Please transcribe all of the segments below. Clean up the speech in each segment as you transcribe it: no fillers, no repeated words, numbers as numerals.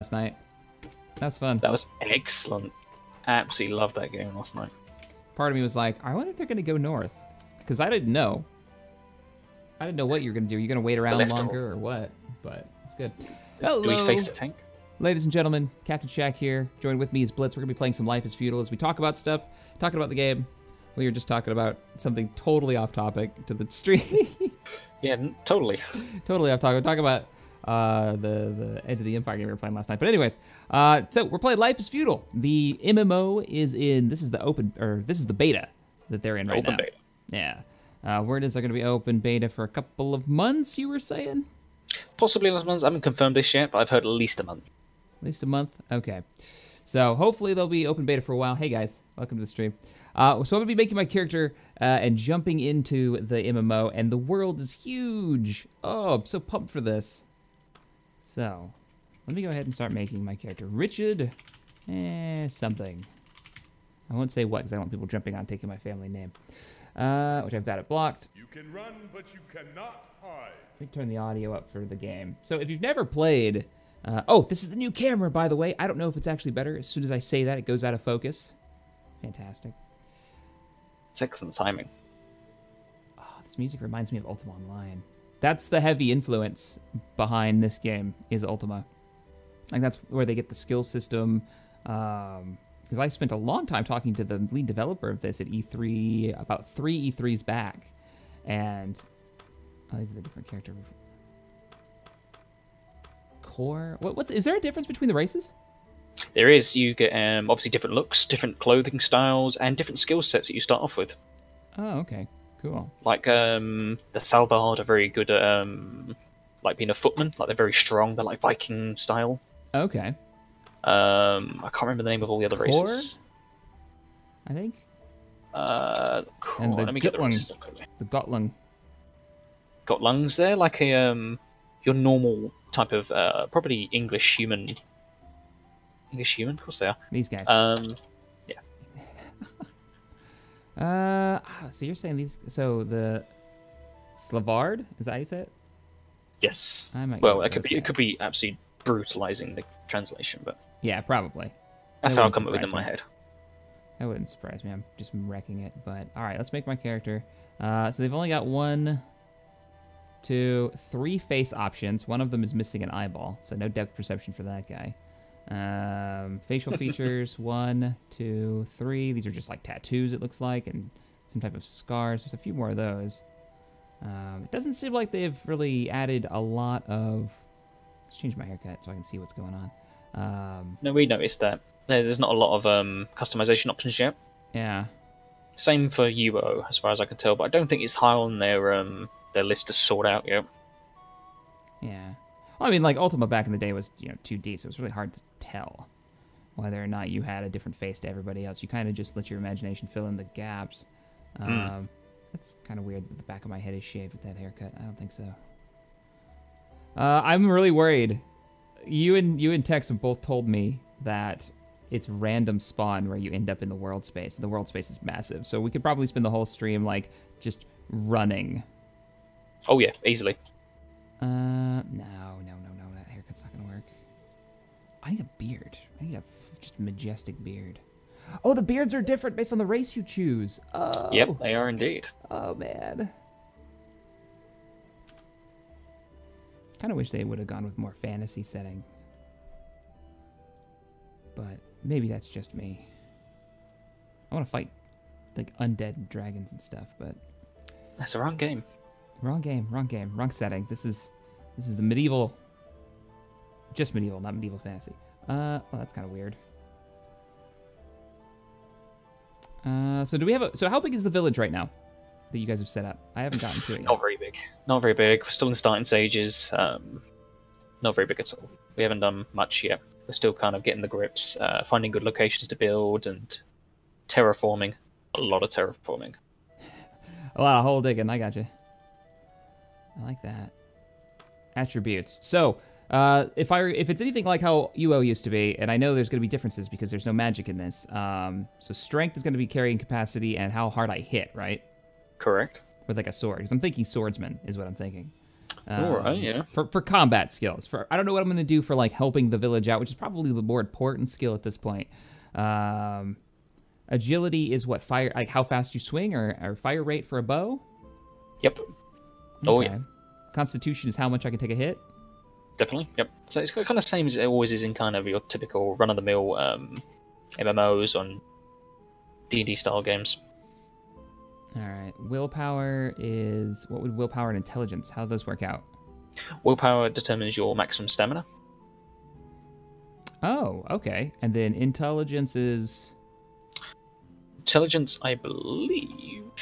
last night. That's fun. That was excellent. Absolutely loved that game last night. Part of me was like, I wonder if they're going to go north. Because I didn't know. I didn't know what you were going to do. Are you going to wait around longer or what? But it's good. Hello. Do we face the tank? Ladies and gentlemen, Captain Shaq here. Joined with me is Blitz. We're going to be playing some Life is Feudal as we talk about stuff, talking about the game. We were just talking about something totally off topic to the stream. Yeah, totally. Totally off topic. We're talking about the Edge of the Empire game we were playing last night. But anyways, so we're playing Life is Feudal. The MMO is in, this is the beta that they're in right now. Open beta. Yeah. Word is they're going to be open beta for a couple of months, you were saying? Possibly last month. I haven't confirmed this yet, but I've heard at least a month. At least a month? Okay. So hopefully they'll be open beta for a while. Hey guys, welcome to the stream. So I'm going to be making my character and jumping into the MMO, and the world is huge. Oh, I'm so pumped for this. So, let me go ahead and start making my character. Richard, something. I won't say what, because I don't want people jumping on taking my family name. Which I've got it blocked. You can run, but you cannot hide. Let me turn the audio up for the game. So if you've never played... oh, this is the new camera, by the way. I don't know if it's actually better. As soon as I say that, it goes out of focus. Fantastic. It's excellent timing. Oh, this music reminds me of Ultima Online. That's the heavy influence behind this game, is Ultima. Like, that's where they get the skill system. Because I spent a long time talking to the lead developer of this at E3, about 3 E3s back. And, oh, these are the different character. Core? Is there a difference between the races? There is. You get obviously different looks, different clothing styles, and different skill sets that you start off with. Oh, okay. Cool. Like the Salvard are very good at like being a footman. Like they're very strong. They're like Viking style. Okay. I can't remember the name of all the other races. I think. Cool. Let me get the races. The Gotlang. Gotlungs. They're like a your normal type of probably English human. English human, of course they are. These guys. Yeah. So you're saying these? So the Slavard, is that how you say it? Yes. Well, it could be absolutely brutalizing the translation, but yeah, probably. That's how I come up with it in my head. That wouldn't surprise me. I'm just wrecking it. But all right, let's make my character. So they've only got 1, 2, 3 face options. One of them is missing an eyeball, so no depth perception for that guy. Facial features, 1, 2, 3. These are just like tattoos, it looks like, and some type of scars. There's a few more of those. It doesn't seem like they've really added a lot of... Let's change my haircut so I can see what's going on. No, we noticed that. There's not a lot of customization options yet. Yeah. Same for UO, as far as I can tell, but I don't think it's high on their list to sort out yet. Yeah. Well, I mean, like, Ultima back in the day was, 2D, so it was really hard to tell whether or not you had a different face to everybody else. You kind of just let your imagination fill in the gaps. That's kind of weird that the back of my head is shaved with that haircut. I don't think so. I'm really worried. You and Tex have both told me that it's random spawn where you end up in the world space. The world space is massive, so we could probably spend the whole stream, like, just running. Oh, yeah, easily. No, that haircut's not gonna work. I need a beard. I need a just majestic beard. Oh, the beards are different based on the race you choose. Oh. Yep, they are indeed. Oh, man. Kind of wish they would have gone with more fantasy setting. But maybe that's just me. I want to fight, like, undead dragons and stuff, but... That's the wrong game. Wrong game, wrong setting. This is the medieval... Just medieval, not medieval fantasy. Well, that's kind of weird. So do we have so how big is the village right now that you guys have set up? I haven't gotten to it yet. Not very big. Not very big. We're still in the starting stages. Not very big at all. We haven't done much yet. We're still kind of getting the grips, finding good locations to build, and terraforming. A lot of terraforming. A lot of hole digging, I got you. I like that. Attributes. So, if it's anything like how UO used to be, and I know there's going to be differences because there's no magic in this. So strength is going to be carrying capacity and how hard I hit, right? Correct. With like a sword, because I'm thinking swordsman is what I'm thinking. All right, yeah. For combat skills. I don't know what I'm going to do for like helping the village out, which is probably the more important skill at this point. Agility is what fire, like how fast you swing, or fire rate for a bow. Yep. Okay. Oh yeah. Constitution is how much I can take a hit. Definitely. Yep. So it's kind of same as it always is in kind of your typical run-of-the-mill MMOs on D&D style games. All right. Willpower is, what would willpower and intelligence? How do those work out? Willpower determines your maximum stamina. Oh, okay. And then intelligence is... Intelligence, I believe,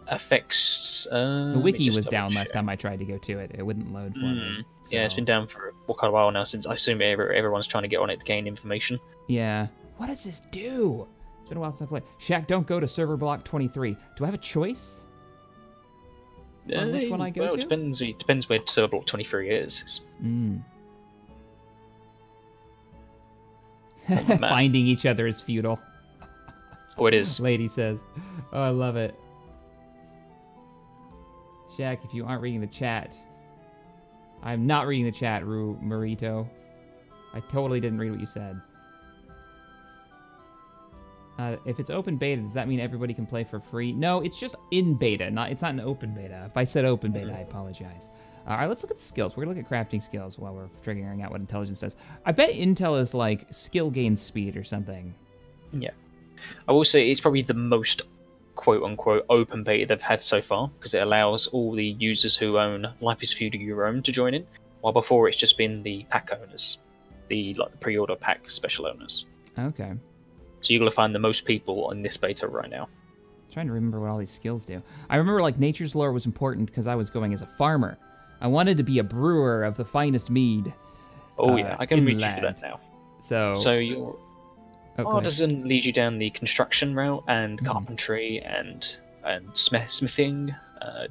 affects... the wiki was down last time I tried to go to it. It wouldn't load for me. So. Yeah, it's been down for quite a while now, since I assume everyone's trying to get on it to gain information. Yeah. What does this do? It's been a while since I played. Shaq, don't go to server block 23. Do I have a choice? On which one I go to? It depends where server block 23 is. Finding each other is feudal. Oh, it is. Lady says. Oh, I love it. Shaq, if you aren't reading the chat, I'm not reading the chat, Marito. I totally didn't read what you said. If it's open beta, does that mean everybody can play for free? No, it's just in beta. It's not an open beta. If I said open beta, I apologize. All right, let's look at the skills. We're going to look at crafting skills while we're figuring out what intelligence does. I bet intel is like skill gain speed or something. Yeah. I will say it's probably the most quote-unquote open beta they've had so far, because it allows all the users who own Life is Feudal Your Own to join in, while before it's just been the pack owners, the pre-order pack special owners. Okay. So you're going to find the most people on this beta right now. I'm trying to remember what all these skills do. I remember like Nature's Lore was important because I was going as a farmer. I wanted to be a brewer of the finest mead. Oh yeah, I can read you for that now. So your artisan leads you down the construction route and carpentry and smithing,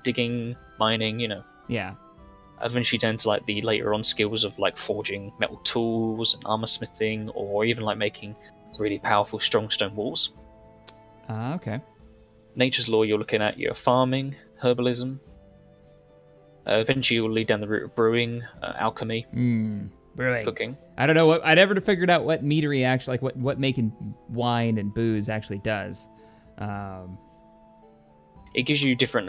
digging, mining. You know. Yeah. Eventually down to like the later on skills of like forging metal tools and armor smithing, or even like making really powerful strong stone walls. Okay. Nature's Law, you're looking at your farming, herbalism. Eventually you'll lead down the route of brewing, alchemy, brewing, cooking. I don't know what I never figured out what meadery actually, like what making wine and booze actually does. It gives you different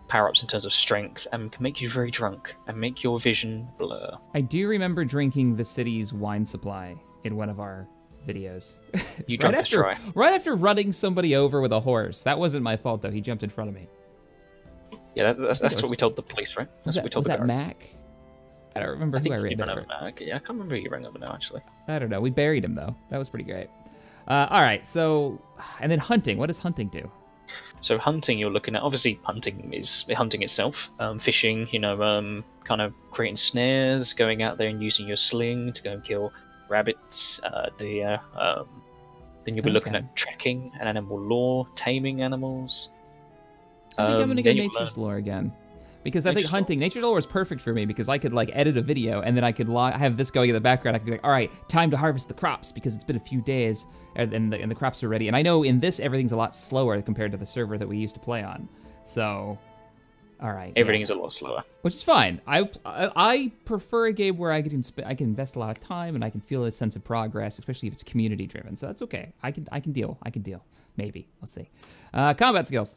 power-ups in terms of strength and can make you very drunk and make your vision blur. I do remember drinking the city's wine supply in one of our videos. You drank us dry. Right after running somebody over with a horse. That wasn't my fault though. He jumped in front of me. Yeah, that's what we told the police, right? That's what we told the guards. Was that Mac? I don't remember who I ran over. Mac. Yeah, I can't remember who you rang over now, actually. I don't know. We buried him, though. That was pretty great. All right, so... And then hunting. What does hunting do? So hunting, you're looking at... Obviously, hunting is hunting itself. Fishing, kind of creating snares, going out there and using your sling to go and kill rabbits, deer. Then you'll be looking at tracking and animal lore, taming animals. I think I'm going to go Nature's Lore again. Because I think hunting, Nature's Lore is perfect for me because I could like edit a video and then I could have this going in the background. I could be like, all right, time to harvest the crops because it's been a few days and the crops are ready. And I know in this, everything's a lot slower compared to the server that we used to play on. So, all right. Everything is a lot slower. Which is fine. I prefer a game where I can invest a lot of time and I can feel a sense of progress, especially if it's community driven. So that's okay. I can deal. Maybe. We'll see. Combat skills.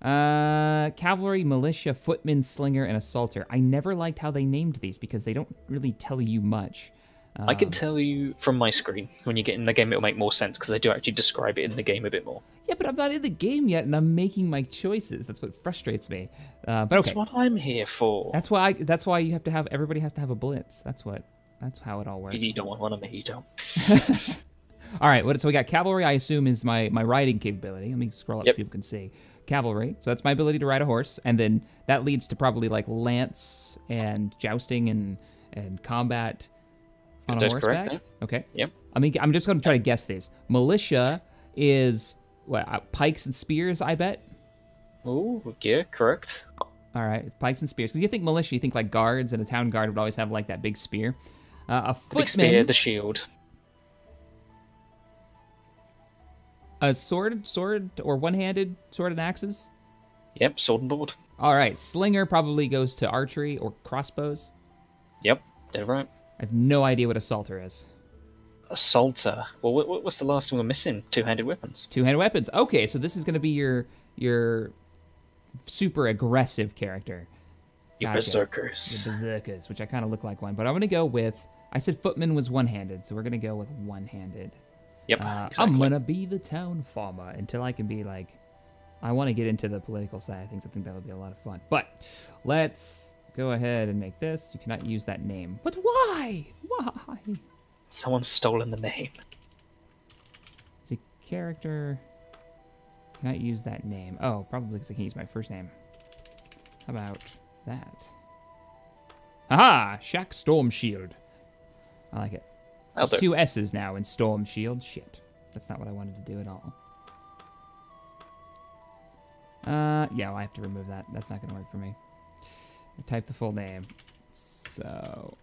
Cavalry, militia, footman, slinger, and assaulter. I never liked how they named these because they don't really tell you much. I can tell you from my screen. When you get in the game, it'll make more sense because I do actually describe it in the game a bit more. Yeah, but I'm not in the game yet, and I'm making my choices. That's what frustrates me. But okay. That's what I'm here for. That's why you have to have. Everybody has to have a blitz. That's how it all works. You don't want one of me. You don't. All right. So we got cavalry. I assume is my riding capability. Let me scroll up so people can see. Cavalry, so that's my ability to ride a horse, and then that leads to probably like lance and jousting and combat on a horseback. Correct, yeah. Okay. Yep. I mean, I'm just going to try to guess these. Militia is what, pikes and spears, I bet. Oh, yeah, correct. All right, pikes and spears. Because you think militia, you think like guards, and a town guard would always have like that big spear. A footman. Big spear, the shield. A sword, or one-handed sword and axes? Yep, sword and board. All right, Slinger probably goes to archery or crossbows. Yep, dead right. I have no idea what Assaulter is. Assaulter. Well, what's the last thing we're missing? Two-handed weapons. Two-handed weapons. Okay, so this is going to be your super aggressive character. Your Gotcha. berserkers. Your berserkers, which I kind of look like one. But I'm going to go with... I said footman was one-handed, so we're going to go with one-handed. Yep, exactly. I'm going to be the town farmer until I can be like... I want to get into the political side of things. I think that'll be a lot of fun. But let's go ahead and make this. You cannot use that name. But why? Why? Someone's stolen the name. Is a character... Cannot use that name. Oh, probably because I can't use my first name. How about that? Aha! Shack Storm Shield. I like it. There's two S's now in Storm Shield. Shit. That's not what I wanted to do at all. Yeah, well, I have to remove that. That's not going to work for me. I type the full name. So,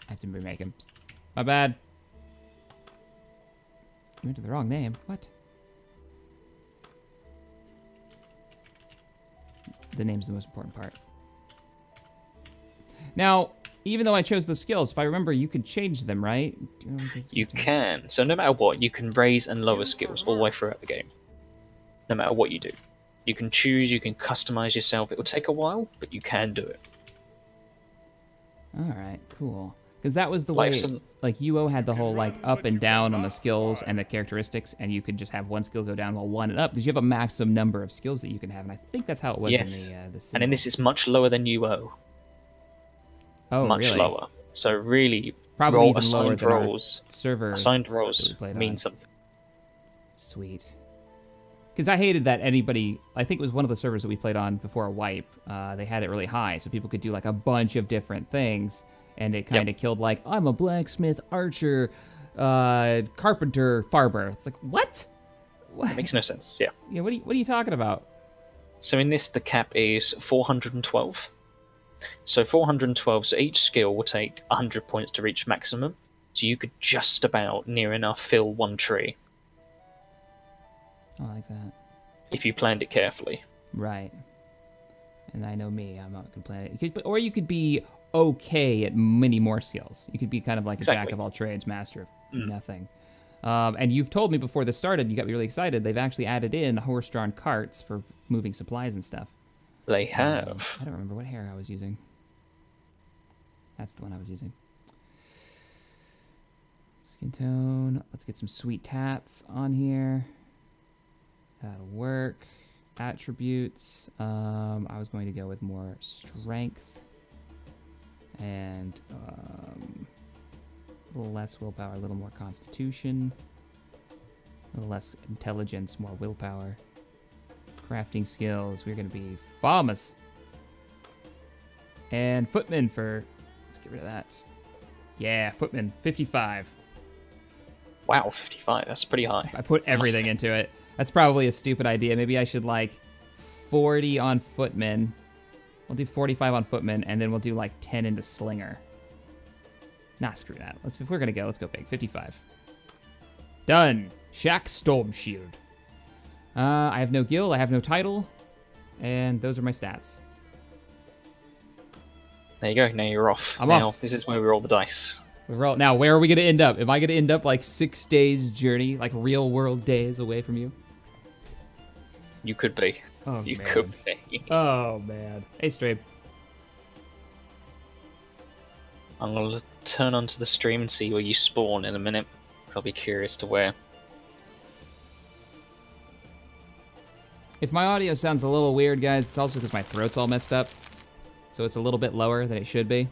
I have to remake him. My bad. You went to the wrong name. What? The name's the most important part. Now, even though I chose those skills, if I remember, you could change them, right? You can. So no matter what, you can raise and lower skills all the way throughout the game. No matter what you do. You can choose, you can customize yourself. It will take a while, but you can do it. Alright, cool. Because that was the way, like, UO had the whole, like, up and down on the skills and the characteristics, and you could just have one skill go down while one and up, because you have a maximum number of skills that you can have, and I think that's how it was in the and in this, it's much lower than UO. Oh, much really? lower. So really, probably even lower assigned than roles. Server assigned roles mean something. Sweet. Because I hated that anybody, I think it was one of the servers that we played on before a wipe, they had it really high, so people could do like a bunch of different things, and it kind of killed like, I'm a blacksmith, archer, carpenter, farmer. It's like, what? That makes no sense, yeah. Yeah, what are you talking about? So in this, the cap is 412. So 412, so each skill will take 100 points to reach maximum, so you could just about near enough fill one tree. I like that. If you planned it carefully. Right. And I know me, I'm not complaining. Or you could be okay at many more skills. You could be kind of like a jack of all trades, master of nothing. And you've told me before this started, you got me really excited, they've actually added in horse-drawn carts for moving supplies and stuff. They have. I don't remember what hair I was using. That's the one I was using. Skin tone. Let's get some sweet tats on here. That'll work. Attributes. I was going to go with more strength. And a little less willpower, a little more constitution. A little less intelligence, more willpower. Crafting skills. We're going to be farmers. And footman for... Let's get rid of that. Yeah, footman. 55. Wow, 55. That's pretty high. I put everything into it. That's probably a stupid idea. Maybe I should, like, 40 on footman. We'll do 45 on footman, and then we'll do, like, 10 into slinger. Nah, screw that. If we're going to go, let's go big. 55. Done. Shack Storm Shield. I have no guild, I have no title, and those are my stats. There you go, now you're off. I'm off. off. This is where we roll the dice. Now, where are we going to end up? Am I going to end up like 6 days journey, like real world days away from you? You could be. Oh, you man. could be. Oh, man. Hey, stream. I'm going to turn onto the stream and see where you spawn in a minute. I'll be curious to where. If my audio sounds a little weird, guys, it's also because my throat's all messed up. So it's a little bit lower than it should be.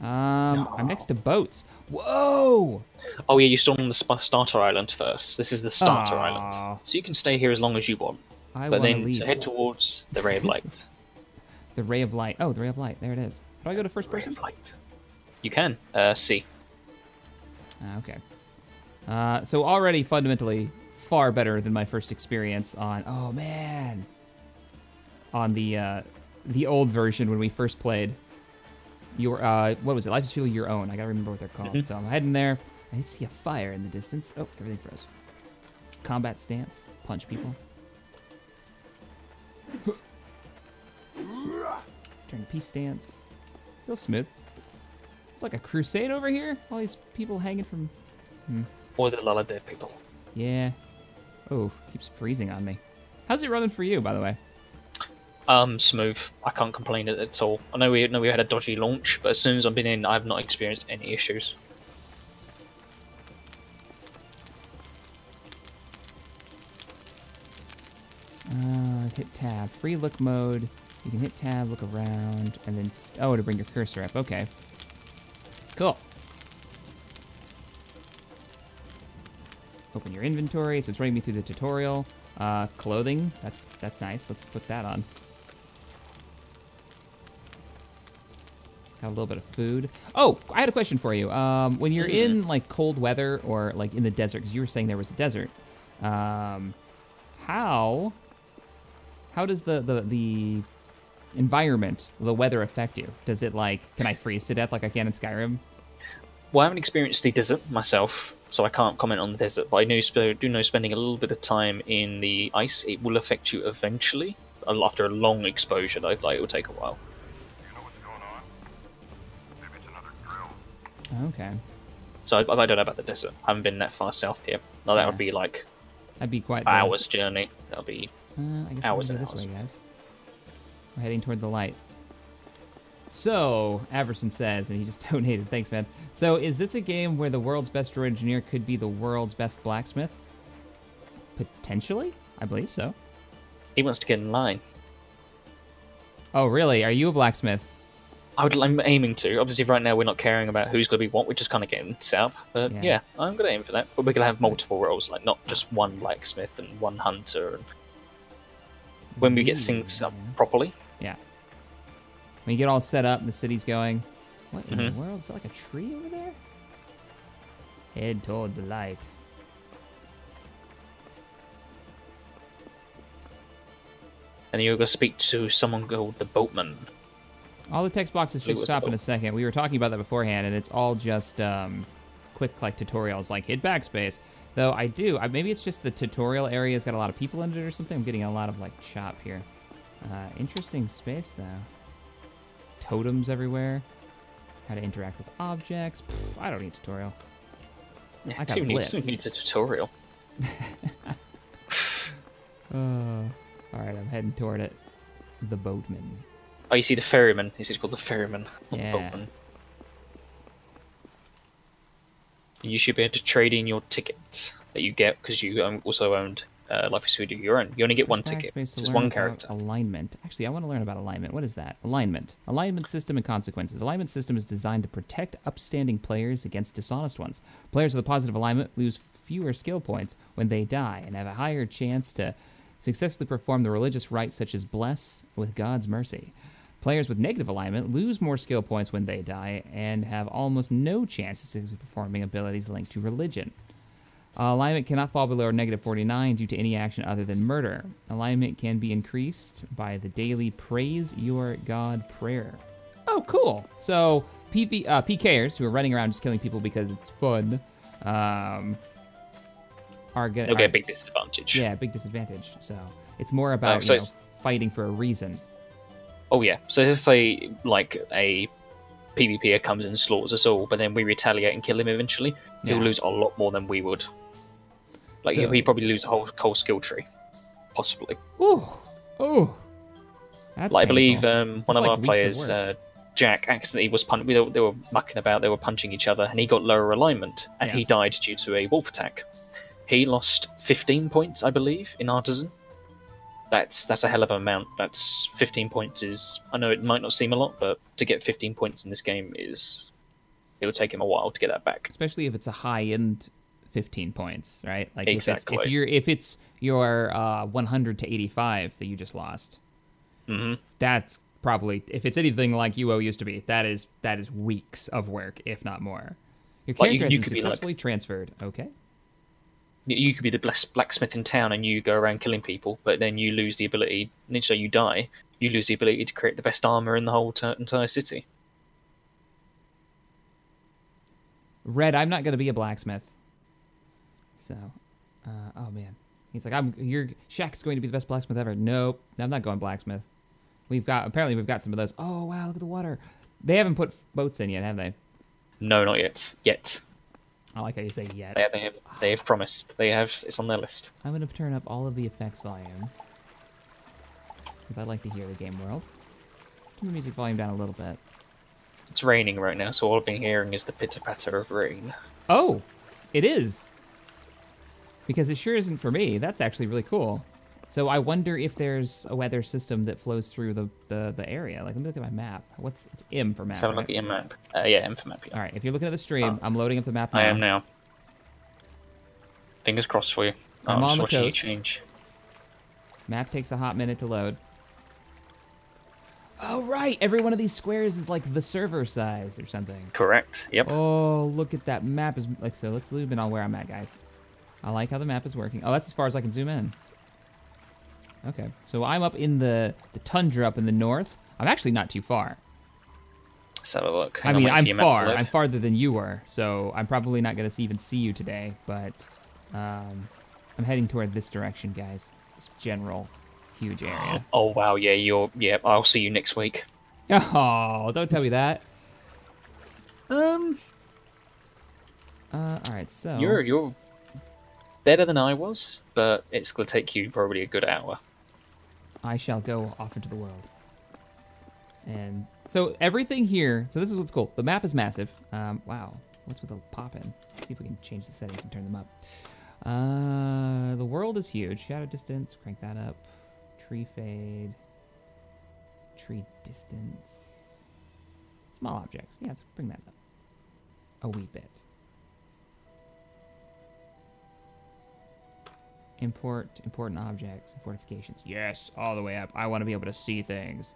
I'm next to boats. Whoa! Oh yeah, you stormed on the starter island first. This is the starter island. So you can stay here as long as you want. But then to head towards the Ray of Light. The Ray of Light. Oh, the Ray of Light. There it is. How do I go to first person? Ray of Light. You can. C. Okay. So already fundamentally far better than my first experience on... Oh, man. On the old version when we first played. your what was it? Life is truly your own. I gotta remember what they're called. So I'm heading there. I see a fire in the distance. Oh, everything froze. Combat stance. Punch people. Turn to peace stance. Feels smooth. It's like a crusade over here. All these people hanging from... Or the lot of dead people. Yeah. Oh, keeps freezing on me. How's it running for you, by the way? Smooth. I can't complain at all. I know we had a dodgy launch, but as soon as I've been in, I've not experienced any issues. Hit tab. Free look mode. You can hit tab, look around, and then... Oh, to bring your cursor up. Okay. Cool. Open your inventory. So it's running me through the tutorial. Clothing. That's nice. Let's put that on. Got a little bit of food. Oh, I had a question for you. When you're in like cold weather or like in the desert, because you were saying there was a desert, how does the environment, the weather affect you? Does it like, can I freeze to death like I can in Skyrim? Well, I haven't experienced the desert myself, so I can't comment on the desert, but I do know spending a little bit of time in the ice, it will affect you eventually. After a long exposure, though, like, it will take a while. Okay. So I don't know about the desert. I haven't been that far south yet. No, that would be like that'd be quite hours journey. That'll be I guess hours we'll and go this hours. way, guys. We're heading toward the light. So, Averson says, and he just donated. Thanks, man. So, is this a game where the world's best droid engineer could be the world's best blacksmith? Potentially? I believe so. He wants to get in line. Oh, really? Are you a blacksmith? I'm aiming to. Obviously, right now we're not caring about who's going to be what. We're just kind of getting set up. But yeah, I'm going to aim for that. But we're going to have multiple roles, like not just one blacksmith and one hunter. And when we get things up properly. Yeah. When you get all set up and the city's going, what in the world? Is that like a tree over there? Head toward the light. And you're going to speak to someone called the boatman. All the text boxes should stop in a second. We were talking about that beforehand, and it's all just quick like tutorials, like hit backspace. Though maybe it's just the tutorial area's got a lot of people in it or something. I'm getting a lot of like chop here. Interesting space though. Totems everywhere. How to interact with objects. Pfft, I don't need tutorial. Yeah, I got Blitz. Who needs a tutorial? All right, I'm heading toward it. The boatman. Oh, you see the ferryman. He's called the ferryman, not Yeah. the boatman. You should be able to trade in your ticket that you get because you also owned Life is Foodie your own. You only get one ticket. Just one character. Alignment. Actually, I want to learn about alignment. What is that? Alignment. Alignment system and consequences. Alignment system is designed to protect upstanding players against dishonest ones. Players with a positive alignment lose fewer skill points when they die and have a higher chance to successfully perform the religious rites such as bless with God's mercy. Players with negative alignment lose more skill points when they die and have almost no chances of performing abilities linked to religion. Alignment cannot fall below negative 49 due to any action other than murder. Alignment can be increased by the daily Praise Your God prayer. Oh, cool. So PKers who are running around just killing people because it's fun are good. They'll get a big disadvantage. Yeah, big disadvantage. So it's more about fighting for a reason. Oh yeah, so let's say like a PvPer comes and slaughters us all, but then we retaliate and kill him eventually. He'll lose a lot more than we would. Like he'd probably lose a whole skill tree, possibly. Oh, that's like I believe painful. one of our players, Jack, accidentally was they were mucking about, they were punching each other, and he got lower alignment, and he died due to a wolf attack. He lost 15 points, I believe, in Artisan. That's a hell of an amount. That's 15 points is... I know it might not seem a lot, but to get 15 points in this game is... It would take him a while to get that back. Especially if it's a high-end 15 points, right? Like exactly. If it's your 100 to 85 that you just lost, that's probably... If it's anything like UO used to be, that is weeks of work, if not more. Your character has been successfully transferred. Okay. You could be the blacksmith in town and you go around killing people, but then you lose the ability, so you die, you lose the ability to create the best armor in the whole entire city. Red, I'm not gonna be a blacksmith. So, oh man, he's like, your Shaq's going to be the best blacksmith ever. Nope, I'm not going blacksmith. Apparently we've got some of those. Oh wow, look at the water. They haven't put boats in yet, have they? No, not yet. Yet. I like how you say yet. They have promised. It's on their list. I'm gonna turn up all of the effects volume because I like to hear the game world. Turn the music volume down a little bit. It's raining right now, so all I've been hearing is the pitter-patter of rain. Oh, it is. Because it sure isn't for me. That's actually really cool. So I wonder if there's a weather system that flows through the area. Like, let me look at my map. It's M for map, Let's have a look at your map. Yeah, M for map, yeah. All right, if you're looking at the stream, I'm loading up the map now. I am now. Fingers crossed for you. I'm on the just watching you coast. change. Map takes a hot minute to load. Oh, right. Every one of these squares is like the server size or something. Correct. Yep. Oh, look at that map. So let's zoom in on where I'm at, guys. I like how the map is working. Oh, that's as far as I can zoom in. Okay, so I'm up in the tundra up in the north. I'm actually not too far. Let's have a look. I mean, I'm far. I'm farther than you were, so I'm probably not going to even see you today, but I'm heading toward this direction, guys. This general huge area. Oh, wow, yeah, I'll see you next week. Oh, don't tell me that. All right, so... You're better than I was, but it's going to take you probably a good hour. I shall go off into the world. And so everything here, so this is what's cool. The map is massive. Wow, what's with the pop-in? Let's see if we can change the settings and turn them up. The world is huge. Shadow distance, crank that up. Tree fade. Tree distance. Small objects. Yeah, let's bring that up a wee bit. Important objects and fortifications. Yes, all the way up. I want to be able to see things.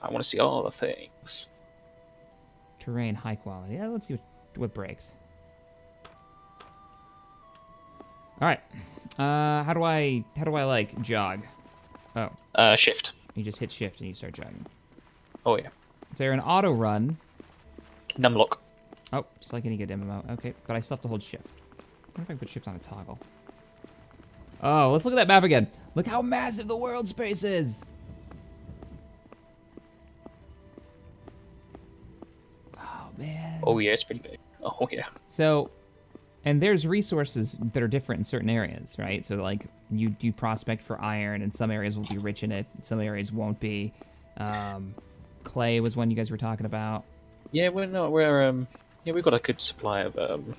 I want to see all the things. Terrain, high quality. Yeah, let's see what breaks. All right. How do I like jog? Oh. Shift. You just hit shift and you start jogging. Oh yeah. Is there an auto run? Numlock. Oh, just like any good MMO. Okay, but I still have to hold shift. I wonder if I can put shift on a toggle. Oh, let's look at that map again. Look how massive the world space is. Oh, man. Oh, yeah, it's pretty big. Oh, yeah. So, and there's resources that are different in certain areas, right? So, like, you do prospect for iron, and some areas will be rich in it, some areas won't be. Clay was one you guys were talking about. Yeah, we've got a good supply of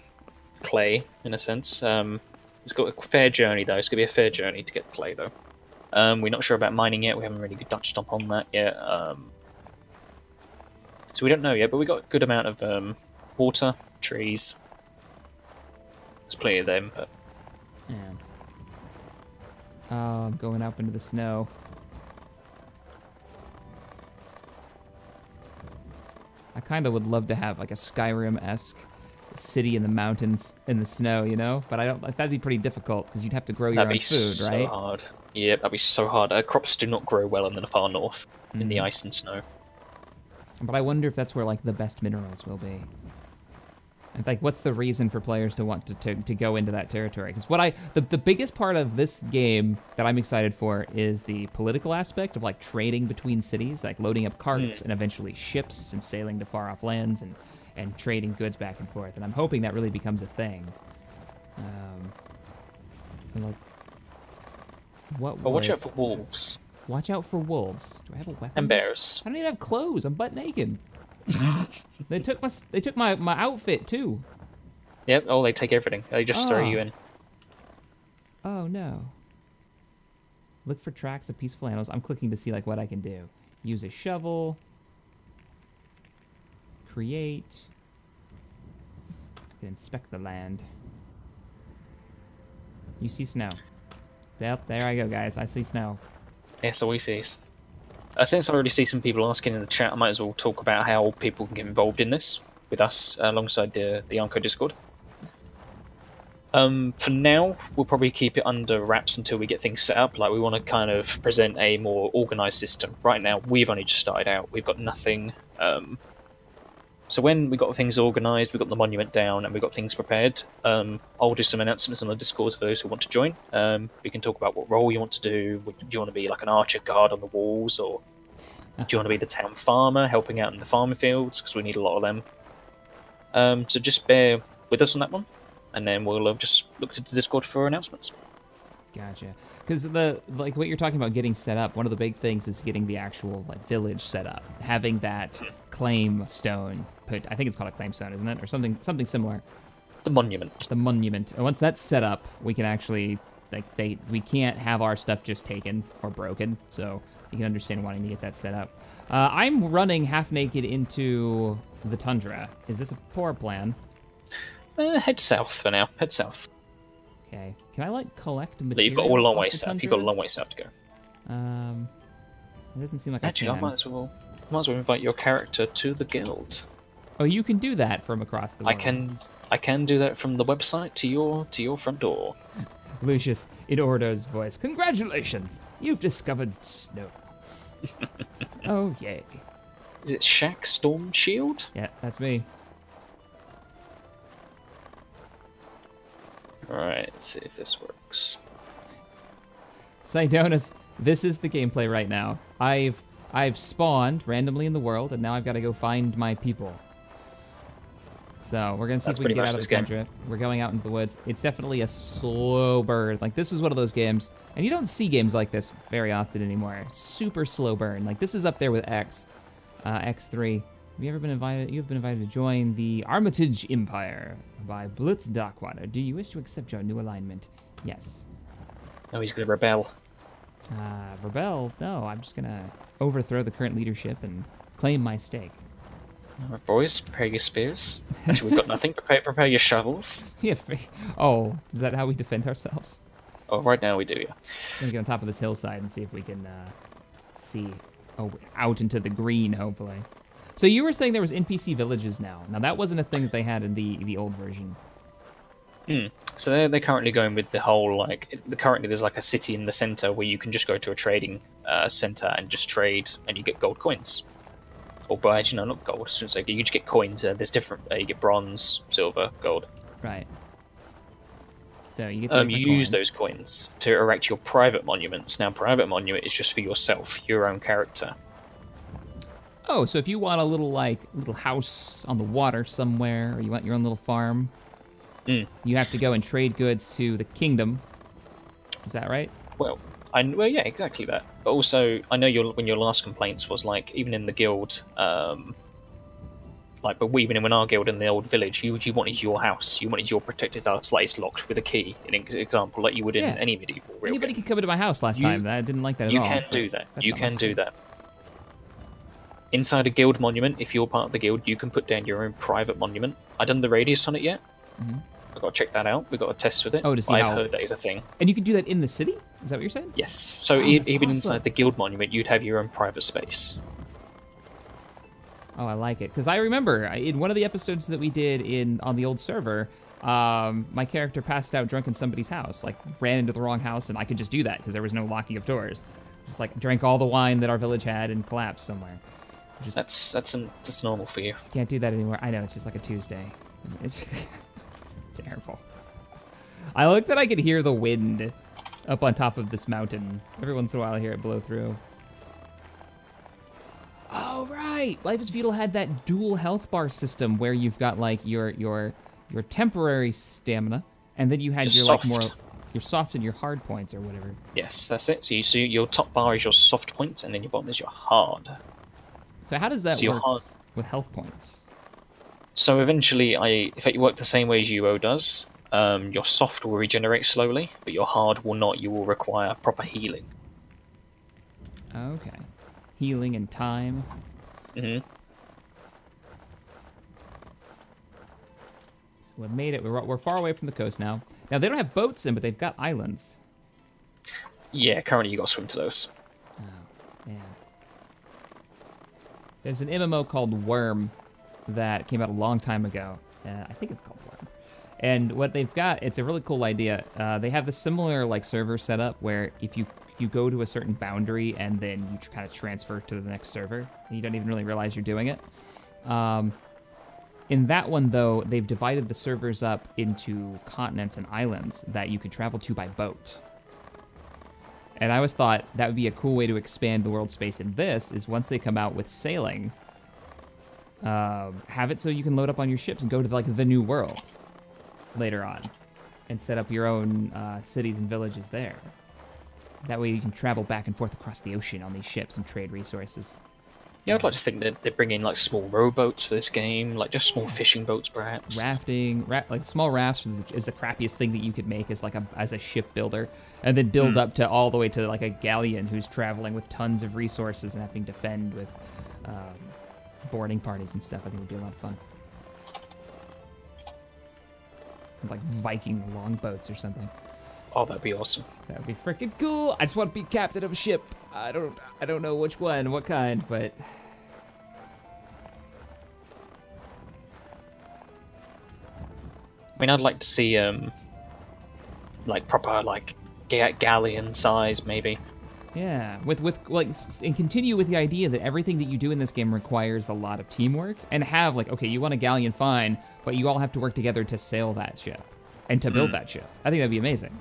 clay, in a sense. It's got a fair journey, though. It's going to be a fair journey to get clay, though. We're not sure about mining yet. We haven't really touched up on that yet. So we don't know yet, but we got a good amount of water, trees. There's plenty of them, but... Yeah. Oh, I'm going up into the snow. I kind of would love to have, like, a Skyrim-esque city in the mountains in the snow, you know? But I don't like that'd be pretty difficult because you'd have to grow your own food, so right? Hard. Yeah, that'd be so hard. Crops do not grow well in the far north, in the ice and snow. But I wonder if that's where like the best minerals will be. And like, what's the reason for players to want to go into that territory? Because the biggest part of this game that I'm excited for is the political aspect of like trading between cities, like loading up carts and eventually ships and sailing to far off lands and trading goods back and forth. And I'm hoping that really becomes a thing. So like, but watch out for wolves. Watch out for wolves. Do I have a weapon? And bears. I don't even have clothes. I'm butt naked. They took my outfit too. Yep. Oh, they take everything. They just throw you in. Oh no. Look for tracks of peaceful animals. I'm clicking to see like what I can do. Use a shovel. Create. I can inspect the land. You see snow. Yep, there I go, guys. I see snow. Yeah, so we see. Since I already see some people asking in the chat, I might as well talk about how people can get involved in this with us alongside the Arco Discord. For now, we'll probably keep it under wraps until we get things set up. Like, we want to kind of present a more organised system. Right now, we've only just started out. We've got nothing So when we got things organised, we got the monument down, and we got things prepared, I'll do some announcements on the Discord for those who want to join. We can talk about what role you want to do. Do you want to be like an archer guard on the walls, or do you want to be the town farmer helping out in the farming fields? Because we need a lot of them. So just bear with us on that one, and then we'll just look to the Discord for announcements. Gotcha. Because like what you're talking about getting set up, one of the big things is getting the actual like village set up, having that claim stone put. I think it's called a claim stone, isn't it, or something similar. The monument. The monument. And once that's set up, we can actually we can't have our stuff just taken or broken. So you can understand wanting to get that set up. I'm running half naked into the tundra. Is this a poor plan? Head south for now. Head south. Okay. Can I like collect material? You've got a long way off the south. You've tundra? got a long way south to go. It doesn't seem like Actually, I I might as well invite your character to the guild. Oh, you can do that from across the world. I can do that from the website to your front door. Lucius, in Ordo's voice, congratulations! You've discovered snow. Oh, yay. Is it Shack Storm Shield? Yeah, that's me. Alright, let's see if this works. Sidonus, this is the gameplay right now. I've spawned randomly in the world, and now I've got to go find my people. So we're gonna see if we can get out of the tundra. We're going out into the woods. It's definitely a slow burn. Like, this is one of those games, and you don't see games like this very often anymore. Super slow burn. Like, this is up there with X3. Have you ever been invited? You've been invited to join the Armitage Empire by Blitz Darkwater. Do you wish to accept your new alignment? Yes. Oh, he's gonna rebel. Rebel? No, I'm just gonna overthrow the current leadership and claim my stake. Alright, boys, prepare your spears. Actually, we've got nothing. Prepare your shovels. Yeah. Oh, is that how we defend ourselves? Oh, right now we do, yeah. I'm gonna get on top of this hillside and see if we can see out into the green, hopefully. So you were saying there was NPC Villages now. Now that wasn't a thing that they had in the old version. So they're currently going with the whole, like, currently there's like a city in the center where you can just go to a trading center and just trade, and you get gold coins. Or actually, no, not gold. So you just get coins. There's different. You get bronze, silver, gold. Right. So you get you use those coins to erect your private monuments. Now, private monument is just for yourself, your own character. Oh, so if you want a little house on the water somewhere, or you want your own little farm, you have to go and trade goods to the kingdom. Is that right? Well, yeah, exactly that. But also, I know when your last complaints was like, even in the guild, but even in our guild in the old village, you wanted your house, you wanted your protected house, like it's locked with a key. An example, like you would in any medieval real Anybody game. could come into my house last time. I didn't like that at all. You can do that. That's You not can my do space. that. Inside a guild monument, if you're part of the guild, you can put down your own private monument. I done the radius on it yet. I've got to check that out. We've got to test with it. Oh, to see I've how... heard that is a thing. And you can do that in the city? Is that what you're saying? Yes. So that's even awesome. inside the guild monument, you'd have your own private space. Oh, I like it. Because I remember in one of the episodes that we did on the old server, my character passed out drunk in somebody's house, like ran into the wrong house, and I could just do that because there was no locking of doors. Just like drank all the wine that our village had and collapsed somewhere. That's normal for you. Can't do that anymore. I know, it's just like a Tuesday. It's terrible. I like that I could hear the wind up on top of this mountain. Every once in a while I hear it blow through. Oh, right. Life is Feudal had that dual health bar system where you've got like your temporary stamina, and then you had your soft. like more your soft and your hard points or whatever. Yes, that's it. So you see your top bar is your soft points, and then your bottom is your hard. So how does that work with health points? So eventually, if it work the same way as UO does, your soft will regenerate slowly, but your hard will not. You will require proper healing. Okay. Healing and time. Mm-hmm. So we've made it. We're far away from the coast now. Now, they don't have boats in, but they've got islands. Yeah, currently you got to swim to those. Oh, man. There's an MMO called Worm that came out a long time ago. I think it's called Worm. And what they've got, it's a really cool idea. They have this similar like server setup where if you go to a certain boundary and then you kind of transfer to the next server, and you don't even really realize you're doing it. In that one, though, they've divided the servers up into continents and islands that you could travel to by boat. And I always thought that would be a cool way to expand the world space in this, is once they come out with sailing, have it so you can load up on your ships and go to, like, the new world later on and set up your own cities and villages there. That way you can travel back and forth across the ocean on these ships and trade resources. Yeah, I'd like to think that they bring in like small rowboats for this game, like just small fishing boats, perhaps. Rafting, like small rafts is the crappiest thing that you could make as like as a shipbuilder, and then build up to all the way to like a galleon who's traveling with tons of resources and having to defend with boarding parties and stuff. I think would be a lot of fun. Like Viking longboats or something. Oh, that'd be awesome. That would be freaking cool. I just want to be captain of a ship. I don't know which one, what kind, but I mean, I'd like to see like proper like galleon size maybe. yeah, with like and continue with the idea that everything that you do in this game requires a lot of teamwork, and have like, okay, you want a galleon, fine, but you all have to work together to sail that ship and to build that ship. I think that'd be amazing.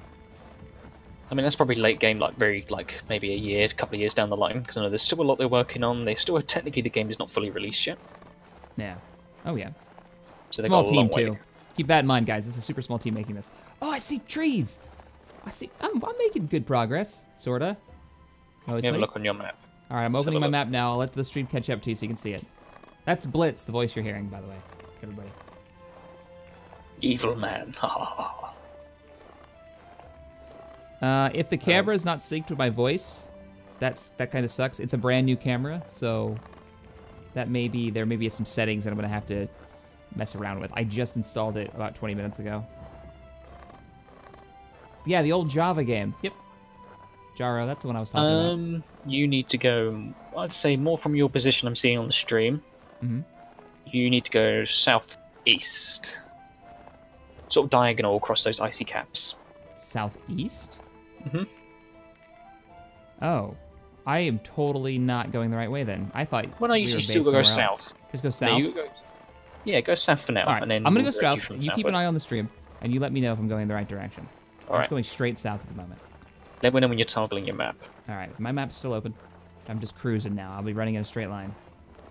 I mean, that's probably late game, like very like maybe a couple of years down the line, because I know there's still a lot they're working on. They still technically the game is not fully released yet. Yeah. Oh yeah. So they've Small got a team long way too. Keep that in mind, guys. This is a super small team making this. Oh, I see trees. I'm making good progress, sorta. Let me have a look on your map. All right, I'm opening my map now. I'll let the stream catch up to you so you can see it. That's Blitz, the voice you're hearing, by the way, everybody. Evil man. If the camera is not synced with my voice, that kind of sucks. It's a brand new camera, so there may be some settings that I'm gonna have to mess around with. I just installed it about 20 minutes ago. Yeah, the old Java game. Yep. Jaro, that's the one I was talking about. You need to go, I'd say more from your position I'm seeing on the stream. Mm-hmm. You need to go southeast. Sort of diagonal across those icy caps. Southeast? Mm-hmm. Oh. I am totally not going the right way then. I thought Well, no, you still go south. Just go south? Yeah, go south for now. All right, and then I'm going to we'll go direct south. You keep an eye on the stream, and you let me know if I'm going the right direction. I'm just going straight south at the moment. Let me know when you're toggling your map. All right, my map's still open. I'm just cruising now. I'll be running in a straight line.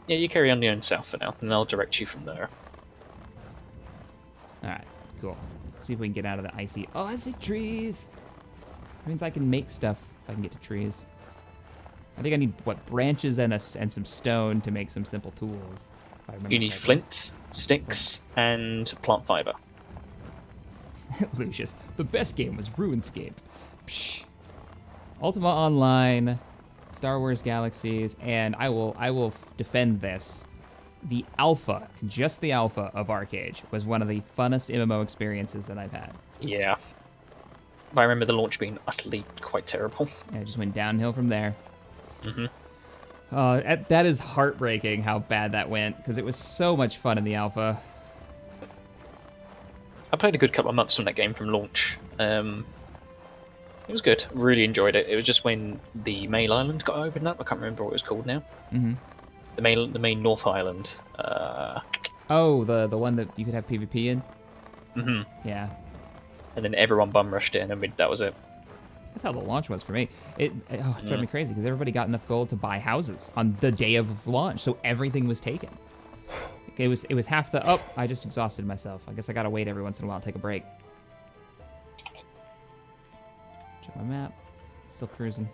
Yeah, you carry on your own south for now, and I'll direct you from there. All right, cool. See if we can get out of the icy... Oh, I see trees! That means I can make stuff if I can get to trees. I think I need, what, branches and some stone to make some simple tools. You need flint, sticks, and plant fiber. Lucius, the best game was RuneScape. Psh. Ultima Online, Star Wars Galaxies, and I will defend this. The alpha, just the alpha of Arcade, was one of the funnest MMO experiences that I've had. Yeah. I remember the launch being utterly quite terrible. And it just went downhill from there. Mm-hmm. That is heartbreaking how bad that went, because it was so much fun in the alpha. I played a good couple of months from that game from launch. It was good. Really enjoyed it. It was just when the main island got opened up. I can't remember what it was called now. Mm-hmm. The main North Island. Oh, the one that you could have PvP in? Mm-hmm. Yeah. And then everyone bum rushed in, and that was it. That's how the launch was for me. It drove me crazy because everybody got enough gold to buy houses on the day of launch, so everything was taken. It was half the... Oh, I just exhausted myself. I guess I gotta wait every once in a while and take a break. Check my map. Still cruising.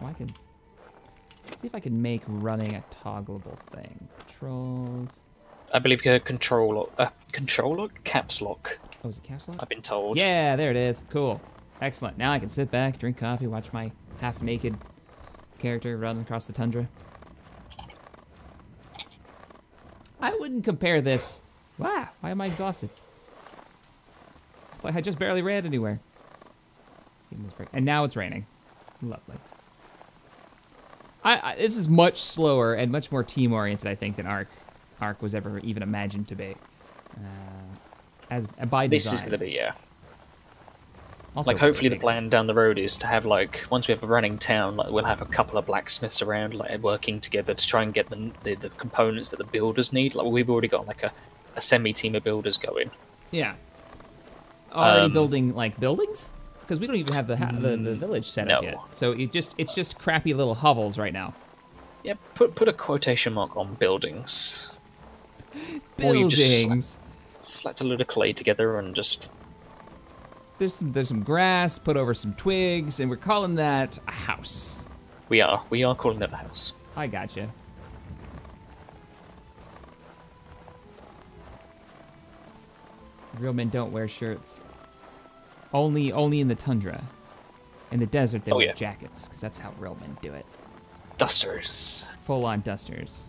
Oh, I can... see if I can make running a toggleable thing. Controls... I believe control lock, caps lock. Oh, is it caps lock? I've been told. Yeah, there it is. Cool. Excellent. Now I can sit back, drink coffee, watch my half-naked character run across the tundra. I wouldn't compare this. Wow, why am I exhausted? It's like I just barely ran anywhere. Give me this break. And now it's raining. Lovely. This is much slower and much more team-oriented, I think, than Ark was ever even imagined to be. By design. This is going to be, yeah. Also Like, hopefully really the plan down the road is to have, like, once we have a running town, like, we'll have a couple of blacksmiths around, like, working together to try and get the components that the builders need. Like, we've already got, like, a semi-team of builders going. Yeah. Already Um, building, like, buildings? Because we don't even have the village set up no. yet. So it's just crappy little hovels right now. Yeah, put a quotation mark on buildings. Or you just Buildings. slapped a load of clay together and just... There's some grass, put over some twigs, and we're calling that a house. We are calling it a house. I gotcha. Real men don't wear shirts. Only in the tundra. In the desert, they wear jackets, because that's how real men do it. Dusters. Full-on dusters.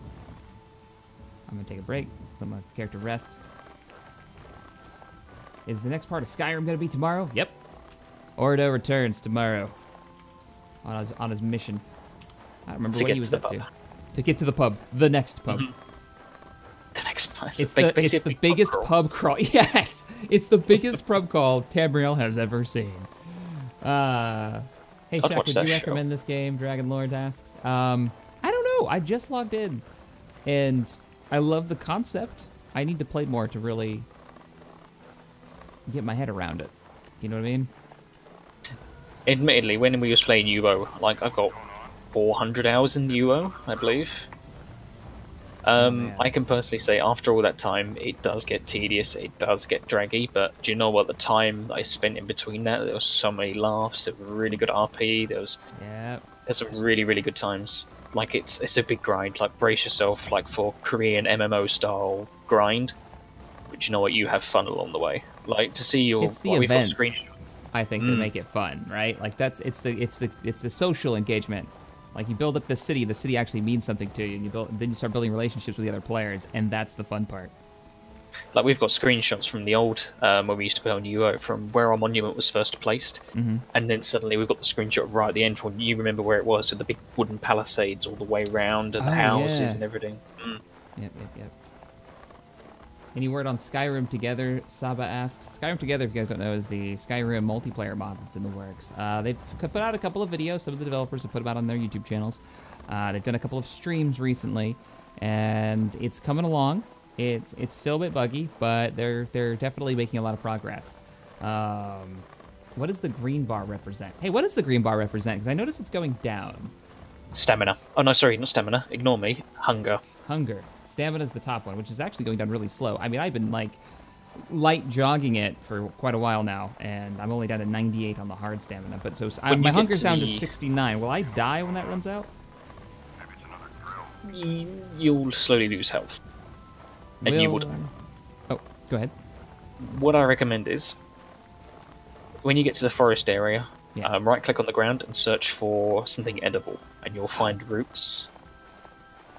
I'm gonna take a break, let my character rest. Is the next part of Skyrim gonna be tomorrow? Yep. Ordo returns tomorrow. On his mission. I don't remember what he was up to. To get to the pub. The next pub. Mm-hmm. The next pub. It's the biggest pub crawl. Yes! It's the biggest pub crawl Tamriel has ever seen. Hey, Shaq, would you recommend this game? Dragon Lord asks. I don't know. I just logged in. And I love the concept. I need to play more to really get my head around it. You know what I mean? Admittedly, when we was playing UO, like, I've got 400 hours in UO, I believe. I can personally say after all that time, it does get tedious, it does get draggy, but do you know what? The time that I spent in between that, there was so many laughs, there was really good RP, there's some really, really good times. Like, it's a big grind, like, brace yourself, like, for Korean MMO style grind. But you know what? You have fun along the way. Like, to see your... It's the events, I think, that make it fun, right? Like, it's the social engagement. Like, you build up the city actually means something to you, and then you start building relationships with the other players, and that's the fun part. Like, we've got screenshots from the old, when we used to play on UO, from where our monument was first placed, and then suddenly we've got the screenshot right at the end when you remember where it was, with the big wooden palisades all the way around, and the houses and everything. Yep. Any word on Skyrim Together? Saba asks. Skyrim Together, if you guys don't know, is the Skyrim multiplayer mod that's in the works. They've put out a couple of videos. Some of the developers have put them out on their YouTube channels. They've done a couple of streams recently, and it's coming along. It's still a bit buggy, but they're definitely making a lot of progress. What does the green bar represent? Hey, what does the green bar represent? Because I notice it's going down. Stamina. Oh, no, sorry, not stamina. Ignore me. Hunger. Hunger. Stamina's the top one, which is actually going down really slow. I mean, I've been, like, light jogging it for quite a while now, and I'm only down to 98 on the hard stamina. But so my hunger's down to 69. Will I die when that runs out? You'll slowly lose health. And you would. Oh, go ahead. What I recommend is, when you get to the forest area, right-click on the ground and search for something edible, and you'll find roots.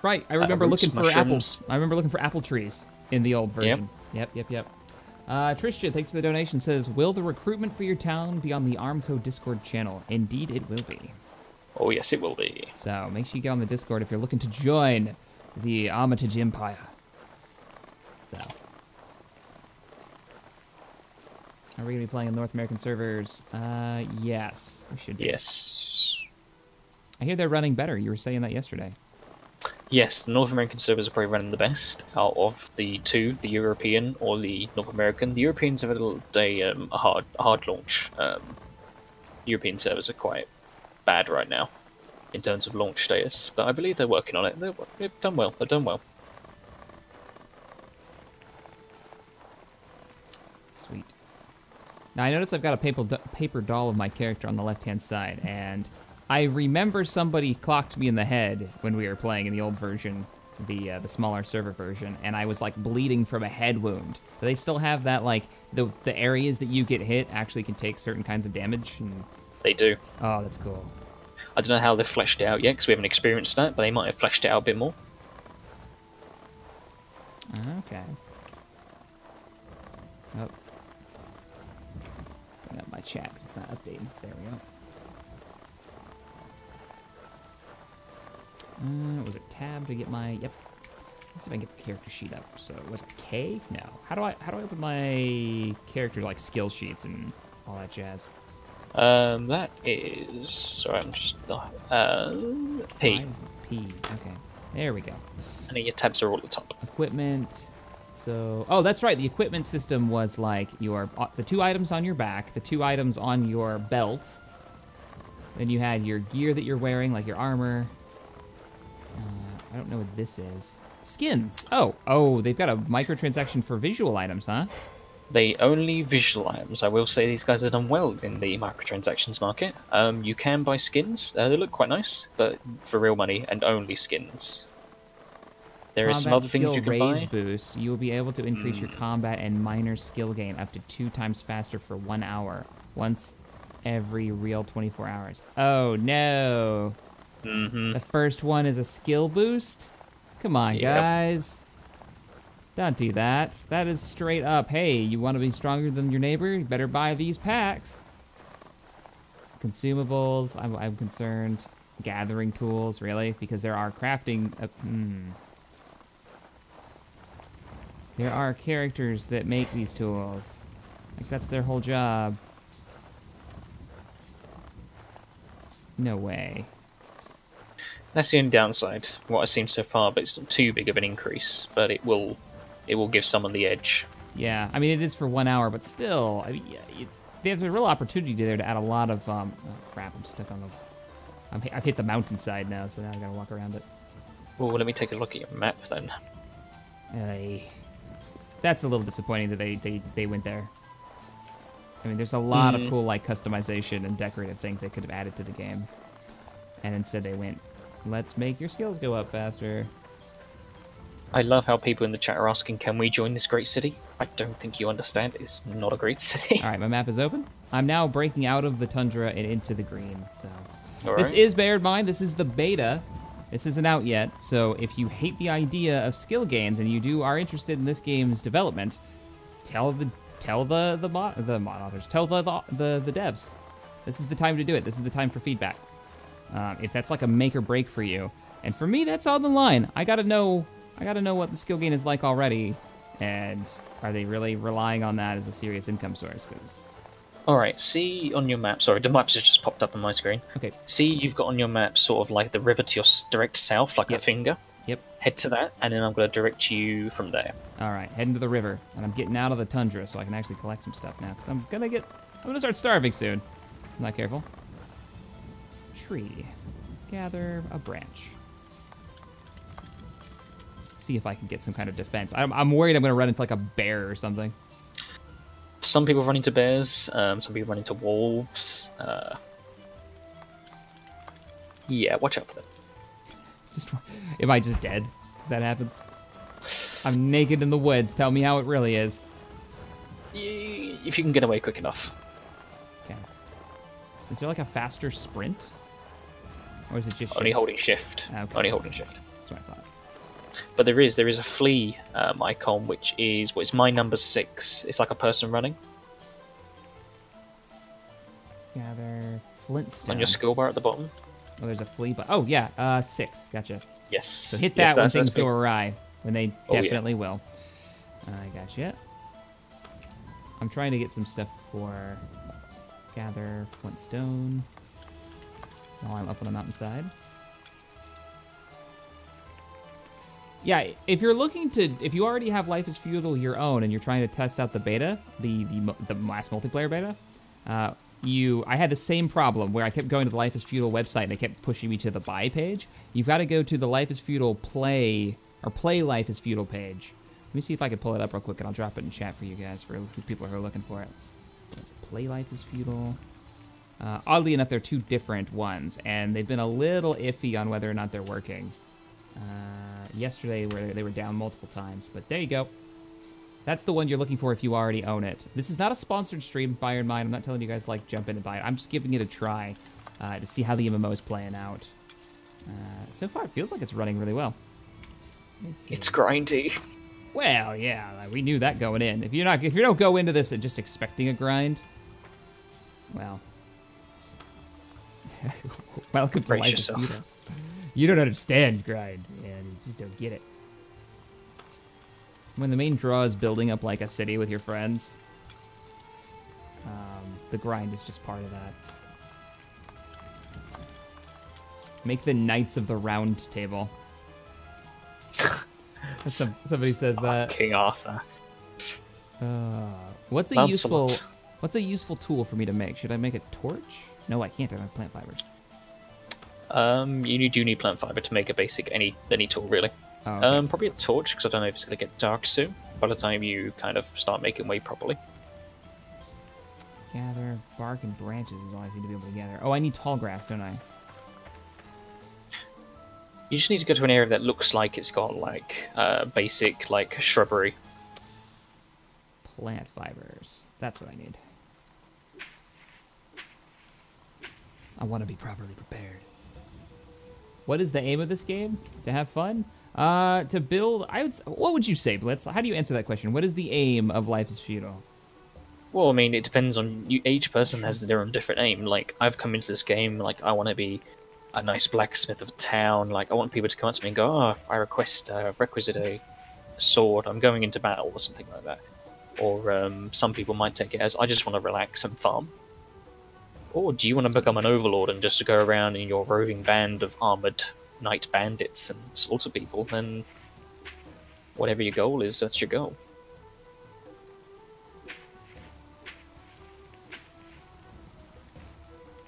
Right, I remember looking for apples. I remember looking for apple trees in the old version. Yep. Tristan, thanks for the donation, says, will the recruitment for your town be on the Armco Discord channel? Indeed, it will be. Oh, yes, it will be. So make sure you get on the Discord if you're looking to join the Armitage Empire. So. Are we going to be playing on North American servers? Yes, we should be. Yes. I hear they're running better. You were saying that yesterday. Yes, the North American servers are probably running the best out of the two, the European or the North American. The Europeans have a hard launch. European servers are quite bad right now in terms of launch status, but I believe they're working on it. They've done well. They've done well. Sweet. Now I notice I've got a paper doll of my character on the left-hand side, and I remember somebody clocked me in the head when we were playing in the old version, the smaller server version, and I was like bleeding from a head wound. Do they still have that, like, the areas that you get hit actually can take certain kinds of damage? And... They do. Oh, that's cool. I don't know how they've fleshed it out yet, because we haven't experienced that, but they might have fleshed it out a bit more. Okay. Oh. Bring up my chat, 'cause it's not updating. There we go. Was it tab to get my... Yep. Let's see if I can get the character sheet up. So, was it K? No. How do I open my character, like, skill sheets and all that jazz? That is... Sorry, I'm just... P. Why is it P? Okay, there we go. And then your tabs are all at the top. Equipment. So, oh, that's right. The equipment system was like the 2 items on your back, the 2 items on your belt. Then you had your gear that you're wearing, like your armor. I don't know what this is. Skins. Oh, they've got a microtransaction for visual items, huh? They only visual items. I will say these guys have done well in the microtransactions market. You can buy skins. They look quite nice, but for real money and only skins. There is some other things you can buy. Boost. You will be able to increase your combat and minor skill gain up to 2 times faster for 1 hour, once every real 24 hours. Oh no! The first one is a skill boost. Come on, guys. Don't do that. That is straight up. Hey, you want to be stronger than your neighbor? You better buy these packs. Consumables. I'm concerned. Gathering tools, really, because there are crafting. There are characters that make these tools. Like, that's their whole job. No way. That's the only downside, what I've seen so far, but it's not too big of an increase, but it will give someone the edge. Yeah, I mean, it is for 1 hour, but still, I mean, there's a real opportunity there to add a lot of, oh crap, I'm stuck on the, I've hit the mountainside now, so now I gotta walk around it. Well, let me take a look at your map then. That's a little disappointing that they went there. I mean, there's a lot of cool, like, customization and decorative things they could have added to the game. And instead they went, let's make your skills go up faster. I love how people in the chat are asking, can we join this great city? I don't think you understand. It's not a great city. All right, my map is open. I'm now breaking out of the tundra and into the green, so. All This right. is, bear in mind, this is the beta. This isn't out yet, so if you hate the idea of skill gains and you are interested in this game's development, tell the mod authors, tell the devs. This is the time to do it. This is the time for feedback. If that's like a make or break for you, and for me, that's on the line. I gotta know what the skill gain is like already, and are they really relying on that as a serious income source? Because Alright, see on your map, sorry, the maps has just popped up on my screen. okay, See, you've got on your map sort of like the river to your direct south, like a finger. yep. Head to that, and then I'm going to direct you from there. All right, heading to the river, and I'm getting out of the tundra so I can actually collect some stuff now, because I'm gonna start starving soon. I'm not careful. Tree. Gather a branch. See if I can get some kind of defense. I'm worried I'm gonna run into like a bear or something. Some people run into bears, some people run into wolves. Yeah, watch out for them. Am I just dead? If that happens. I'm naked in the woods. Tell me how it really is. If you can get away quick enough. Okay. Is there like a faster sprint? Or is it just Only shift? holding shift. Okay. Only holding shift. That's what I thought. But there is a flea icon, which is my number 6. It's like a person running Gather flintstone. on your skill bar at the bottom. Oh, there's a flea, but oh yeah, 6. Gotcha. Yes. So hit Yes, that when that's things me. go awry. When they Oh, yeah. definitely will. I gotcha. I'm trying to get some stuff for gather flintstone while I'm up on the mountainside. Yeah, if you're looking to, if you already have Life is Feudal your own and you're trying to test out the beta, the last multiplayer beta, I had the same problem where I kept going to the Life is Feudal website and they kept pushing me to the buy page. You've got to go to the Life is Feudal play Life is Feudal page. Let me see if I can pull it up real quick and I'll drop it in chat for you guys, for people who are looking for it. Play Life is Feudal. Oddly enough, they're 2 different ones, and they've been a little iffy on whether or not they're working. Yesterday they were down multiple times, but there you go. That's the one you're looking for if you already own it. This is not a sponsored stream, bear in mind. I'm not telling you guys like jump in and buy it. I'm just giving it a try to see how the MMO is playing out. So far, it feels like it's running really well. Let me see. It's grindy. Well, yeah, we knew that going in. If you don't go into this just expecting a grind, well, welcome to Brace Life is yourself. Feudal. You don't understand grind, and you just don't get it. When the main draw is building up like a city with your friends, the grind is just part of that. Make the Knights of the Round Table. Somebody says that. King Arthur. What's a Lancelot. useful tool for me to make? Should I make a torch? No, I can't. I don't have plant fibers. You do need plant fiber to make a basic any tool, really. Oh, okay. Probably a torch, because I don't know if it's going to get dark soon. By the time you kind of start making way properly. Gather bark and branches is all I seem to be able to gather. Oh, I need tall grass, don't I? You just need to go to an area that looks like it's got like basic like shrubbery. Plant fibers. That's what I need. I want to be properly prepared. What is the aim of this game? To have fun? To build. What would you say, Blitz? How do you answer that question? What is the aim of Life is Feudal? Well, I mean, it depends on you. Each person has their own different aim. Like, I've come into this game, like, I want to be a nice blacksmith of a town. Like, I want people to come up to me and go, oh, I requesite a sword. I'm going into battle or something like that. Or some people might take it as, I just want to relax and farm. Or do you want to become an overlord and just go around in your roving band of armored knight bandits and slaughter people? Then whatever your goal is, that's your goal.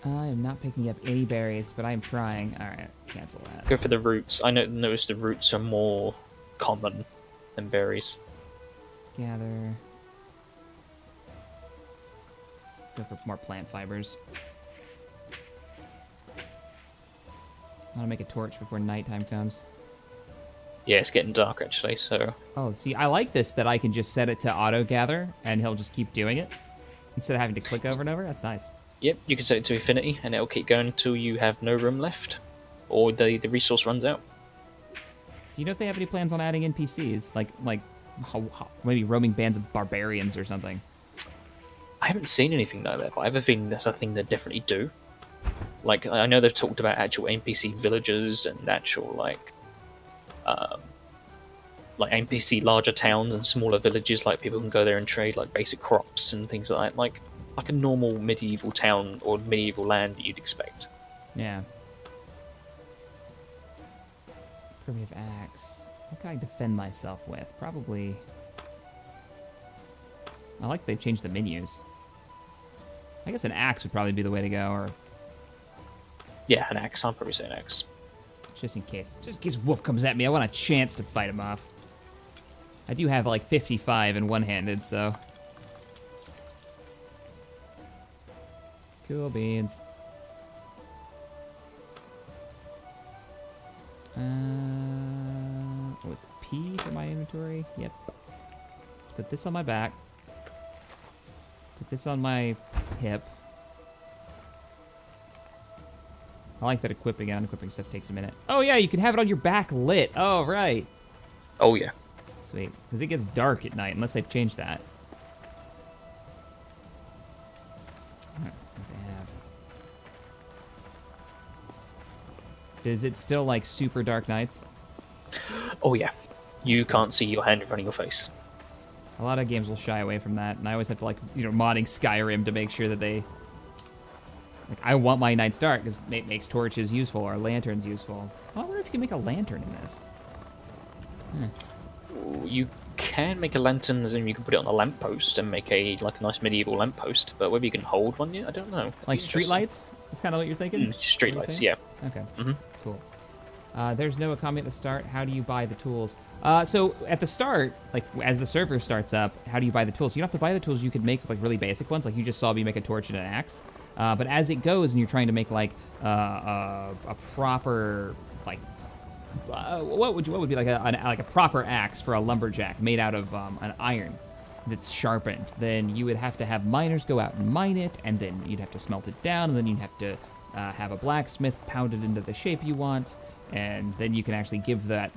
I am not picking up any berries, but I am trying. Alright, cancel that. Go for the roots. I noticed the roots are more common than berries. Gather. Go for more plant fibers. I want to make a torch before nighttime comes. Yeah, it's getting dark actually, so... Oh, see, I like this that I can just set it to auto-gather, and he'll just keep doing it. Instead of having to click over and over. That's nice. Yep, you can set it to infinity, and it'll keep going until you have no room left. Or the resource runs out. Do you know if they have any plans on adding NPCs? Like maybe roaming bands of barbarians or something? I haven't seen anything like that, but I have a feeling that's a thing they definitely do. Like, I know they've talked about actual NPC villages and actual, like NPC larger towns and smaller villages, like people can go there and trade, like, basic crops and things like that. Like a normal medieval town or medieval land that you'd expect. Yeah. Primitive axe. What can I defend myself with? Probably... I like they've changed the menus. I guess an axe would probably be the way to go, or... Yeah, an axe. I'll probably say an axe. Just in case Wolf comes at me, I want a chance to fight him off. I do have, like, 55 in one-handed, so... Cool beans. What was it? P for my inventory? Yep. Let's put this on my back. Put this on my hip. I like that equipping and unequipping stuff takes a minute. Oh yeah, you can have it on your back lit. Oh, right. Oh yeah. Sweet. Because it gets dark at night, unless they've changed that. Is it still like super dark nights? Oh yeah. You can't see your hand in front of your face. A lot of games will shy away from that, and I always have to, like, modding Skyrim to make sure that they... Like, I want my nights dark, because it makes torches useful, or lanterns useful. I wonder if you can make a lantern in this. You can make a lantern, as in you can put it on a lamppost and make a nice medieval lamppost, but whether you can hold one yet, I don't know. Like street lights? That's kind of what you're thinking? Street lights, yeah. Okay, Mm-hmm. Cool. There's no economy at the start. How do you buy the tools? So at the start, like as the server starts up, how do you buy the tools? You don't have to buy the tools. You could make like really basic ones, like you just saw me make a torch and an axe. But as it goes, and you're trying to make like a proper like what would be like a proper axe for a lumberjack made out of an iron that's sharpened, then you would have to have miners go out and mine it, and then you'd have to smelt it down, and then you'd have to have a blacksmith pound it into the shape you want. And then you can actually give that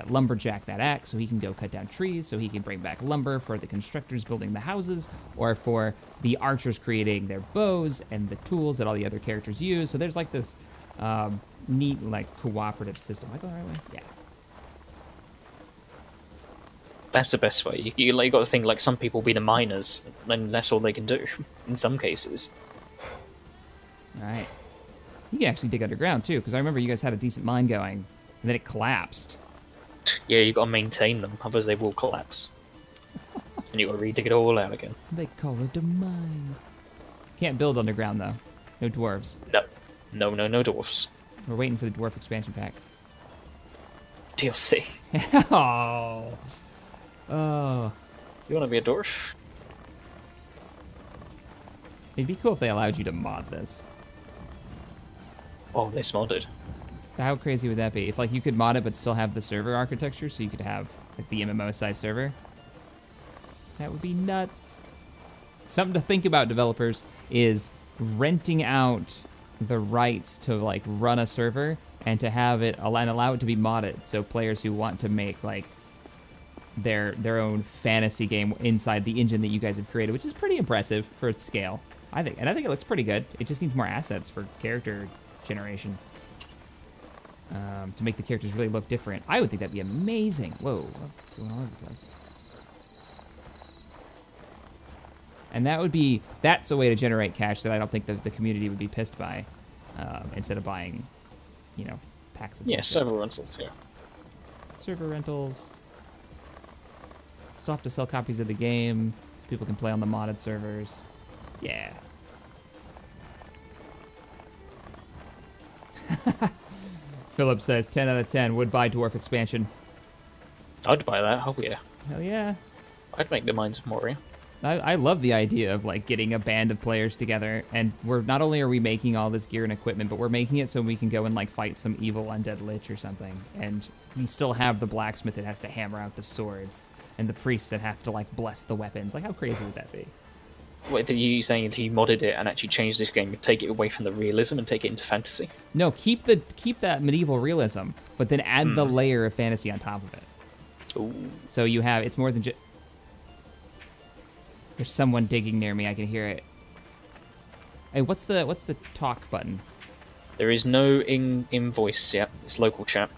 lumberjack that axe, so he can go cut down trees, so he can bring back lumber for the constructors building the houses, or for the archers creating their bows and the tools that all the other characters use. So there's like this neat, like, cooperative system. Am I going the right way? Yeah. That's the best way. You got to think like some people be the miners, and that's all they can do in some cases. All right. You can actually dig underground too, because I remember you guys had a decent mine going, and then it collapsed. Yeah, you got to maintain them, otherwise they will collapse, and you got to re-dig it all out again. They call it a mine. Can't build underground though. No dwarves. No dwarfs. We're waiting for the dwarf expansion pack. DLC. Oh. Oh. You want to be a dwarf? It'd be cool if they allowed you to mod this. Oh, this modded. How crazy would that be? If like you could mod it but still have the server architecture, so you could have like the MMO size server. That would be nuts. Something to think about, developers, is renting out the rights to like run a server and to have it allow it to be modded, so players who want to make like their own fantasy game inside the engine that you guys have created, which is pretty impressive for its scale, I think. And I think it looks pretty good. It just needs more assets for character generation to make the characters really look different. I would think that'd be amazing. Whoa, what's going all over the place? And that's a way to generate cash that I don't think the community would be pissed by, instead of buying, you know, packs of Yeah, bullshit. server rentals, yeah. Server rentals. Still have to sell copies of the game so people can play on the modded servers. Yeah. Philip says 10 out of 10 would buy dwarf expansion. I'd buy that, oh yeah. Hell yeah. I'd make the Mines of Moria. I love the idea of like getting a band of players together, and we're not only are we making all this gear and equipment, but we're making it so we can go and like fight some evil undead lich or something, and we still have the blacksmith that has to hammer out the swords, and the priests that have to like bless the weapons. Like, how crazy would that be? Wait, are you saying he modded it and actually changed this game and take it away from the realism and take it into fantasy? No, keep that medieval realism, but then add the layer of fantasy on top of it. Ooh. So you have, it's more than just. There's someone digging near me. I can hear it. Hey, what's the talk button? There is no in-voice yet. It's local chat.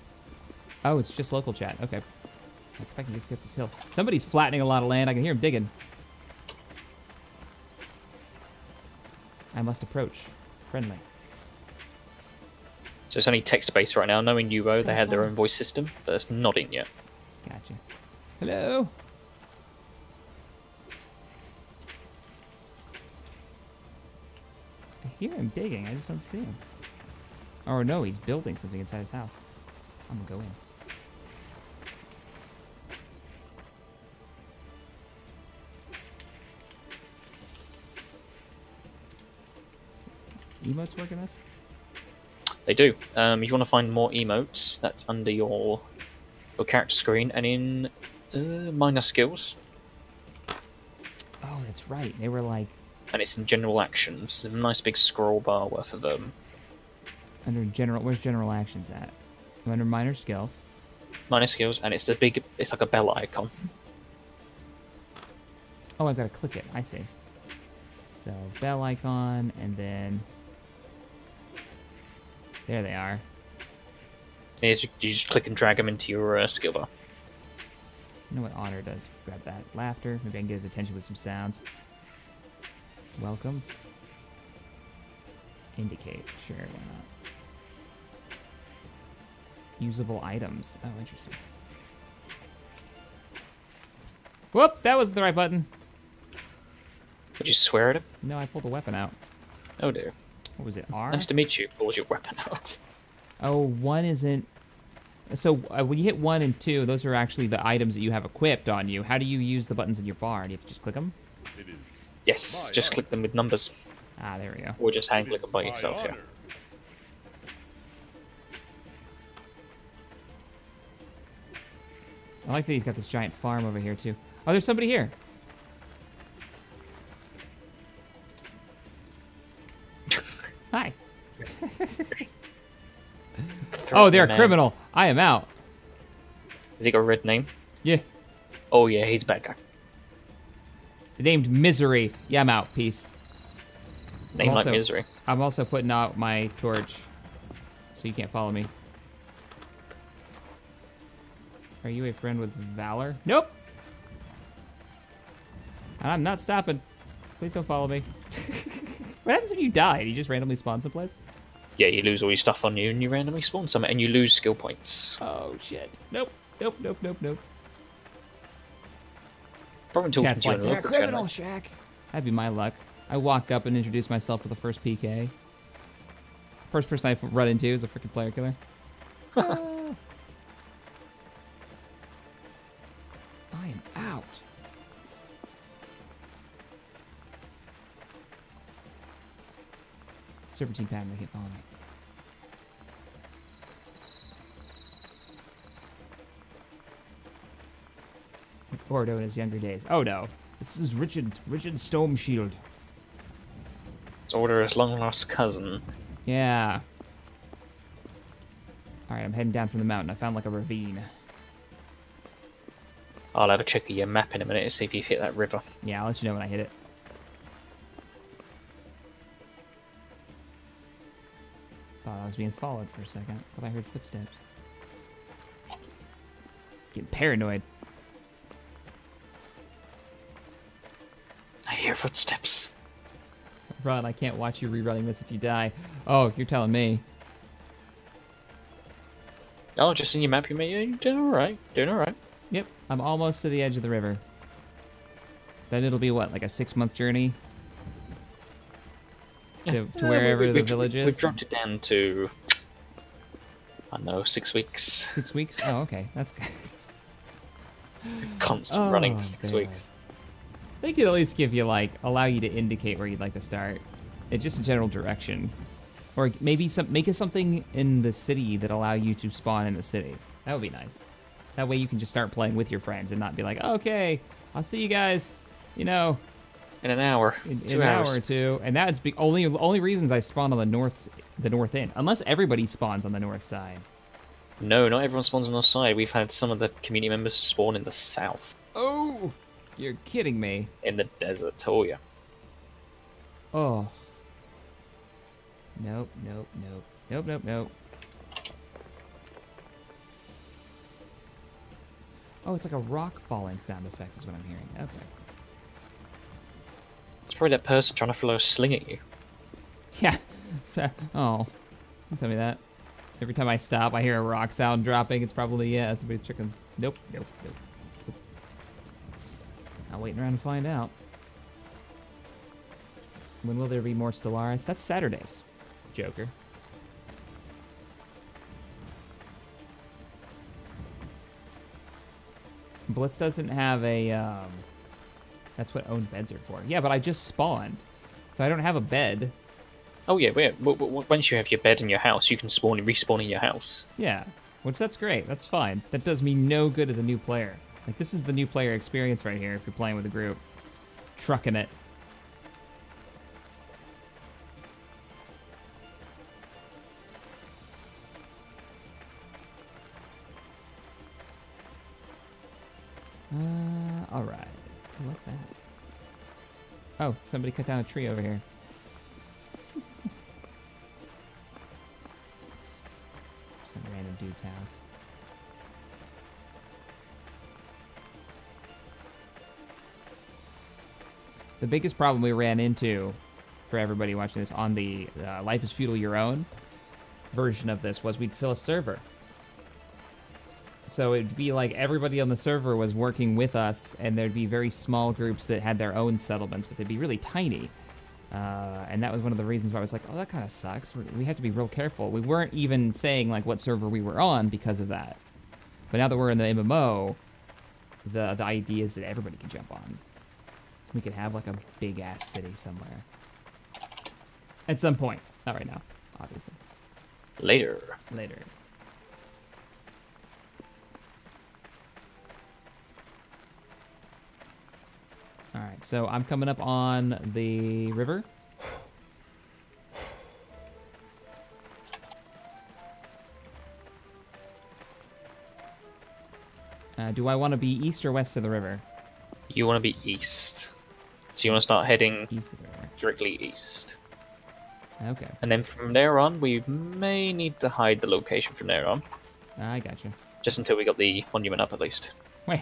Oh, it's just local chat. Okay. If I can just get this hill. Somebody's flattening a lot of land. I can hear him digging. I must approach. Friendly. So it's only text-based right now. Knowing UO, they had their own voice system, but it's not in yet. Gotcha. Hello? I hear him digging. I just don't see him. Oh, no, he's building something inside his house. I'm gonna go in. Emotes work in this? They do. If you want to find more emotes, that's under your character screen and in minor skills. Oh, that's right. They were like And it's in general actions. There's a nice big scroll bar worth of them. under general. Where's general actions at? I'm under minor skills. Minor skills, and it's it's like a bell icon. Oh, I've got to click it. I see. So bell icon, and then there they are. You just click and drag them into your skill bar. You know what honor does? Grab that. Laughter. Maybe I can get his attention with some sounds. Welcome. Indicate. Sure, why not? Usable items. Oh, interesting. Whoop! That wasn't the right button. Would you swear at him? No, I pulled a weapon out. Oh dear. What was it? R? Nice to meet you. Pulled your weapon out. Oh, 1 isn't... So when you hit 1 and 2, those are actually the items that you have equipped on you. How do you use the buttons in your bar? Do you have to just click them? It is Yes, my just honor. click them with numbers. Ah, there we go. Or just hand It click is them by my yourself, yeah. honor. I like that he's got this giant farm over here, too. Oh, there's somebody here. Hi. Oh, they're a Man. criminal. I am out. Has he got a red name? Yeah. Oh yeah, he's a bad guy. Named Misery. Yeah, I'm out. Peace. Name like Also- misery. I'm also putting out my torch, so you can't follow me. Are you a friend with Valor? Nope. I'm not stopping. Please don't follow me. What happens if you die? Do you just randomly spawn someplace? Yeah, you lose all your stuff on you, and you randomly spawn some, and you lose skill points. Oh, shit. Nope. Nope, nope, nope, nope. Probably talking Chat's to you like, in a they're local criminal, channel. Shaq. That'd be my luck. I walk up and introduce myself for the first PK. First person I run into is a freaking player killer. Ah. I am out. Serpentine pattern, they can't follow me. It's Ordo in his younger days. Oh no. This is Richard Storm Shield. It's Order's long lost cousin. Yeah. Alright, I'm heading down from the mountain. I found like a ravine. I'll have a check of your map in a minute to see if you hit that river. Yeah, I'll let you know when I hit it. Thought I was being followed for a second. Thought I heard footsteps. Getting paranoid. I hear footsteps. Run, I can't watch you rerunning this if you die. Oh, you're telling me. Oh, just in your map, you're doing alright. Doing alright. Yep, I'm almost to the edge of the river. Then it'll be what, like a 6-month journey? To wherever the village is? We've dropped it down to, I don't know, 6 weeks. 6 weeks? Oh, okay. That's good. Constant running for 6 God. weeks. They could at least give you, like, allow you to indicate where you'd like to start. It's just a general direction. Or maybe make it something in the city that allow you to spawn in the city. That would be nice. That way you can just start playing with your friends and not be like, okay, I'll see you guys, you know, in an hour, in 2 an hours. hour or two. And that's only reasons I spawn on the north end. Unless everybody spawns on the north side. No, not everyone spawns on our side. We've had some of the community members spawn in the south. Oh, you're kidding me. In the desert, oh yeah. Oh. Nope, nope, nope. Nope, nope, nope. Oh, it's like a rock falling sound effect is what I'm hearing. Okay. It's probably that person trying to throw a sling at you. Yeah. Oh. Don't tell me that. Every time I stop, I hear a rock sound dropping. It's probably, yeah, somebody's chicken. Nope, nope, nope. Nope. I'm waiting around to find out. When will there be more Stellaris? That's Saturdays, Joker. Blitz doesn't have a, that's what owned beds are for. Yeah, but I just spawned, so I don't have a bed. Oh yeah, once you have your bed in your house, you can spawn and respawn in your house. Yeah, which that's great. That's fine. That does me no good as a new player. Like, this is the new player experience right here if you're playing with a group. Trucking it. Alright. What's that? Oh, somebody cut down a tree over here. Some random dude's house. The biggest problem we ran into for everybody watching this on the Life is Feudal Your Own version of this was we'd fill a server. So it'd be like everybody on the server was working with us, and there'd be very small groups that had their own settlements, but they'd be really tiny. And that was one of the reasons why I was like, oh, that kind of sucks. We have to be real careful. We weren't even saying like what server we were on because of that. But now that we're in the MMO, the idea is that everybody can jump on. We could have like a big ass city somewhere. At some point. Not right now, obviously. Later. Later. Alright, so I'm coming up on the river. Do I want to be east or west of the river? You want to be east. So you want to start heading East of the river. directly east. Okay, And then from there on, we may need to hide the location from there on. I gotcha. Just until we got the monument up, at least. Wait,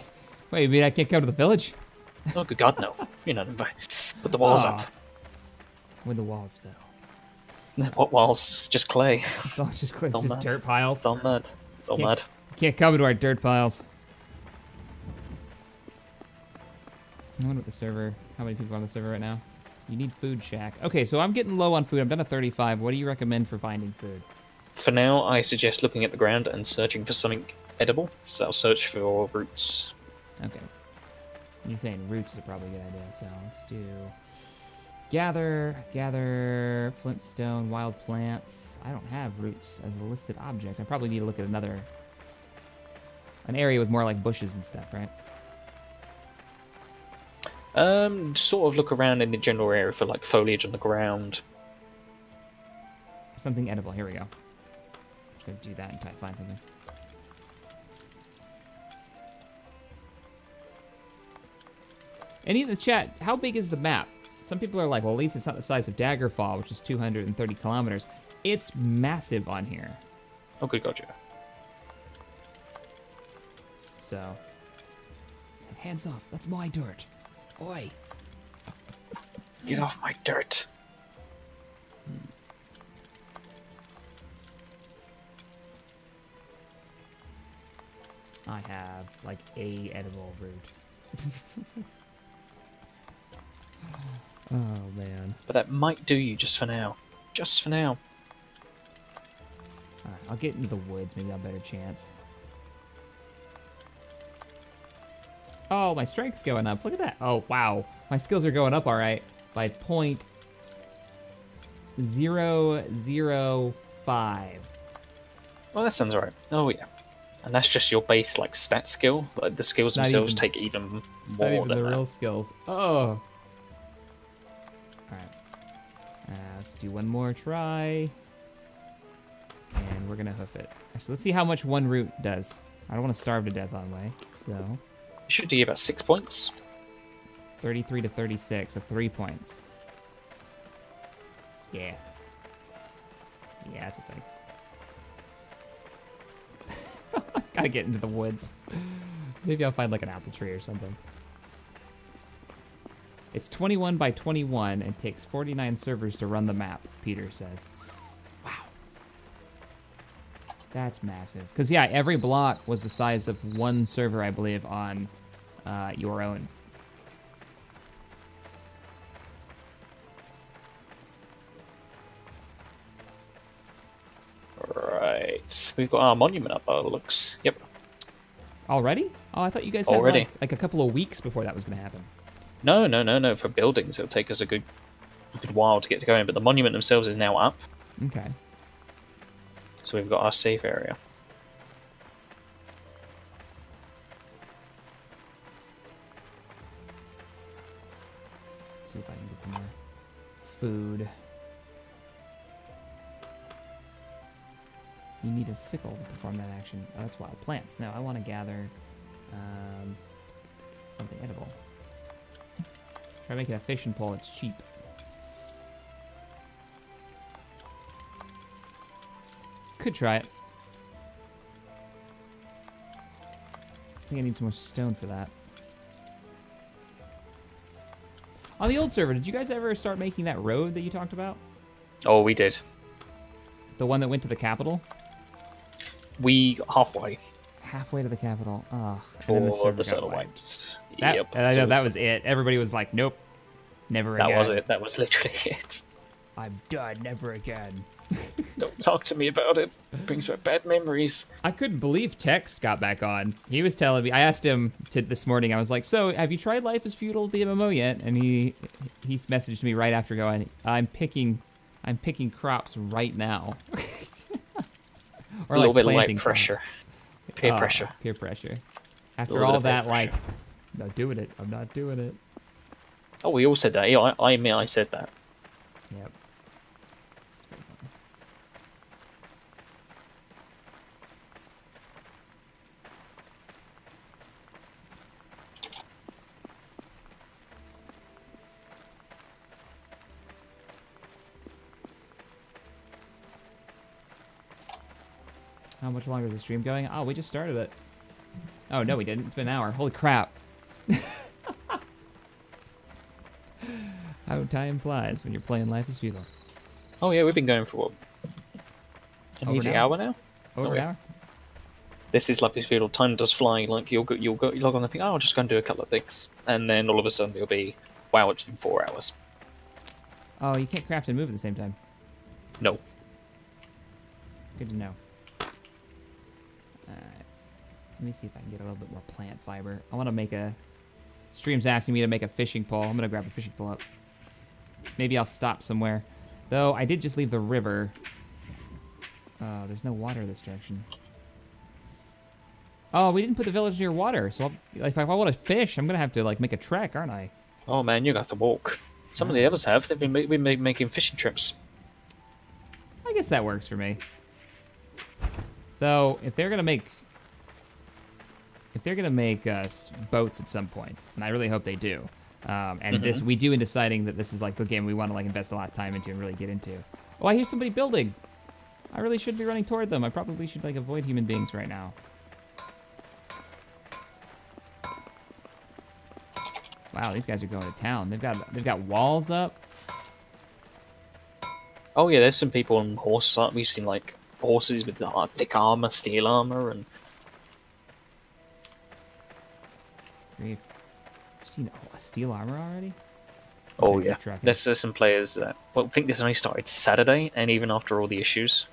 you mean I can't go to the village? Oh, good God, no. You know, put the walls Aw. up. When the walls fell. What walls? It's just clay. It's all just it's all just mud. dirt piles. It's all mud. It's all mud. Can't come into our dirt piles. I wonder what the server. How many people are on the server right now? You need food shack. Okay, so I'm getting low on food. I'm down to 35. What do you recommend for finding food? For now, I suggest looking at the ground and searching for something edible. So I'll search for roots. Okay. You're saying roots is probably a good idea, so let's do gather flintstone, wild plants. I don't have roots as a listed object. I probably need to look at an area with more like bushes and stuff, right? Sort of look around in the general area for like foliage on the ground. Something edible. Here we go. Just gonna do that and find something. Any of the chat, how big is the map? Some people are like, well, at least it's not the size of Daggerfall, which is 230 kilometers. It's massive on here. Oh, good God, yeah. So, hands off. That's my dirt. Oi. Get off my dirt. I have like a edible root. Oh man. But that might do you just for now. Just for now. Alright, I'll get into the woods. Maybe I'll have a better chance. Oh, my strength's going up. Look at that. Oh, wow. My skills are going up all right by 0.005. Well, that sounds right. Oh, yeah. And that's just your base, like, stat skill. Like, the skills Not themselves even- take even more Not even than the that. real skills. Oh. Alright. Let's do one more try. And we're gonna hoof it. Actually, let's see how much one root does. I don't want to starve to death on the way. So, It should do you about 6 points. 33 to 36, so 3 points. Yeah. Yeah, that's a thing. Gotta get into the woods. Maybe I'll find like an apple tree or something. It's 21 by 21 and takes 49 servers to run the map, Peter says. Wow. That's massive. Because, yeah, every block was the size of one server, I believe, on your own. Right. We've got our monument up, by the looks. Yep. Already? Oh, I thought you guys had Already. like a couple of weeks before that was going to happen. No. For buildings, it'll take us a good while to get going. But the monument themselves is now up. Okay. So we've got our safe area. Let's see if I can get some more food. You need a sickle to perform that action. Oh, that's wild plants. No, I want to gather something edible. Try making a fishing pole. It's cheap. Could try it. I think I need some more stone for that. On the old server, did you guys ever start making that road that you talked about? Oh, we did. The one that went to the capital? We got halfway Halfway to the capital. Ugh. for the server wipes. That, Yep. and I so know that was it. Everybody was like, nope. Never that again. was it. That was literally it. I'm done. Never again. Don't talk to me about it. It brings back bad memories. I couldn't believe Tex got back on. He was telling me, I asked him this morning, I was like, so have you tried Life is Feudal, the MMO yet? And he messaged me right after going, I'm picking crops right now. Or A little bit planting like pressure. Peer pressure. Peer pressure. A After little all bit of that, peer like, pressure. I'm not doing it. I'm not doing it. Oh, we all said that. Yeah, I admit I said that. Yep. It's pretty funny. How much longer is the stream going? Oh, we just started it. Oh, no, we didn't. It's been an hour. Holy crap. How time flies when you're playing Life is Feudal. Oh yeah, we've been going for what? An Over easy an hour now? Over Oh, an yeah. hour? This is Life is Feudal. Time does fly. Like you log on and think, oh, I'll just go and do a couple of things, and then all of a sudden it'll be, wow, it's been 4 hours. Oh, you can't craft and move at the same time. No. Good to know. Alright. Let me see if I can get a little bit more plant fiber. I want to make a... Stream's asking me to make a fishing pole. I'm going to grab a fishing pole up. Maybe I'll stop somewhere. Though, I did just leave the river. Oh, there's no water this direction. Oh, we didn't put the village near water. So if I want to fish, I'm going to have to like make a trek, aren't I? Oh man, you got to walk. Some of the others have. They've been making fishing trips. I guess that works for me. Though, if they're gonna make boats at some point, and I really hope they do, and this we do in deciding that this is like a game we want to like invest a lot of time into and really get into. Oh, I hear somebody building. I really should be running toward them. I probably should like avoid human beings right now. Wow, these guys are going to town. They've got walls up. Oh yeah, there's some people on horse. We've seen like horses with thick armor, steel armor, and You've seen steel armor already? oh Okay, yeah, keep tracking. there's some players that I think this only started Saturday, and even after all the issues.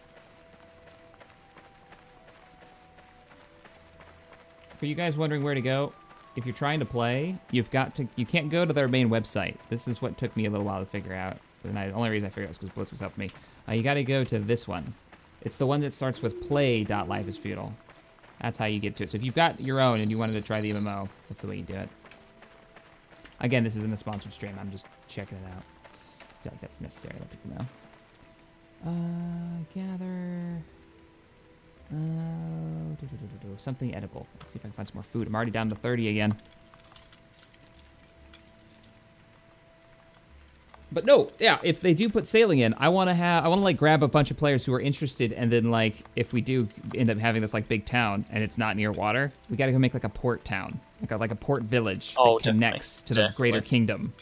For you guys wondering where to go, if you're trying to play, you can't go to their main website. This is what took me a little while to figure out. And the only reason I figured out was because Blitz was helping me. You got to go to this one. It's the one that starts with play.lifeisfeudal. That's how you get to it. So if you've got your own and you wanted to try the MMO, that's the way you do it. Again, this isn't a sponsored stream. I'm just checking it out. I feel like that's necessary to let people know. Gather... something edible. Let's see if I can find some more food. I'm already down to 30 again. But no, yeah, if they do put sailing in, I want to like grab a bunch of players who are interested, and then like if we do end up having this like big town and it's not near water, we got to go make like a port town, like a port village that connects to the greater kingdom.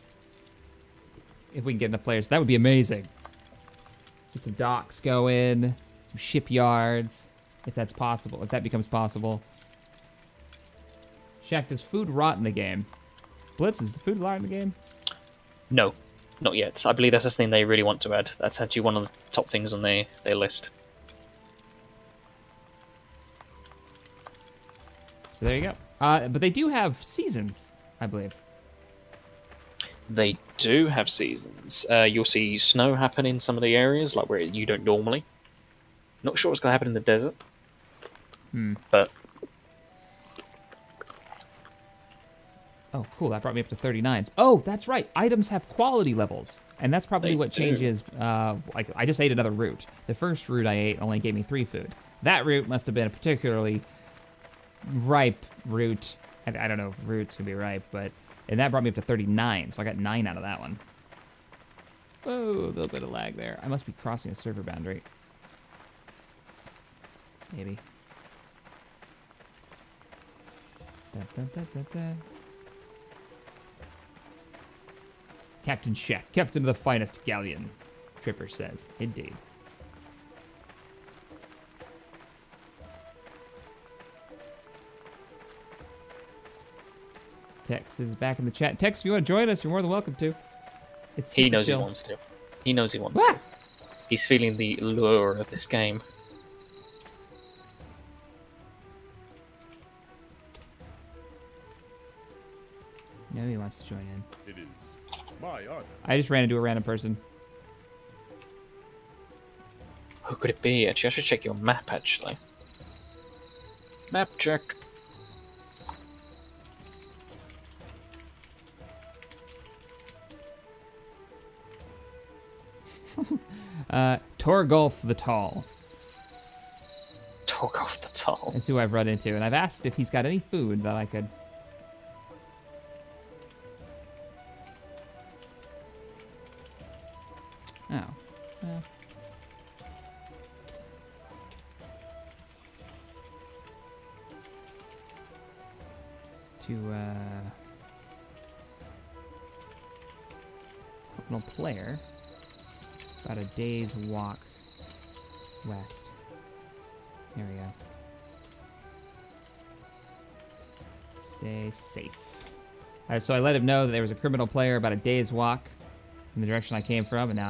If we can get enough players, that would be amazing. Get some docks going, some shipyards, if that's possible, if that becomes possible. Shaq, does food rot in the game? Blitz, is the food rot in the game? No, not yet. I believe that's the thing they really want to add. That's actually one of the top things on their list. So there you go. But they do have seasons, I believe. They do have seasons. You'll see snow happen in some of the areas, like where you don't normally. Not sure what's going to happen in the desert. But oh, cool. That brought me up to 39s. Oh, that's right. Items have quality levels. And that's probably They what do. changes. Like, I just ate another root. The first root I ate only gave me 3 food. That root must have been a particularly ripe root. I don't know if roots can be ripe, but... And that brought me up to 39, so I got 9 out of that one. Whoa, a little bit of lag there. I must be crossing a server boundary. Maybe. Dun, dun, dun, dun, dun. Captain Shaq, captain of the finest galleon, Tripper says. Indeed. Tex is back in the chat. Tex, if you want to join us, you're more than welcome to. It's he super knows chill. he wants to. He knows he wants to. He's feeling the lure of this game. No, he wants to join in. It is my honor. I just ran into a random person. Who could it be? Actually, I should check your map, actually. Map check. Torgolf the Tall. Talk off the tall. That's who I've run into, and I've asked if he's got any food that I could... Oh. Well. criminal player. About a day's walk west. There we go. Stay safe. So I let him know that there was a criminal player about a day's walk in the direction I came from, and now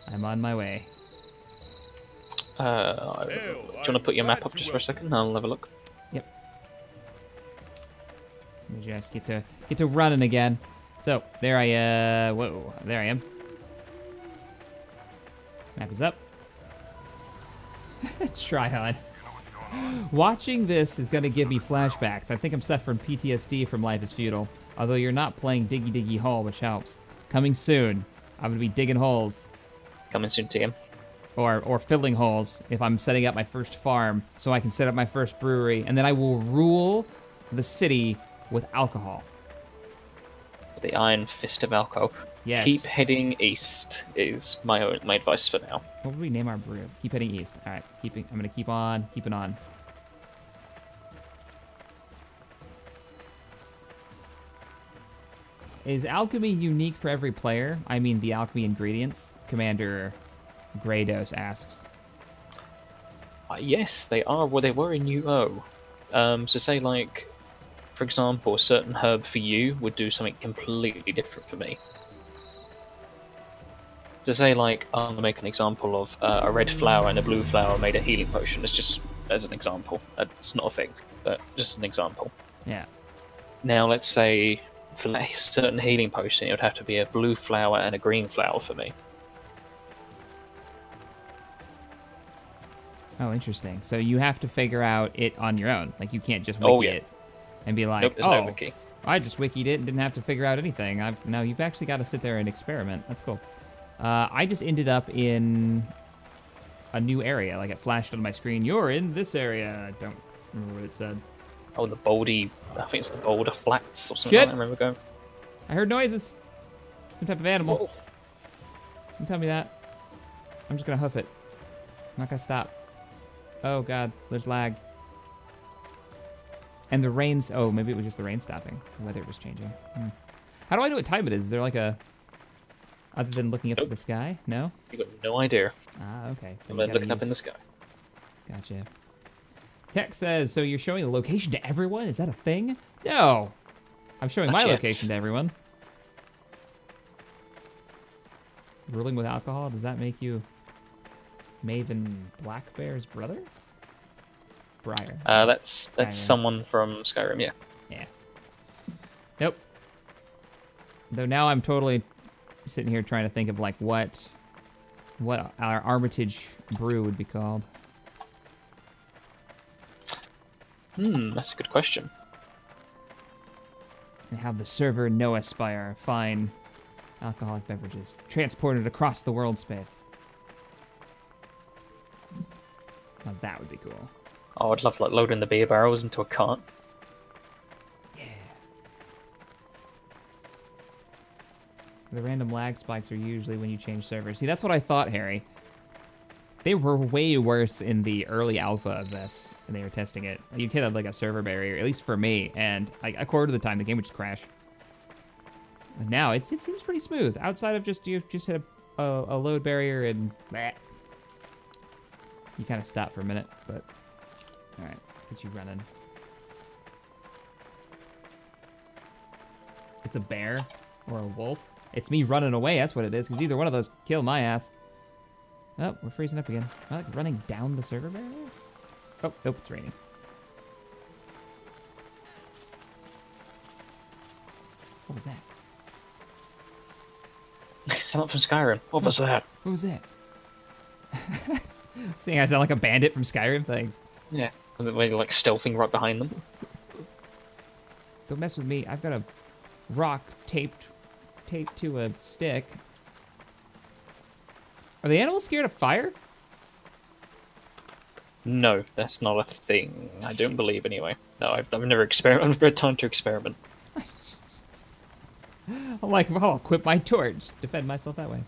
I'm on my way. Do you want to put your map up just for a second? I'll have a look. Yep. Let me just get to running again. So there I whoa, there I am. Map is up. Try on. Watching this is gonna give me flashbacks. I think I'm suffering PTSD from Life is Feudal. Although you're not playing Diggy Diggy Hole, which helps. Coming soon. I'm gonna be digging holes. Coming soon to you. Or filling holes if I'm setting up my first farm so I can set up my first brewery, and then I will rule the city with alcohol. The Iron Fist of Alcohol. Yes. Keep heading east is my advice for now. What would we name our brew? Keep heading east. All right, I'm gonna keep on keeping on. Is alchemy unique for every player? I mean the alchemy ingredients. Commander Greydos asks. Yes, they are. Well, they were in UO. So say like, for example, a certain herb for you would do something completely different for me. To say like, I'll make an example of a red flower and a blue flower made a healing potion. It's just as an example. It's not a thing, but just an example. Yeah. Now let's say for a certain healing potion, it would have to be a blue flower and a green flower for me. Oh, interesting. So you have to figure out it on your own. Like you can't just wiki it and be like, nope, there's oh, no wiki. I just wikied it and didn't have to figure out anything. No, you've actually got to sit there and experiment. That's cool. I just ended up in a new area. Like it flashed on my screen. You're in this area. I don't remember what it said. Oh, the Baldy. I think it's the Boulder Flats or something. Shit. Like that. I remember going. I heard noises. Some type of animal. Don't tell me that. I'm just gonna hoof it. I'm not gonna stop. Oh god, there's lag. And the rain's, oh, maybe it was just the rain stopping. The weather was changing. How do I know what time it is? Is there like a, other than looking up at the sky? No? You got no idea. Ah, okay. So I'm looking up in the sky. Gotcha. Tech says, so you're showing the location to everyone? Is that a thing? No! I'm showing Not my yet. location to everyone. Ruling with alcohol, does that make you Maven Blackbear's brother? Briar. That's Skyrim. someone from Skyrim, yeah. Yeah. Nope. Though now I'm totally sitting here trying to think of like what our Armitage brew would be called. That's a good question. And have the server Noah Spire fine alcoholic beverages transported across the world space. Now that would be cool. Oh, I'd love like loading the beer barrels into a cart. Yeah. The random lag spikes are usually when you change servers. See, that's what I thought, Harry. They were way worse in the early alpha of this when they were testing it. You'd hit like a server barrier, at least for me, and like a quarter of the time the game would just crash. But now it seems pretty smooth. Outside of just you just hit a load barrier and bleh. You kind of stop for a minute, but all right, let's get you running. It's a bear or a wolf. It's me running away. That's what it is. Because either one of those kill my ass. Oh, we're freezing up again. Am I like running down the server barrier? Oh, nope, it's raining. What was that? Sound up from Skyrim. What was that? What was that? Seeing I sound like a bandit from Skyrim, thanks. Yeah, and they're like stealthing right behind them. Don't mess with me. I've got a rock taped to a stick. Are the animals scared of fire? No, that's not a thing. I don't believe anyway. No, I've never experimented. I've never had time to experiment. I'm like, well, I'll equip my torch. Defend myself that way.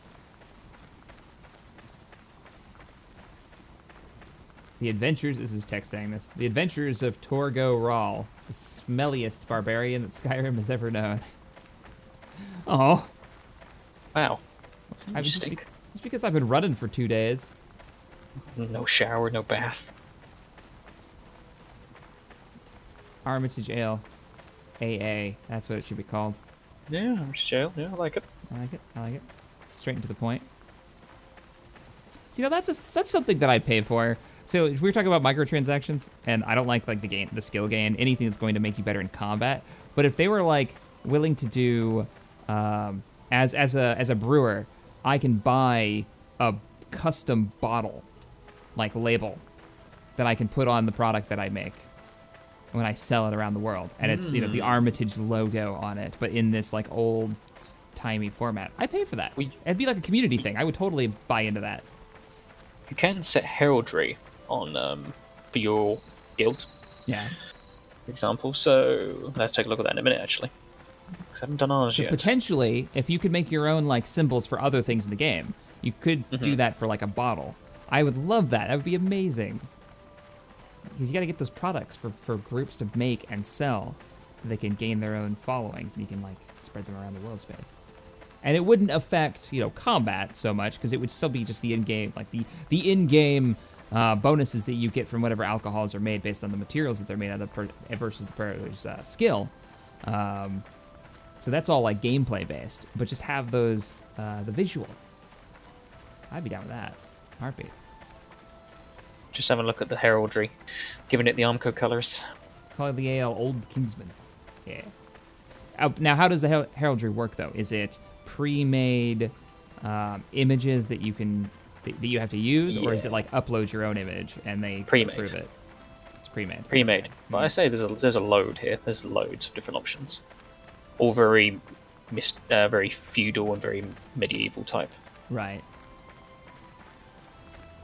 The adventures, this is text saying this. The adventures of Torgo Rawl, the smelliest barbarian that Skyrim has ever known. Oh. Wow. I You just, stink. just because I've been running for 2 days. No shower, no bath. Armitage Ale. AA. That's what it should be called. Yeah, I'm to jail. Yeah, I like it. I like it. I like it. Straight and to the point. So, that's something that I'd pay for. So we were talking about microtransactions, and I don't like the skill gain, anything that's going to make you better in combat. But if they were like willing to do, as a brewer, I can buy a custom bottle, like label, that I can put on the product that I make when I sell it around the world, and it's the Armitage logo on it, but in this like old timey format. I pay for that. It'd be like a community thing. I would totally buy into that. You can set heraldry on for your guild. Yeah. For example, so let's take a look at that in a minute, actually. Because I haven't done ours So yet. potentially, if you could make your own like symbols for other things in the game, you could do that for like a bottle. I would love that. That would be amazing. Because you got to get those products for groups to make and sell. So they can gain their own followings, and you can like spread them around the world space. And it wouldn't affect combat so much, because it would still be just the in-game, like the in-game bonuses that you get from whatever alcohols are made based on the materials that they're made out of versus the player's skill. So that's all like gameplay based, but just have those the visuals. I'd be down with that. Heartbeat. Just having a look at the heraldry, giving it the Armco colors. Call it the ale Old Kingsman. Yeah. Now, how does the heraldry work though? Is it pre-made images that you have to use, or is it like upload your own image and they approve it? It's pre-made. Pre-made. But I say there's a load here. There's loads of different options, all very very feudal and very medieval type. Right.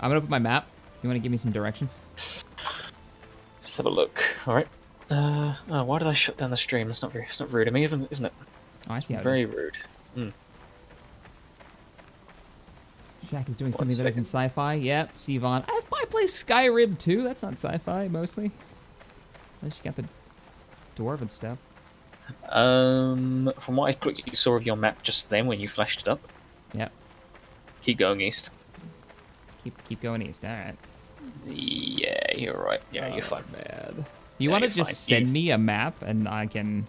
I'm gonna put my map. You want to give me some directions? Let's have a look. All right. Oh, why did I shut down the stream? It's not rude of me, isn't it? Oh, I see how Very it is. rude. Shaq is doing something that isn't sci-fi. Yep, Sivan. I play Skyrim too. That's not sci-fi mostly. At least you got the dwarven stuff. From what I quickly saw of your map just then when you flashed it up. Yep. Keep going east. Keep going east. All right. Yeah, you're right. Yeah, you're fine. Bad. You want to just send me a map and I can...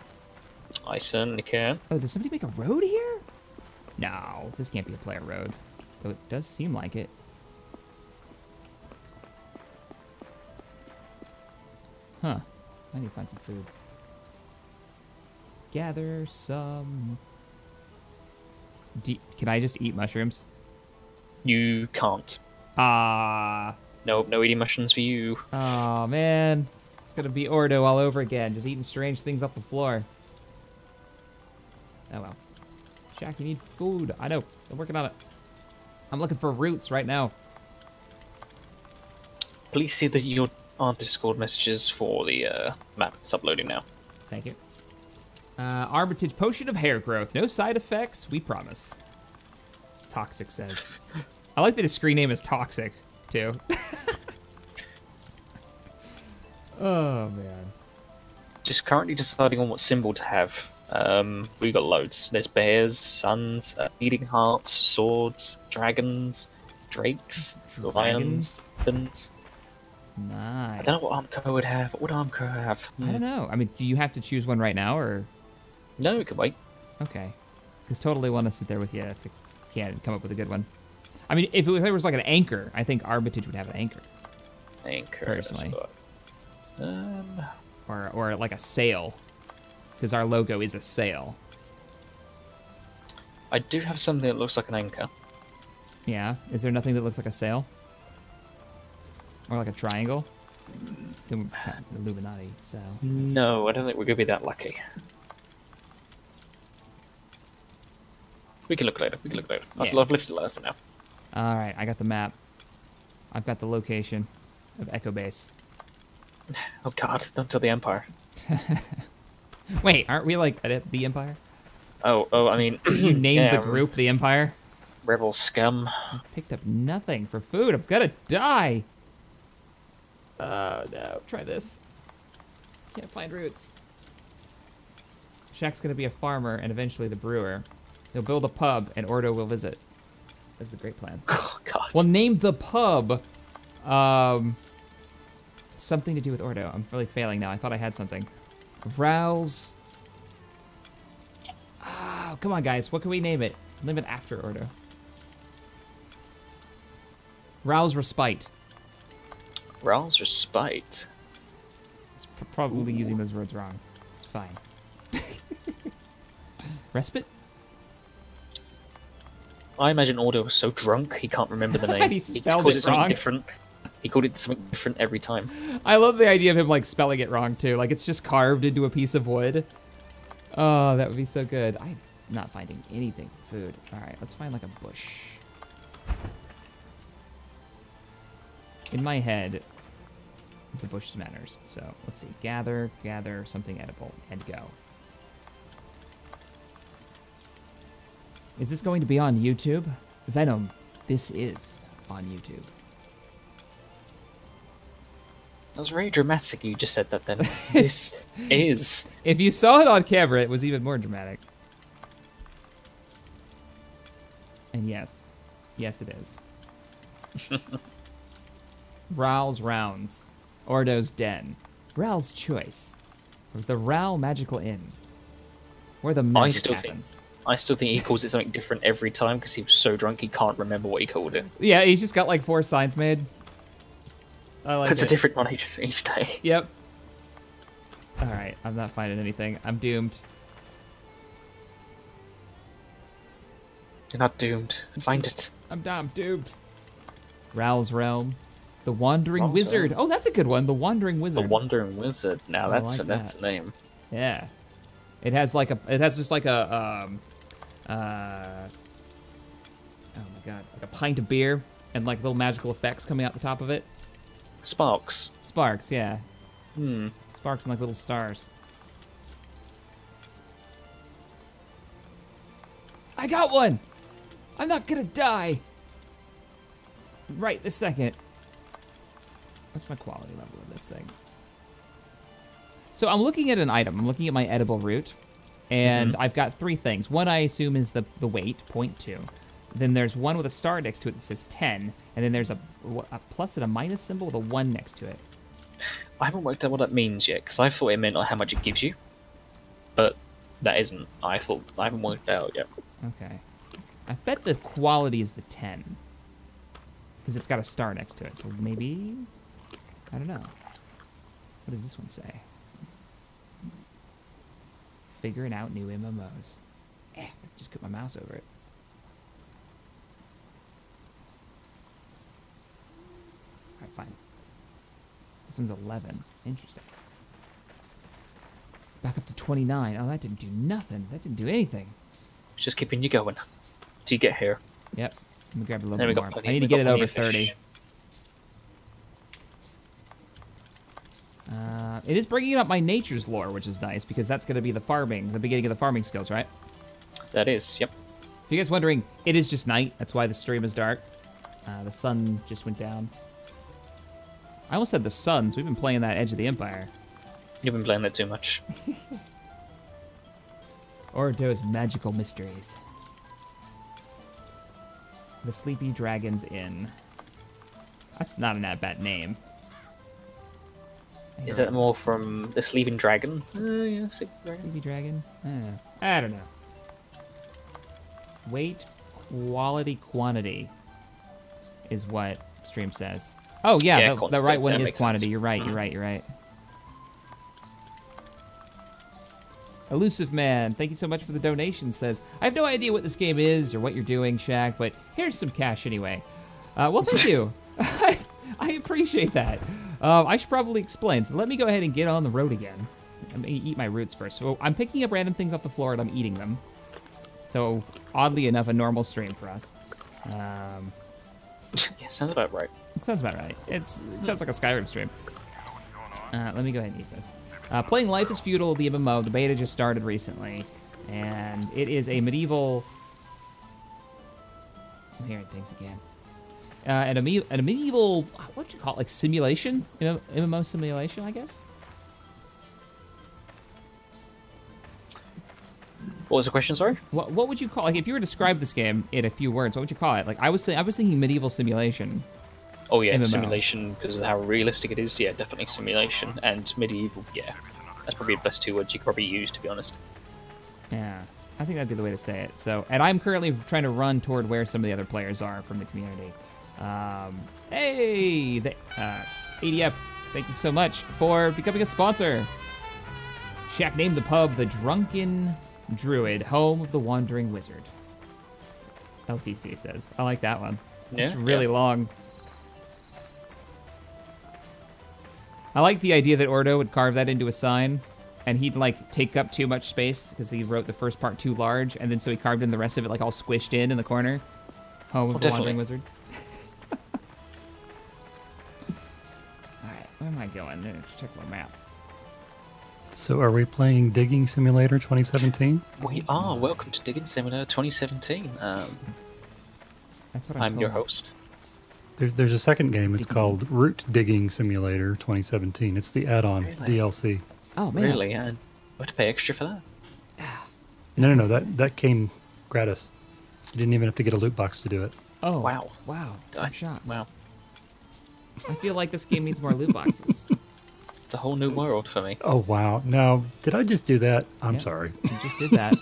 I certainly can. Oh, does somebody make a road here? No, this can't be a player road. Though it does seem like it. Huh. I need to find some food. Gather some... Can I just eat mushrooms? You can't. Nope, no eating mushrooms for you. Oh, man. It's gonna be Ordo all over again, just eating strange things off the floor. Oh, well. Shaq, you need food. I know. I'm working on it. I'm looking for roots right now. Please see that your Discord messages for the map. It's uploading now. Thank you. Armitage Potion of Hair Growth. No side effects, we promise. Toxic says. I like that his screen name is Toxic, too. Oh, man. Just currently deciding on what symbol to have. We've got loads. There's bears, suns, eating hearts, swords, dragons, drakes, lions, fins. Nice. I don't know what Armco would have. What would Armco have? I don't know. I mean, do you have to choose one right now, or...? No, we can wait. Okay. Because totally want to sit there with you if you can't come up with a good one. I mean, if there was like an anchor, I think Armitage would have an anchor. Anchor. Personally. Or like a sail. Because our logo is a sail. I do have something that looks like an anchor. Yeah. Is there nothing that looks like a sail? Or like a triangle? The Illuminati style. No, I don't think we're going to be that lucky. We can look later. I've lifted it later for now. Alright, I got the map. I've got the location of Echo Base. Oh god, don't tell the Empire. Wait, aren't we like at the Empire? Oh, I mean... You named the group the Empire? Rebel scum. I picked up nothing for food. I'm gonna die. Oh, no. Try this. Can't find roots. Shaq's gonna be a farmer and eventually the brewer. He'll build a pub and Ordo will visit. That's a great plan. Oh, God. Well, name the pub. Something to do with Ordo. I'm really failing now. I thought I had something. Rowls. Oh, come on, guys. What can we name it? Name it after Ordo. Rowls Respite. Rowls Respite. It's probably using those words wrong. It's fine. Respite? I imagine Ordo was so drunk he can't remember the name. He spelled calls it it something wrong. different. He called it something different every time. I love the idea of him like spelling it wrong too. Like it's just carved into a piece of wood. Oh, that would be so good. I'm not finding anything for food. All right, let's find like a bush. In my head, the bush matters. So let's see. Gather something edible, and go. Is this going to be on YouTube? Venom, this is on YouTube. That was very dramatic. You just said that then. This is. If you saw it on camera, it was even more dramatic. And yes. Yes, it is. Rowl's Rounds. Ordo's Den. Rowl's Choice. The Rowl Magical Inn. Where the magic happens. I still think he calls it something different every time because he was so drunk he can't remember what he called it. Yeah, he's just got like 4 signs made. I like It's it. a different one each day. Yep. Alright, I'm not finding anything. I'm doomed. You're not doomed. Find it. I'm doomed. Rowl's Realm. The Wandering Rowl's Wizard. Realm. Oh, that's a good one. The Wandering Wizard. The Wandering Wizard. Now I that's like that's that. a name. Yeah. It has just like a oh my god, like a pint of beer and like little magical effects coming out the top of it. Sparks. Sparks, yeah. Hmm. Sparks and like little stars. I got one! I'm not gonna die! Right this second. What's my quality level of this thing? So I'm looking at an item. I'm looking at my edible root. And I've got 3 things. One I assume is the weight, 0.2. Then there's one with a star next to it that says 10. And then there's a plus and a minus symbol with a 1 next to it. I haven't worked out what that means yet because I thought it meant like how much it gives you, but that isn't. I haven't worked it out yet. Okay. I bet the quality is the 10. Because it's got a star next to it. So maybe... I don't know. What does this one say? Figuring out new MMOs. Just put my mouse over it. Alright, fine. This one's 11. Interesting. Back up to 29. Oh, that didn't do nothing. That didn't do anything. Just keeping you going till you get here. Yep. Let me grab a little Then we bit got more. plenty- I need we to get got it over plenty of 30. fish. It is bringing up my nature's lore, which is nice, because that's going to be the beginning of the farming skills, right? That is, yep. If you guys wondering, it is just night. That's why the stream is dark. The sun just went down. I almost said the suns. We've been playing that Edge of the Empire. You've been playing that too much. Ordo's Magical Mysteries. The Sleepy Dragon's Inn. That's not a bad name. Is that more from the Sleeping Dragon? Yeah, Sleeping Dragon. Sleepy Dragon? I don't know. Weight, quality, quantity is what stream says. Oh, yeah, Yeah, the quantity. right one That is makes quantity. sense. You're right, you're right, you're right. Elusive Man, thank you so much for the donation, says, I have no idea what this game is or what you're doing, Shaq, but here's some cash anyway. Well, thank you. I appreciate that. I should probably explain, so let me go ahead and get on the road again. I'm gonna eat my roots first. So I'm picking up random things off the floor and I'm eating them. So, oddly enough, a normal stream for us. Yeah, sounds about right. It sounds about right. It sounds like a Skyrim stream. Let me go ahead and eat this. Playing Life is Feudal, the MMO. The beta just started recently. And it is a medieval... I'm hearing things again. And a medieval... What do you call it? Like simulation? MMO simulation, I guess? What was the question, sorry? What would you call, like, if you were to describe this game in a few words, what would you call it? Like, I was thinking medieval simulation. Oh yeah, MMO. simulation, because of how realistic it is. Yeah, definitely simulation. And medieval, yeah. That's probably the best 2 words you could probably use, to be honest. Yeah, I think that'd be the way to say it. So, and I'm currently trying to run toward where some of the other players are from the community. Hey, ADF, thank you so much for becoming a sponsor. Shaq named the pub the Drunken Druid, home of the Wandering Wizard. LTC says. I like that one. Yeah, It's really long. I like the idea that Ordo would carve that into a sign, and he'd, like, take up too much space because he wrote the first part too large, and then so he carved in the rest of it, like, all squished in the corner. Home of the Wandering Wizard. Alright, where am I going? Let's check my map. So are we playing Digging Simulator 2017? We are. Welcome to Digging Simulator 2017. That's what I'm your host. There's a second game. It's called Root Digging Simulator 2017. It's the add-on DLC. Oh, man. Really? And we have to pay extra for that? No. That came gratis. You didn't even have to get a loot box to do it. Oh. Wow. Wow. I'm shocked. Wow. I feel like this game needs more loot boxes. It's a whole new world for me. Oh wow! No, did I just do that? I'm Yeah, sorry. You just did that.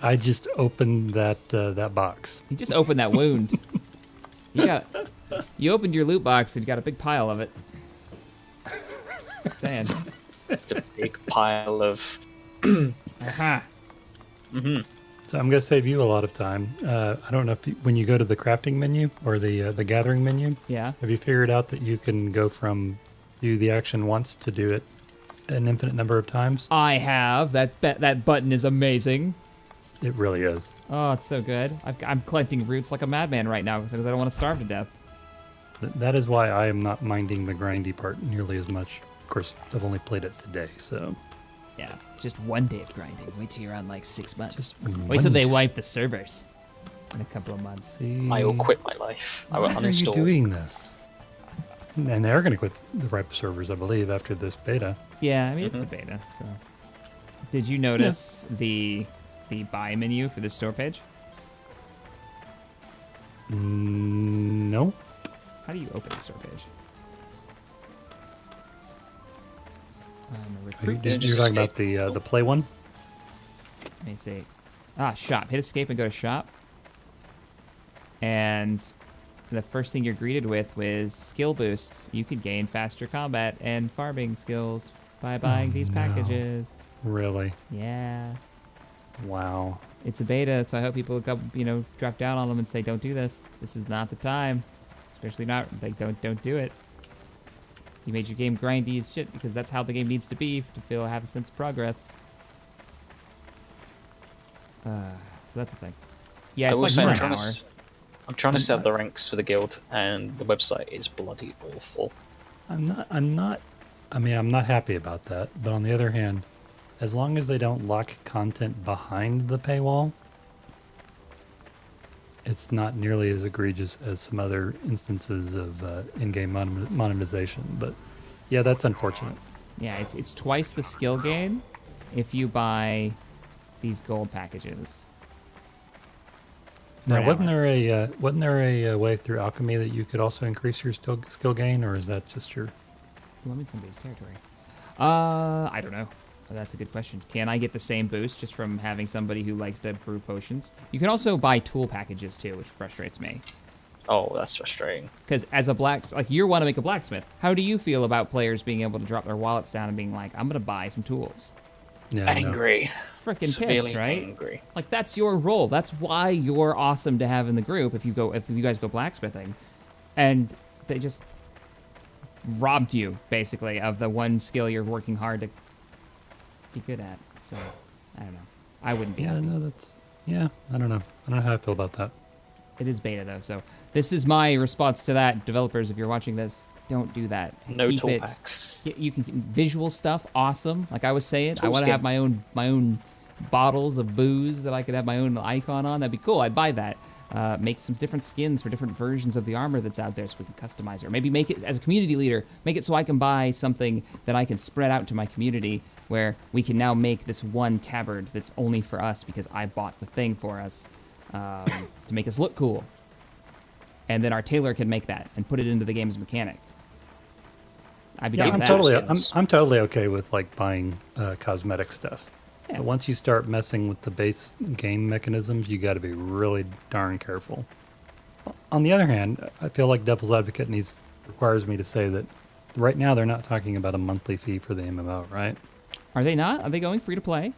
I just opened that box. You just opened that wound. You opened your loot box and you got a big pile of it. Just saying. It's a big pile of... Aha. Mm-hmm. So I'm gonna save you a lot of time. I don't know if when you go to the crafting menu or the gathering menu, Yeah. have you figured out that you can go from do the action once to do it an infinite number of times? I have. That button is amazing. It really is. Oh, it's so good. I'm collecting roots like a madman right now because I don't want to starve to death. That is why I am not minding the grindy part nearly as much. Of course, I've only played it today, so... Yeah, just one day of grinding. Wait till you're on like 6 months. Just Wait till one they day. wipe the servers in a couple of months. See, I will quit my life. I will why are you uninstall. doing this? And they are going to quit the RIPE servers, I believe, after this beta. Yeah, I mean, it's the beta, so... Did you notice the buy menu for the store page? No. How do you open the store page? Recruit. Yeah, You're just talking escape. about the play one? Let me see. Shop. Hit escape and go to shop. And the first thing you're greeted with was skill boosts. You could gain faster combat and farming skills by buying these no. packages. Really? Yeah. Wow. It's a beta, so I hope people drop down on them and say, don't do this. This is not the time. Especially not, like, don't do it. You made your game grindy as shit because that's how the game needs to be to have a sense of progress. So that's the thing. Yeah, it's like for an hour. I'm trying to set up the ranks for the guild, and the website is bloody awful. I'm not happy about that. But on the other hand, as long as they don't lock content behind the paywall, it's not nearly as egregious as some other instances of in-game monetization. But yeah, that's unfortunate. Yeah, it's twice the skill gain if you buy these gold packages. Now, an wasn't there a way through Alchemy that you could also increase your skill gain, or is that just your? Well, I'm in somebody's territory. I don't know. That's a good question. Can I get the same boost just from having somebody who likes to brew potions? You can also buy tool packages too, which frustrates me. Oh, that's frustrating. Because as a you want to make a blacksmith. How do you feel about players being able to drop their wallets down and being like, I'm gonna buy some tools? Yeah, I know. Angry. Freaking Severely pissed, right? angry. Like that's your role. That's why you're awesome to have in the group if you guys go blacksmithing. And they just robbed you, basically, of the one skill you're working hard to be good at. So, I don't know. I wouldn't be Yeah, happy. no, I don't know. I don't know how I feel about that. It is beta, though, so this is my response to that. Developers, if you're watching this, don't do that. No Keep tool it. packs. You can visual stuff, awesome. Like I was saying, I Tool want to have my skins. own bottles of booze that I could have my own icon on. That'd be cool. I'd buy that. make some different skins for different versions of the armor that's out there so we can customize it. Or maybe make it, as a community leader, make it so I can buy something that I can spread out to my community where we can now make this one tabard that's only for us because I bought the thing for us to make us look cool. And then our tailor can make that and put it into the game's mechanic. I'd be down with that. I'm totally okay with like buying cosmetic stuff. Yeah. But once you start messing with the base game mechanisms, you got to be really darn careful. On the other hand, I feel like Devil's Advocate requires me to say that right now they're not talking about a monthly fee for the MMO, right? Are they not? Are they going free to play?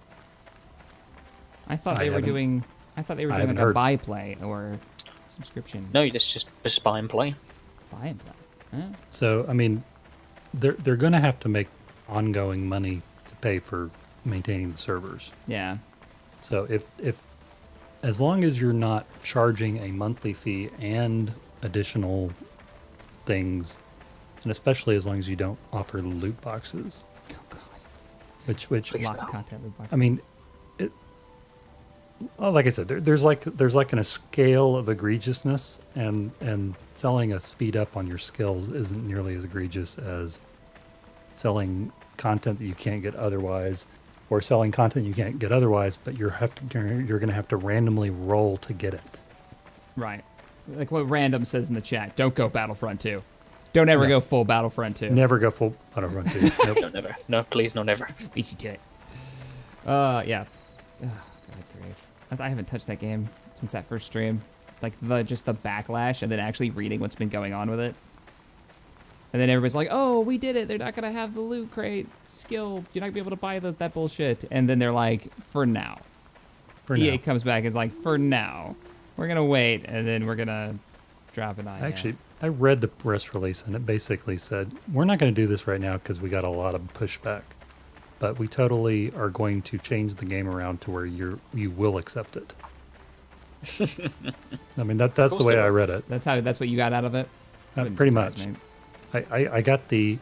I thought they were doing like a buy play or subscription. No, it's just buy and play. Buy and play. Oh. So I mean, they're going to have to make ongoing money to pay for maintaining the servers. Yeah. So if as long as you're not charging a monthly fee and additional things, and especially as long as you don't offer loot boxes. Oh God. Which Lock content loot boxes. I mean, well, like I said, there's like a scale of egregiousness, and selling a speed up on your skills isn't nearly as egregious as selling content that you can't get otherwise, or selling content you can't get otherwise, but you're going to have to randomly roll to get it. Right. Like what Random says in the chat. Don't go Battlefront 2. Don't ever go full Battlefront 2. Never go full Battlefront 2. Nope. No, never. No, please, no, never. Beat you to it. Yeah. Oh, God, grave. I haven't touched that game since that first stream. Like just the backlash and then actually reading what's been going on with it. And then everybody's like, oh, we did it. They're not going to have the loot crate skill. You're not going to be able to buy that bullshit. And then they're like, for now. EA comes back and is like, for now. We're going to wait, and then we're going to drop an eye. Actually, I read the press release, and it basically said, we're not going to do this right now because we got a lot of pushback. But we totally are going to change the game around to where you will accept it. I mean, that's the way I read it. That's what you got out of it? Pretty much. Me. I got the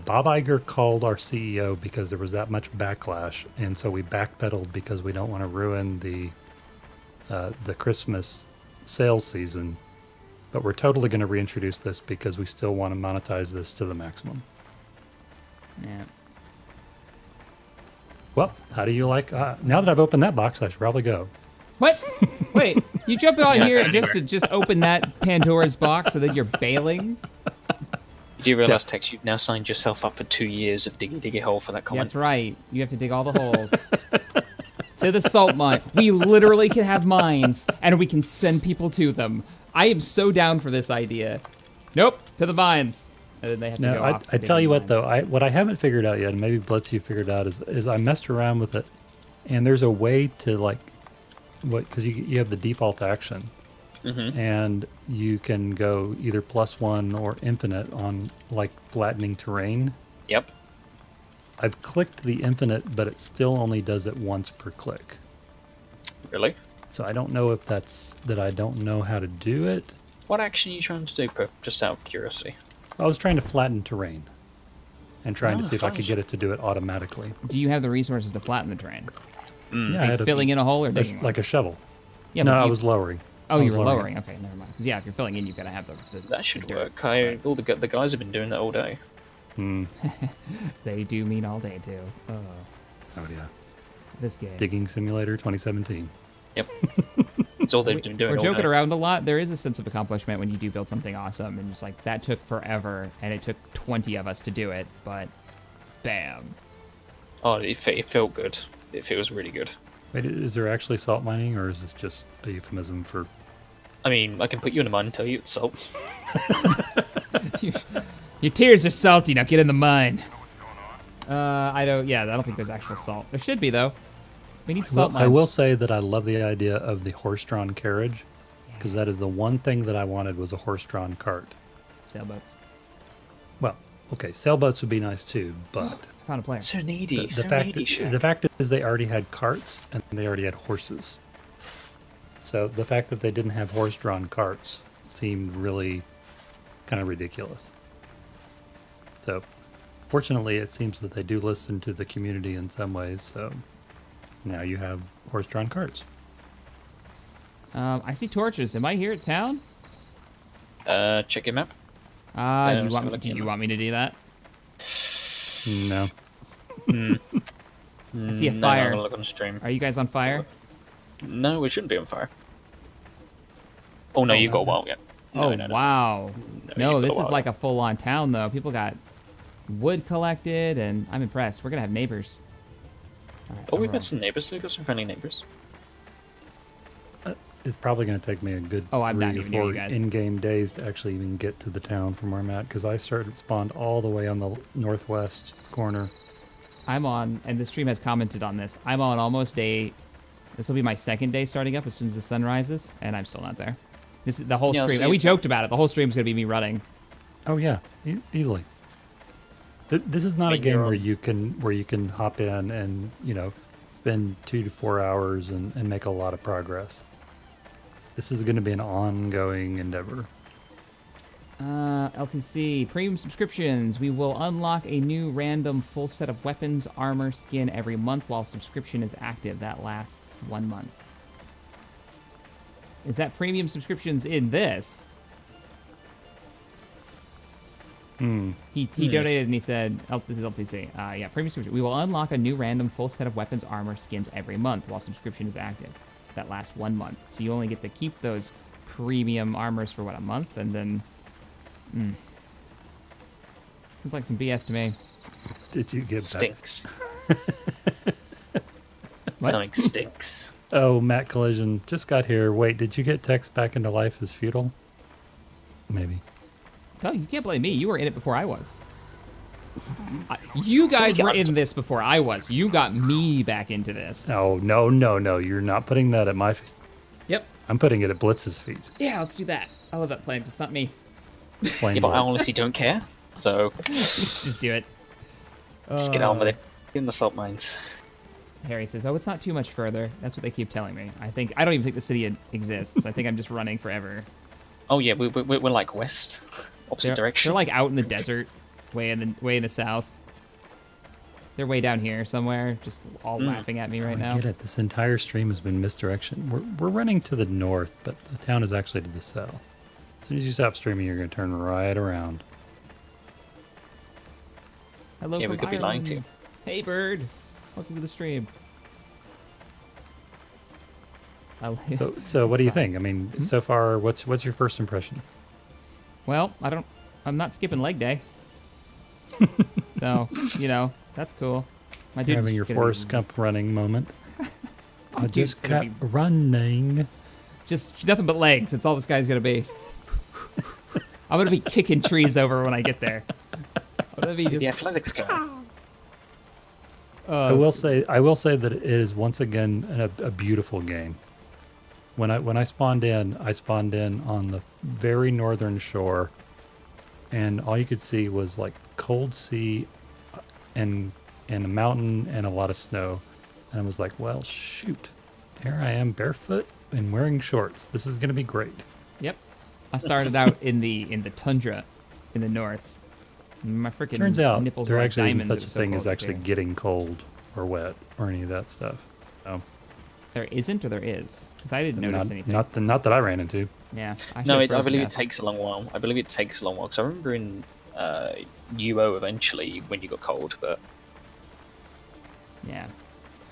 Bob Iger called our CEO because there was that much backlash, and so we backpedaled because we don't want to ruin the Christmas sales season, but we're totally going to reintroduce this because we still want to monetize this to the maximum. Yeah. Well, how do you like? Now that I've opened that box, I should probably go. What? Wait, you jump on here just to open that Pandora's box, and then you're bailing? You do realize, Tex, you've now signed yourself up for 2 years of diggy hole for that comment. That's right. You have to dig all the holes. To the salt mine. We literally can have mines, and we can send people to them. I am so down for this idea. Nope, to the mines. And then they have to go off. I tell you what, though, what I haven't figured out yet, and maybe Blitz you figured out, is I messed around with it, and there's a way to, like, because you have the default action. Mm-hmm. And you can go either +1 or infinite on like flattening terrain. Yep. I've clicked the infinite, but it still only does it once per click. Really? So I don't know if that's that I don't know how to do it. What action are you trying to do, Pip? Just out of curiosity. I was trying to flatten terrain and trying to see if I could get it to do it automatically. Do you have the resources to flatten the terrain? Yeah, like filling in a hole or digging like a shovel. Yeah, no, I was lowering. Oh, you were lowering. Okay, never mind. Because yeah, if you're filling in, you've got to have the that should work. All the guys have been doing that all day. They do mean all day too. Oh yeah. This game. Digging Simulator 2017. Yep. That's all they've been doing. We're joking around a lot. There is a sense of accomplishment when you do build something awesome, and it's like that took forever, and it took 20 of us to do it, but bam. Oh, it felt good. It feels really good. Wait, is there actually salt mining, or is this just a euphemism for... I mean, I can put you in a mine and tell you it's salt. Your tears are salty, now get in the mine. I don't think there's actual salt. There should be, though. We need salt mines. I will say that I love the idea of the horse-drawn carriage, because that is the one thing that I wanted was a horse-drawn cart. Sailboats. Well, okay, sailboats would be nice too, but... Found a player. So needy. The fact is they already had carts and they already had horses. So the fact that they didn't have horse-drawn carts seemed really kind of ridiculous. So fortunately, it seems that they do listen to the community in some ways. So now you have horse-drawn carts. I see torches. Am I here at town? Check your map. Do you want me to do that? No. I see a No, fire. I'm gonna look on the stream. Are you guys on fire? No, we shouldn't be on fire. Oh no, you got a while yet. No, Oh, no, no. wow. No, No, you've got this a is while like a full-on town, though. People got wood collected, and I'm impressed. We're going to have neighbors. All right, Oh, we've I'll met some neighbors. We've got some friendly neighbors. It's probably going to take me a good I'm not 3 or even near you 4 guys. in-game days to actually even get to the town from where I'm at, because I spawned all the way on the northwest corner. I'm on, and the stream has commented on this, I'm on almost day, this will be my second day starting up as soon as the sun rises, and I'm still not there. This is the whole Yeah, stream, so and we you- joked about it, the whole stream's going to be me running. Oh yeah, easily. This is not a mean, game you're where you can hop in and spend 2 to 4 hours and make a lot of progress. This is going to be an ongoing endeavor. LTC, premium subscriptions. We will unlock a new random full set of weapons, armor, skin every month while subscription is active. That lasts 1 month. Is that premium subscriptions in this? He donated and he said, oh, this is LTC. Yeah, premium subscription. We will unlock a new random full set of weapons, armor, skins every month while subscription is active. That lasts 1 month. So you only get to keep those premium armors for, what, a month? And then... It's like some BS to me. Did you get back? Stinks. What? Something stinks. Oh, Matt Collision just got here. Wait, did you get text back into life as feudal? Maybe. No, you can't blame me. You were in it before I was. You guys were in this before I was. You got me back into this. Oh, no. You're not putting that at my feet. Yep. I'm putting it at Blitz's feet. Yeah, let's do that. I love that plan. It's not me. Plain Yeah, but I Blitz. honestly don't care. So Just do it. just get on with it. Get in the salt mines. Harry says, "Oh, it's not too much further." That's what they keep telling me. I don't even think the city exists. I think I'm just running forever. Oh yeah, we're like west, opposite direction. They're like out in the desert, way in the south. They're way down here somewhere, just all laughing at me right I now. get it. This entire stream has been misdirection. We're running to the north, but the town is actually to the south. As soon as you stop streaming, you're going to turn right around. Hello Yeah, we from could be lying to Ireland. you. Hey, bird. Welcome to the stream. So what do you think? I mean, so far, what's your first impression? Well, I'm not skipping leg day. So, that's cool. My You're dude's having your gonna Forrest be- Gump running moment. I dude's just gonna kept running. Just nothing but legs. That's all this guy's gonna be. I'm gonna be kicking trees over when I get there. I'm gonna be just. The athletics guy. I will say that it is once again a beautiful game. When I spawned in on the very northern shore, and all you could see was like cold sea, and a mountain and a lot of snow, and I was like, well, shoot, here I am barefoot and wearing shorts. This is gonna be great. Yep. I started out in the tundra, in the north. My freaking Turns out nipples there were like actually isn't diamonds. It such a was so thing as cold actually here. getting cold or wet or any of that stuff. So, There isn't, or there is? Because I didn't notice anything. not that I ran into. Yeah. I No, should've I frozen believe it up. takes a long while. I believe it takes a long while because I remember in UO eventually when you got cold, but Yeah.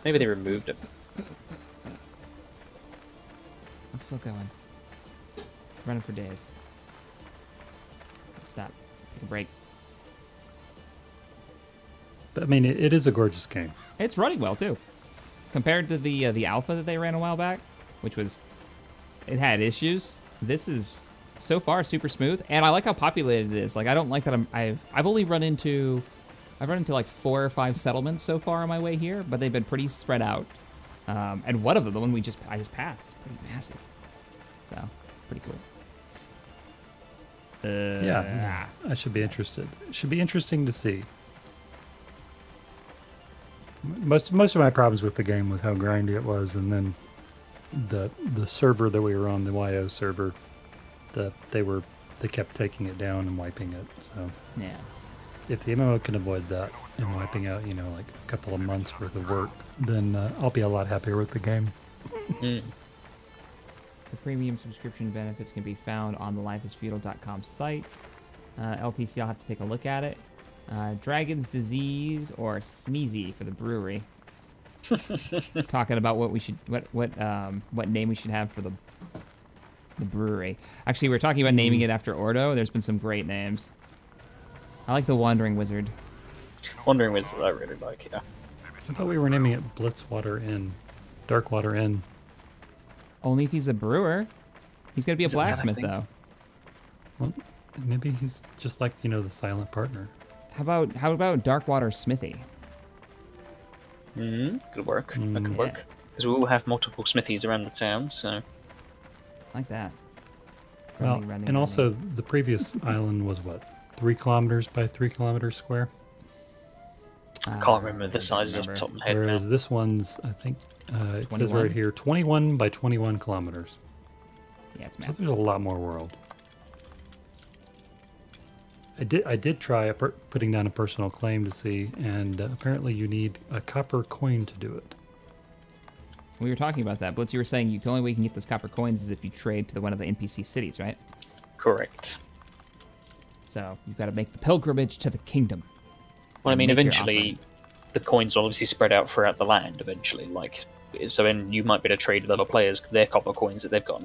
maybe they removed it. I'm still going. Running for days. Stop. Take a break. But I mean, it is a gorgeous game. It's running well too, compared to the alpha that they ran a while back, which was it had issues. This is so far super smooth, and I like how populated it is. Like I don't like that I've only run into like 4 or 5 settlements so far on my way here, but they've been pretty spread out. And one of them, the one I just passed, is pretty massive. So pretty cool. Yeah, I should be interested. It should be interesting to see. Most of my problems with the game was how grindy it was, and then the server that we were on, the YO server, they kept taking it down and wiping it. So Yeah. if the MMO can avoid that and wiping out, like a couple of months worth of work, then I'll be a lot happier with the game. The premium subscription benefits can be found on the lifeisfeudal.com site. LTC, I'll have to take a look at it. Dragon's Disease or Sneezy for the brewery. Talking about what we should, what name we should have for the brewery. Actually, we're talking about naming it after Ordo. There's been some great names. I like the Wandering Wizard. Wandering Wizard, I really like, yeah. I thought we were naming it Blitzwater Inn. Darkwater Inn. Only if he's a brewer. He's gonna be a blacksmith, though. Well, maybe he's just like, you know, the silent partner. How about Darkwater Smithy? Could work. That could work. Because we all have multiple smithies around the town, so... Like that. Well, and also the previous island was what? 3 kilometers by 3 kilometers square? I can't remember the sizes off the top of my head Whereas now. this one's, I think, it says right here, 21 by 21 kilometers. Yeah, it's So massive. there's a lot more world. I did try putting down a personal claim to see, and apparently you need a copper coin to do it. We were talking about that. Blitz, you were saying the only way you can get those copper coins is if you trade to one of the NPC cities, right? Correct. So you've got to make the pilgrimage to the kingdom. Well, I mean, Make your eventually, offering. the coins will obviously spread out throughout the land, eventually. Like, so then you might be able to trade with other players their copper coins that they've got.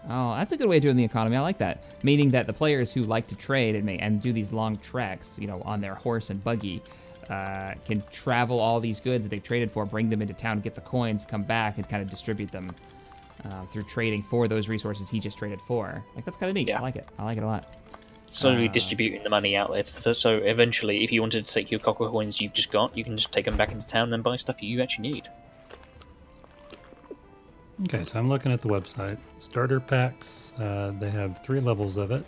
Oh, that's a good way of doing the economy. I like that. Meaning that the players who like to trade and do these long treks, you know, on their horse and buggy, can travel all these goods that they've traded for, bring them into town, get the coins, come back, and kind of distribute them through trading for those resources he just traded for. Like, that's kind of neat. Yeah. I like it. I like it a lot. Slowly distributing the money out there. So eventually, if you wanted to take your copper coins you've just got, you can just take them back into town and buy stuff you actually need. Okay, so I'm looking at the website. Starter packs, they have 3 levels of it.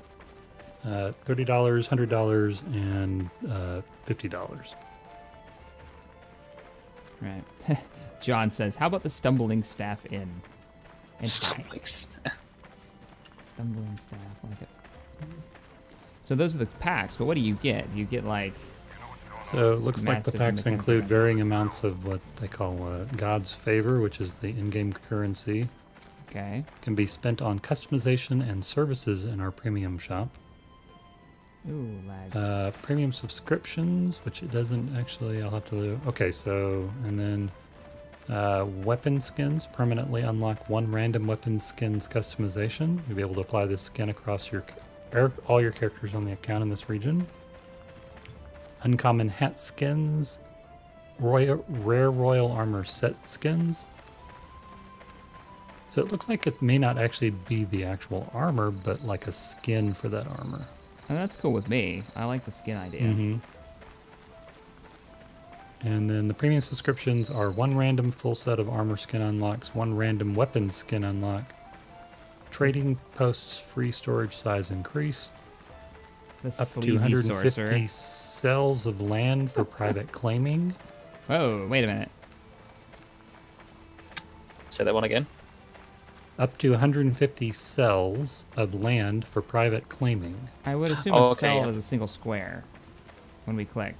$30, $100, and $50. Right. John says, how about the Stumbling Staff Inn? Stumbling staff. Stumbling Staff, I like it. So those are the packs, but what do you get? You get, like... So it looks like the Massive packs mechanical include benefits. varying amounts of what they call God's Favor, which is the in-game currency. Okay. Can be spent on customization and services in our premium shop. Ooh, lag. Premium subscriptions, which it doesn't actually, I'll have to... Okay, so, and then weapon skins, permanently unlock 1 random weapon skins customization. You'll be able to apply this skin across all your characters on the account in this region. Uncommon hat skins, rare royal armor set skins. So it looks like it may not actually be the actual armor, but like a skin for that armor. Oh, that's cool with me. I like the skin idea. And then the premium subscriptions are 1 random full set of armor skin unlocks, 1 random weapon skin unlock, trading posts free storage size increase, The up to sleazy 150 sorcerer. cells of land for private claiming. Whoa, wait a minute. Say that one again. Up to 150 cells of land for private claiming. I would assume Oh, a okay, cell yeah. is a single square when we click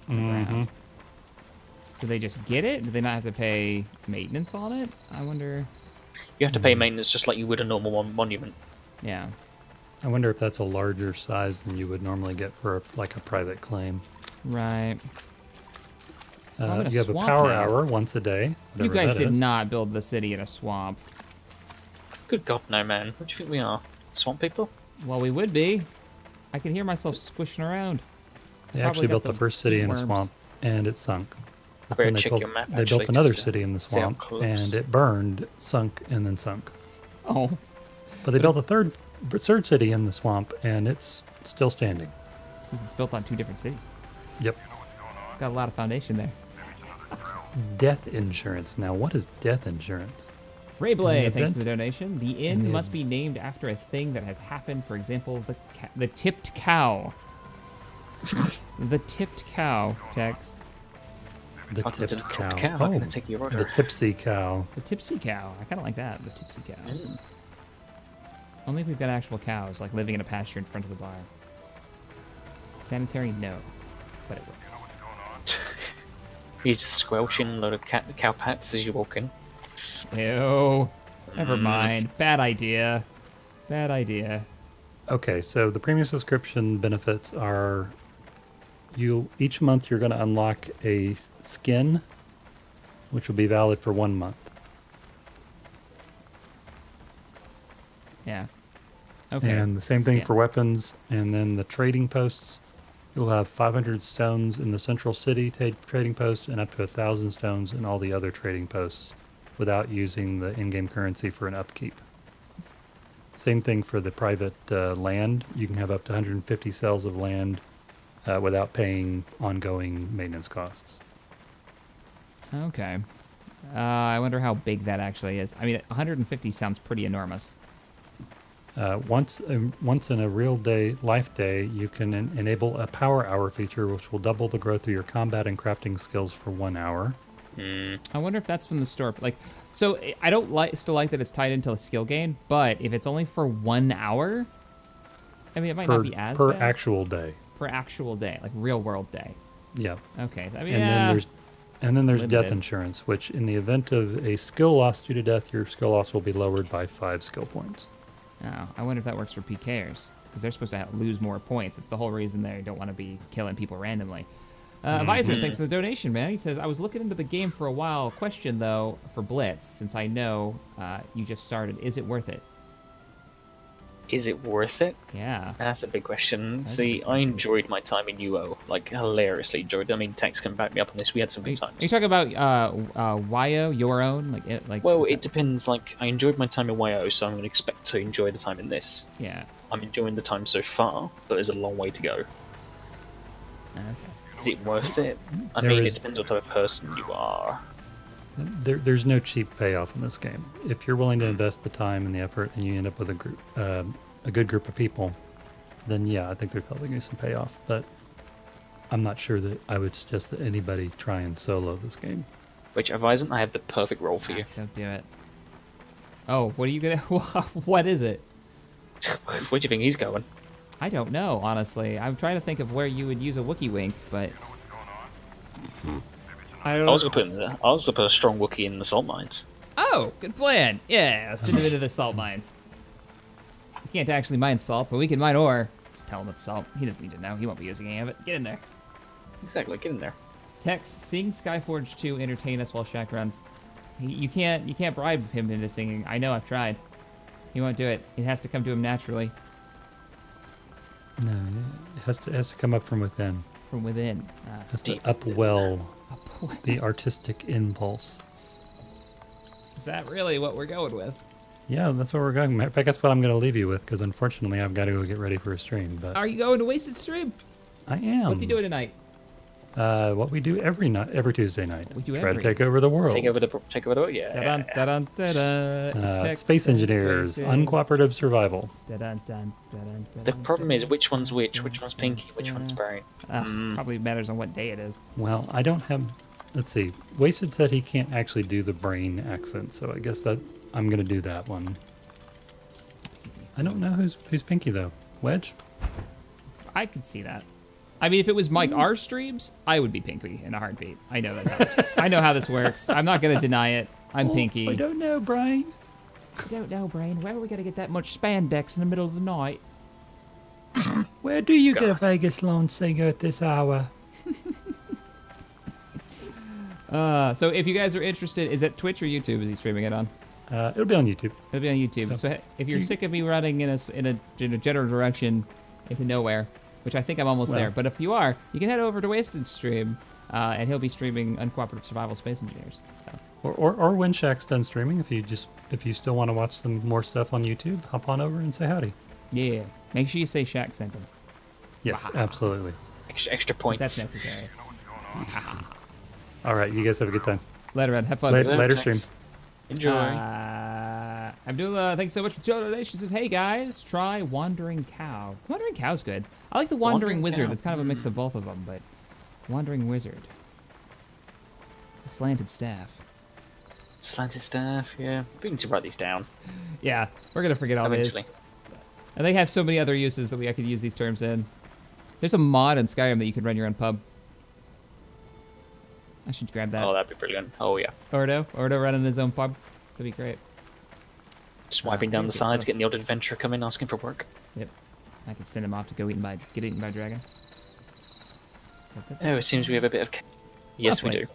on the ground. Do they just get it? Do they not have to pay maintenance on it? I wonder. You have to pay maintenance just like you would a normal monument. Yeah. I wonder if that's a larger size than you would normally get for like a private claim. Right. I'm in a You have a swamp power now. hour once a day. You whatever guys that did is. not build the city in a swamp. Good God, no, man. What do you think we are? Swamp people? Well, we would be. I can hear myself squishing around. They Probably actually got built the the first city in a worms. swamp, and it sunk. But better then they check built, your map, they actually, built another just to city in the see how swamp, close. and it burned, sunk, and then sunk. Oh. But they built a third city in the swamp, and it's still standing. Because it's built on 2 different cities. Yep. Got a lot of foundation there. Death insurance. Now, what is death insurance? Rayblay, In the thanks for event- the donation. The in inn the must be named after a thing that has happened. For example, the tipped cow. The tipped cow, Tex. The I'll consider tipped the cow. cow. I'm going to take your order. The tipsy cow. The tipsy cow. I kind of like that. The tipsy cow. Mm. Only if we've got actual cows, like living in a pasture in front of the bar. Sanitary, no. But it works. You're just squelching a load of cow pats as you walk in. Ew. Never mind. Bad idea. Bad idea. Okay, so the premium subscription benefits are each month you're going to unlock a skin, which will be valid for 1 month. Yeah. Okay. And the same thing Skin. for weapons. And then the trading posts, you'll have 500 stones in the central city trading post and up to 1,000 stones in all the other trading posts without using the in-game currency for an upkeep. Same thing for the private land. You can have up to 150 cells of land without paying ongoing maintenance costs. Okay. I wonder how big that actually is. I mean, 150 sounds pretty enormous. Once in a real life day, you can enable a power hour feature, which will double the growth of your combat and crafting skills for 1 hour. I wonder if that's from the store. Like, so I don't still like that it's tied into a skill gain, but if it's only for 1 hour, I mean, it might not be as per bad. actual day. Per actual day, like real world day. Yeah. Okay. I mean, and then there's limited. death insurance, which in the event of a skill loss due to death, your skill loss will be lowered by 5 skill points. Oh, I wonder if that works for PKers, because they're supposed to lose more points. It's the whole reason they don't want to be killing people randomly. Advisor, thanks for the donation, man. He says, I was looking into the game for a while. Question, though, for Blitz, since I know you just started. Is it worth it? Is it worth it? Yeah. That's a big question. That's a See, big I question. enjoyed my time in UO, like hilariously enjoyed it. I mean, Tex can back me up on this. We had some good times. Are you talking about YO, your own? Well, it depends. Like, I enjoyed my time in YO, so I'm going to expect to enjoy the time in this. Yeah. I'm enjoying the time so far, but there's a long way to go. Okay. Is it worth it? I There mean, is- it depends what type of person you are. There's no cheap payoff in this game. If you're willing to invest the time and the effort, and you end up with a good group of people, then yeah, I think there's probably going to be some payoff. But I'm not sure that I would suggest that anybody try and solo this game. Which, Avison, I have the perfect role for you. Don't do it. Oh, what are you gonna? What is it? Where do you think he's going? I don't know, honestly. I'm trying to think of where you would use a Wookiee wink, but I don't. I was gonna put a strong Wookiee in the salt mines. Oh, good plan. Yeah, let's send him into the salt mines. We can't actually mine salt, but we can mine ore. Just tell him it's salt. He doesn't need to know. He won't be using any of it. Get in there. Exactly, get in there. Tex, sing Skyforge 2 entertain us while Shaq runs. You can't bribe him into singing. I know, I've tried. He won't do it. It has to come to him naturally. No, it has to come up from within. From within. It has to Deep upwell the artistic impulse. Is that really what we're going with? Yeah, that's what we're going. Matter of fact, that's what I'm going to leave you with, because unfortunately I've got to go get ready for a stream. But Are you going to Wasted Stream? I am. What's he doing tonight? What we do every Tuesday night. We do Try every- to take over the world. Take over the yeah. Da-dun, da-dun, da-dun. It's Tex Space and engineers, Space. uncooperative survival. Da-dun, dun, da-dun, The da-dun, problem is da-dun. which one's which one's pinky, which one's brain. Probably matters on what day it is. Well, I don't have. Let's see. Wasted said he can't actually do the brain accent, so I guess that I'm going to do that one. I don't know who's Pinky though. Wedge? I could see that. I mean, if it was Mike R streams, I would be Pinky in a heartbeat. I know that's how this, I know how this works. I'm not gonna deny it. I'm Pinky. I don't know, Brian. I don't know, Brain. Where are we gonna get that much spandex in the middle of the night? Where do you get a Vegas lone singer at this hour? So if you guys are interested, is it Twitch or YouTube? Is he streaming it on? It'll be on YouTube. It'll be on YouTube. So if you're sick of me running in a general direction into nowhere, which I think I'm almost there, but if you are, you can head over to Wasted Stream, and he'll be streaming Uncooperative Survival Space Engineers. So. Or when Shaq's done streaming, if you still want to watch some more stuff on YouTube, hop on over and say howdy. Yeah. Make sure you say Shaq sent him. Yes, absolutely. Extra points. That's necessary. All right, you guys have a good time. Later, Ed. Have fun. Later stream. Enjoy. Abdullah, thanks so much for the donation. Says, hey guys, try Wandering Cow. Wandering Cow's good. I like the Wandering Wizard. Cow. It's kind of a mix of both of them, but Wandering Wizard. Slanted Staff. Slanted staff, yeah. We need to write these down. Yeah, we're gonna forget all these. Eventually. And they have so many other uses that I could use these terms in. There's a mod in Skyrim that you could run your own pub. I should grab that. Oh, that'd be brilliant. Oh, yeah. Ordo running his own pub. That'd be great. Swiping down the sides, getting the odd adventurer coming, asking for work. Yep. I can send him off to go get eaten by a dragon. Oh, it seems we have a bit of... Yes, we do.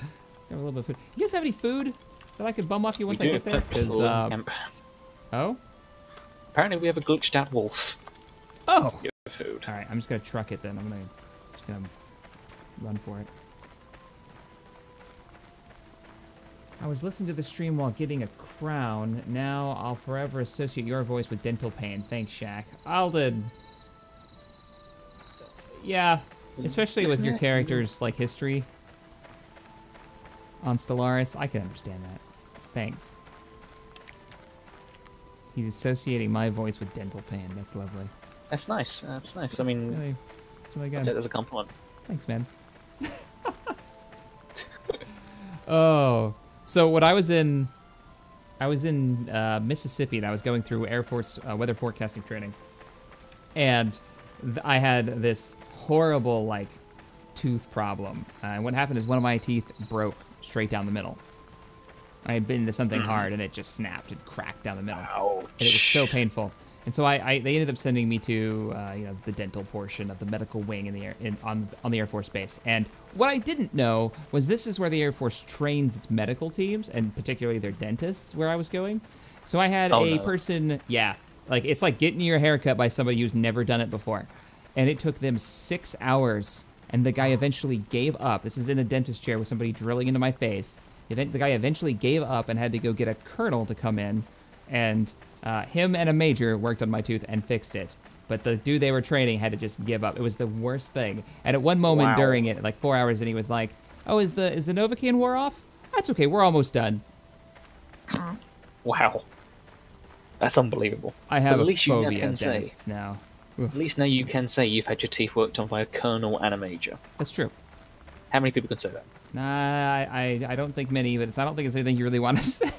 Have a little bit of food. You guys have any food that I could bum off you once I get there? Oh? Apparently we have a glitched out wolf. Oh! Food. Alright, I'm just gonna truck it then. I'm just gonna run for it. I was listening to the stream while getting a crown. Now I'll forever associate your voice with dental pain. Thanks, Shaq. Alden. Yeah, especially with your character's like history on Stellaris, I can understand that. Thanks. He's associating my voice with dental pain. That's lovely. That's nice. That's nice. I mean, really good. I'll take that as a compliment. Thanks, man. Oh, so what I was in Mississippi, and I was going through Air Force weather forecasting training, and I had this horrible like tooth problem. And what happened is one of my teeth broke straight down the middle. I had bitten into something hard, and it just snapped and cracked down the middle. Ouch. And it was so painful. And so they ended up sending me to the dental portion of the medical wing on the Air Force base. And what I didn't know was this is where the Air Force trains its medical teams, and particularly their dentists, where I was going. So I had person, like it's like getting your hair cut by somebody who's never done it before. And it took them 6 hours, and the guy eventually gave up. This is in a dentist chair with somebody drilling into my face. The guy eventually gave up and had to go get a colonel to come in, and him and a major worked on my tooth and fixed it. But the dude they were training had to just give up. It was the worst thing. And at one moment during it, like 4 hours, and he was like, "Oh, is the Novocaine war off? That's okay. We're almost done." Wow, that's unbelievable. I have at least a phobia you of dentists now. At least now you can say you've had your teeth worked on by a colonel and a major. That's true. How many people can say that? Nah, I don't think many, but I don't think it's anything you really want to say.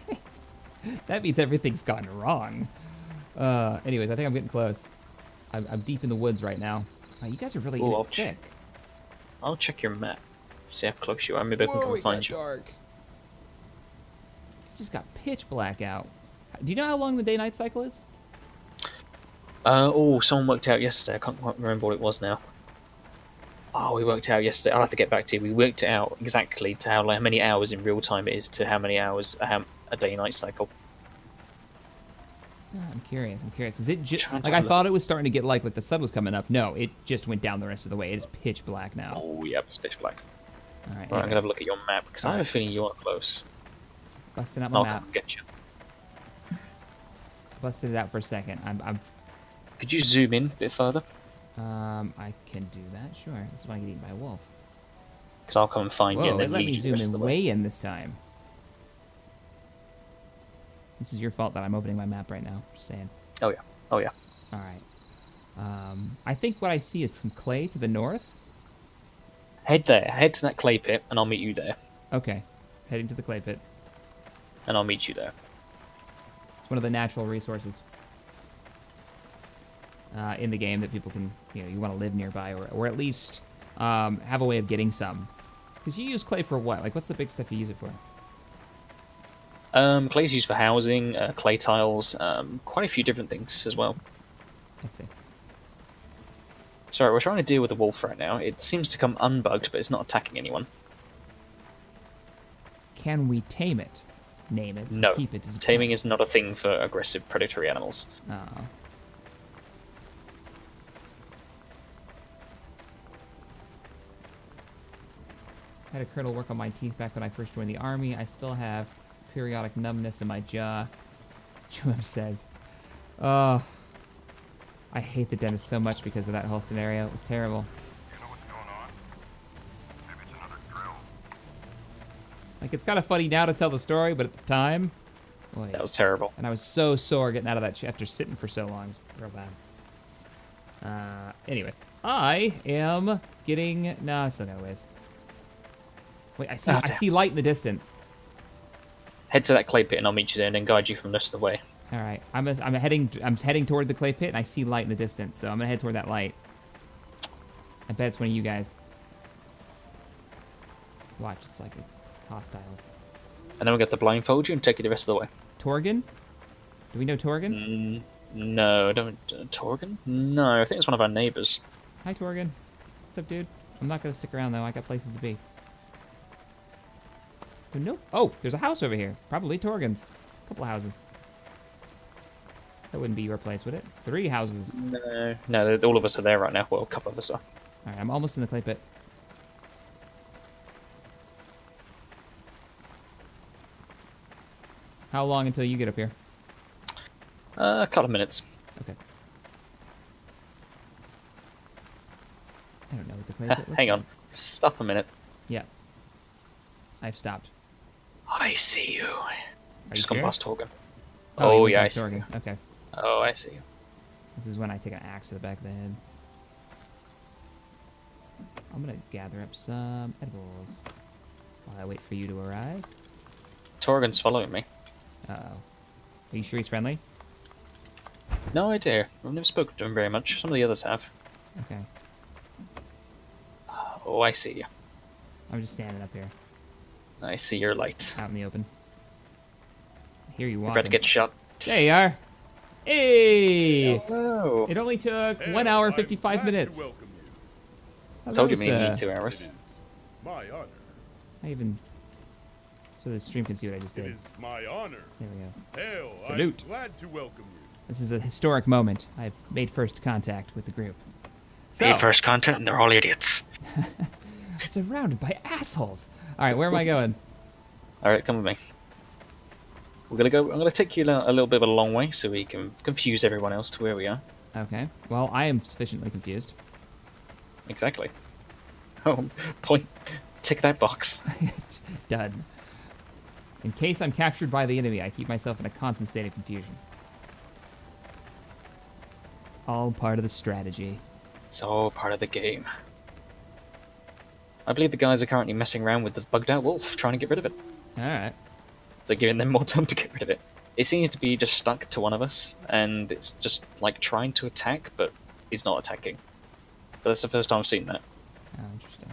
That means everything's gone wrong. Anyways, I think I'm getting close. I'm deep in the woods right now. You guys are really thick. I'll check your map. See how close you are. Maybe I can come find you. Dark. It just got pitch black out. Do you know how long the day-night cycle is? Someone worked out yesterday. I can't quite remember what it was now. Oh, we worked out yesterday. I'll have to get back to you. We worked it out exactly to how many hours in real time it is to how many hours a day-night cycle. I'm curious. Is it just like I thought it was starting to get like the sun was coming up? No, it just went down the rest of the way. It's pitch black now. Oh, yeah, it's pitch black. All right. I'm gonna have a look at your map because I have a feeling you are close. Busting out my map. I'll come get you. Busted it out for a second. Could you zoom in a bit further? I can do that. Sure. This is why I get eaten by a wolf. Because I'll come and find you and then let lead me you the zoom rest in of the way. way in this time. This is your fault that I'm opening my map right now. Just saying. Oh yeah. Oh yeah. All right. I think what I see is some clay to the north. Head there. Head to that clay pit, and I'll meet you there. Okay. Heading to the clay pit. And I'll meet you there. It's one of the natural resources in the game that people can, you want to live nearby, or at least have a way of getting some. Because you use clay for what? Like, what's the big stuff you use it for? Clay's used for housing, clay tiles, quite a few different things as well. I see. Sorry, we're trying to deal with the wolf right now. It seems to come unbugged, but it's not attacking anyone. Can we tame it? Name it? No. Keep it as a Taming pet? is not a thing for aggressive predatory animals. Oh. I had a colonel work on my teeth back when I first joined the army. I still have periodic numbness in my jaw. Juem says. Oh, I hate the dentist so much because of that whole scenario. It was terrible. You know what's going on? Maybe it's another drill. Like, it's kind of funny now to tell the story, but at the time, boy. That was terrible. And I was so sore getting out of that after sitting for so long. It was real bad. Anyways, I am getting... No, I still got a ways. Wait, I see light in the distance. Head to that clay pit and I'll meet you there and then guide you from the rest of the way. All right, I'm heading toward the clay pit and I see light in the distance, so I'm gonna head toward that light. I bet it's one of you guys. Watch, it's like a hostile. And then we'll get to blindfold you and take you the rest of the way. Torgan? Do we know Torgan? No, don't Torgan? No, I think it's one of our neighbors. Hi, Torgan. What's up, dude? I'm not gonna stick around though. I got places to be. No. Oh, there's a house over here. Probably Torgan's. A couple of houses. That wouldn't be your place, would it? 3 houses. No, all of us are there right now. Well, a couple of us are. All right, I'm almost in the clay pit. How long until you get up here? A couple of minutes. Okay. I don't know what the clay pit looks Hang like. on. Stop a minute. Yeah. I've stopped. I see you. Just gone sure? past Torgan. you Oh, went yeah, I past see. Torgan. Okay. Oh, I see you. This is when I take an axe to the back of the head. I'm gonna gather up some edibles while I wait for you to arrive. Torgan's following me. Uh-oh. Are you sure he's friendly? No idea. I've never spoken to him very much. Some of the others have. Okay. Oh, I see you. I'm just standing up here, I see your light. out in the open. I hear you You're walking. about to get shot. There you are. Hey! Hello. It only took 1 hour 55 minutes. Hello, Told you me sir. need 2 hours. My honor. I even... So the stream can see what I just It did. is my honor. There we go. Hail, Salute. I'm glad to welcome you. This is a historic moment. I've made first contact with the group. So, Hey, first content, and they're all idiots. surrounded by assholes. All right, where am I going? All right, come with me. We're gonna go. I'm gonna take you a little bit of a long way so we can confuse everyone else to where we are. Okay. Well, I am sufficiently confused. Exactly. Oh, point. Tick that box. Done. In case I'm captured by the enemy, I keep myself in a constant state of confusion. It's all part of the strategy. It's all part of the game. I believe the guys are currently messing around with the bugged out wolf, trying to get rid of it. All right. So giving them more time to get rid of it. It seems to be just stuck to one of us, and it's just like trying to attack, but it's not attacking. But that's the first time I've seen that. Oh, interesting.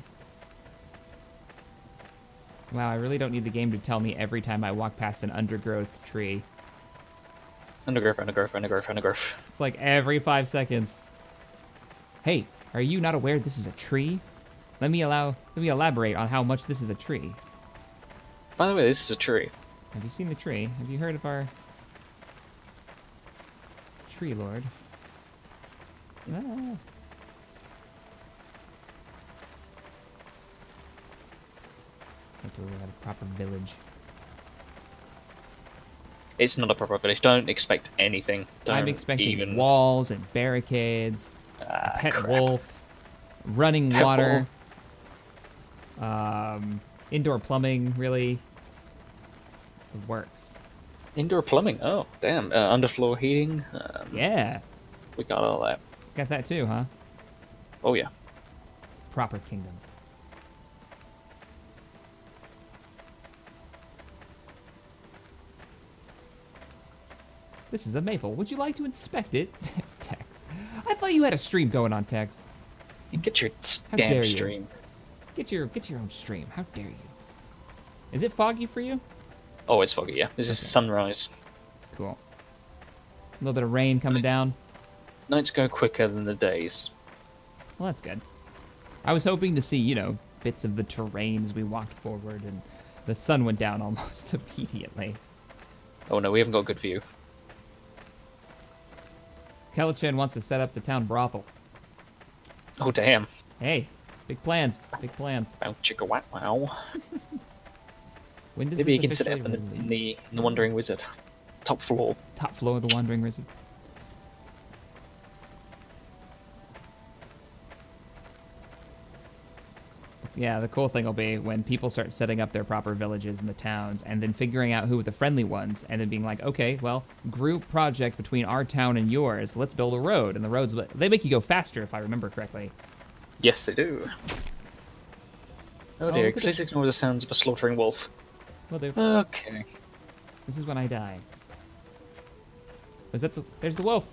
Wow, I really don't need the game to tell me every time I walk past an undergrowth tree. Undergrowth, undergrowth, undergrowth, undergrowth. It's like every 5 seconds. Hey, are you not aware this is a tree? Let me elaborate on how much this is a tree. By the way, this is a tree. Have you seen the tree? Have you heard of our tree lord? Ah. Can't believe we have a proper village. It's not a proper village. Don't expect anything. Don't I'm expecting even... walls and barricades, a pet crap. wolf, running Pet water, indoor plumbing, really. It works. Indoor plumbing. Oh, damn. Underfloor heating. Yeah, We got all that. got that too, huh? Oh, yeah. Proper kingdom. This is a maple. Would you like to inspect it? Tex. I thought you had a stream going on, Tex. You get your How dare damn you. stream. Get your own stream. How dare you? Is it foggy for you? Oh, it's foggy, yeah. This is Okay. sunrise. Cool. A little bit of rain coming down. Nights go quicker than the days. Well, that's good. I was hoping to see, you know, bits of the terrain as we walked forward, and the sun went down almost immediately. Oh no, we haven't got a good view. Kelichan wants to set up the town brothel. Oh damn. Hey, big plans, big plans. Wow, chicka wow wow. When does Maybe you this can set it up officially in release? the Wandering Wizard. Top floor. Top floor of the Wandering Wizard. Yeah, the cool thing will be when people start setting up their proper villages in the towns and then figuring out who are the friendly ones and then being like, okay, well, group project between our town and yours. Let's build a road. And the roads, they make you go faster if I remember correctly. Yes, they do. Oh Oh, dear, look at please ignore the sounds of a slaughtering wolf. Will do. Okay. This is when I die. There's the wolf.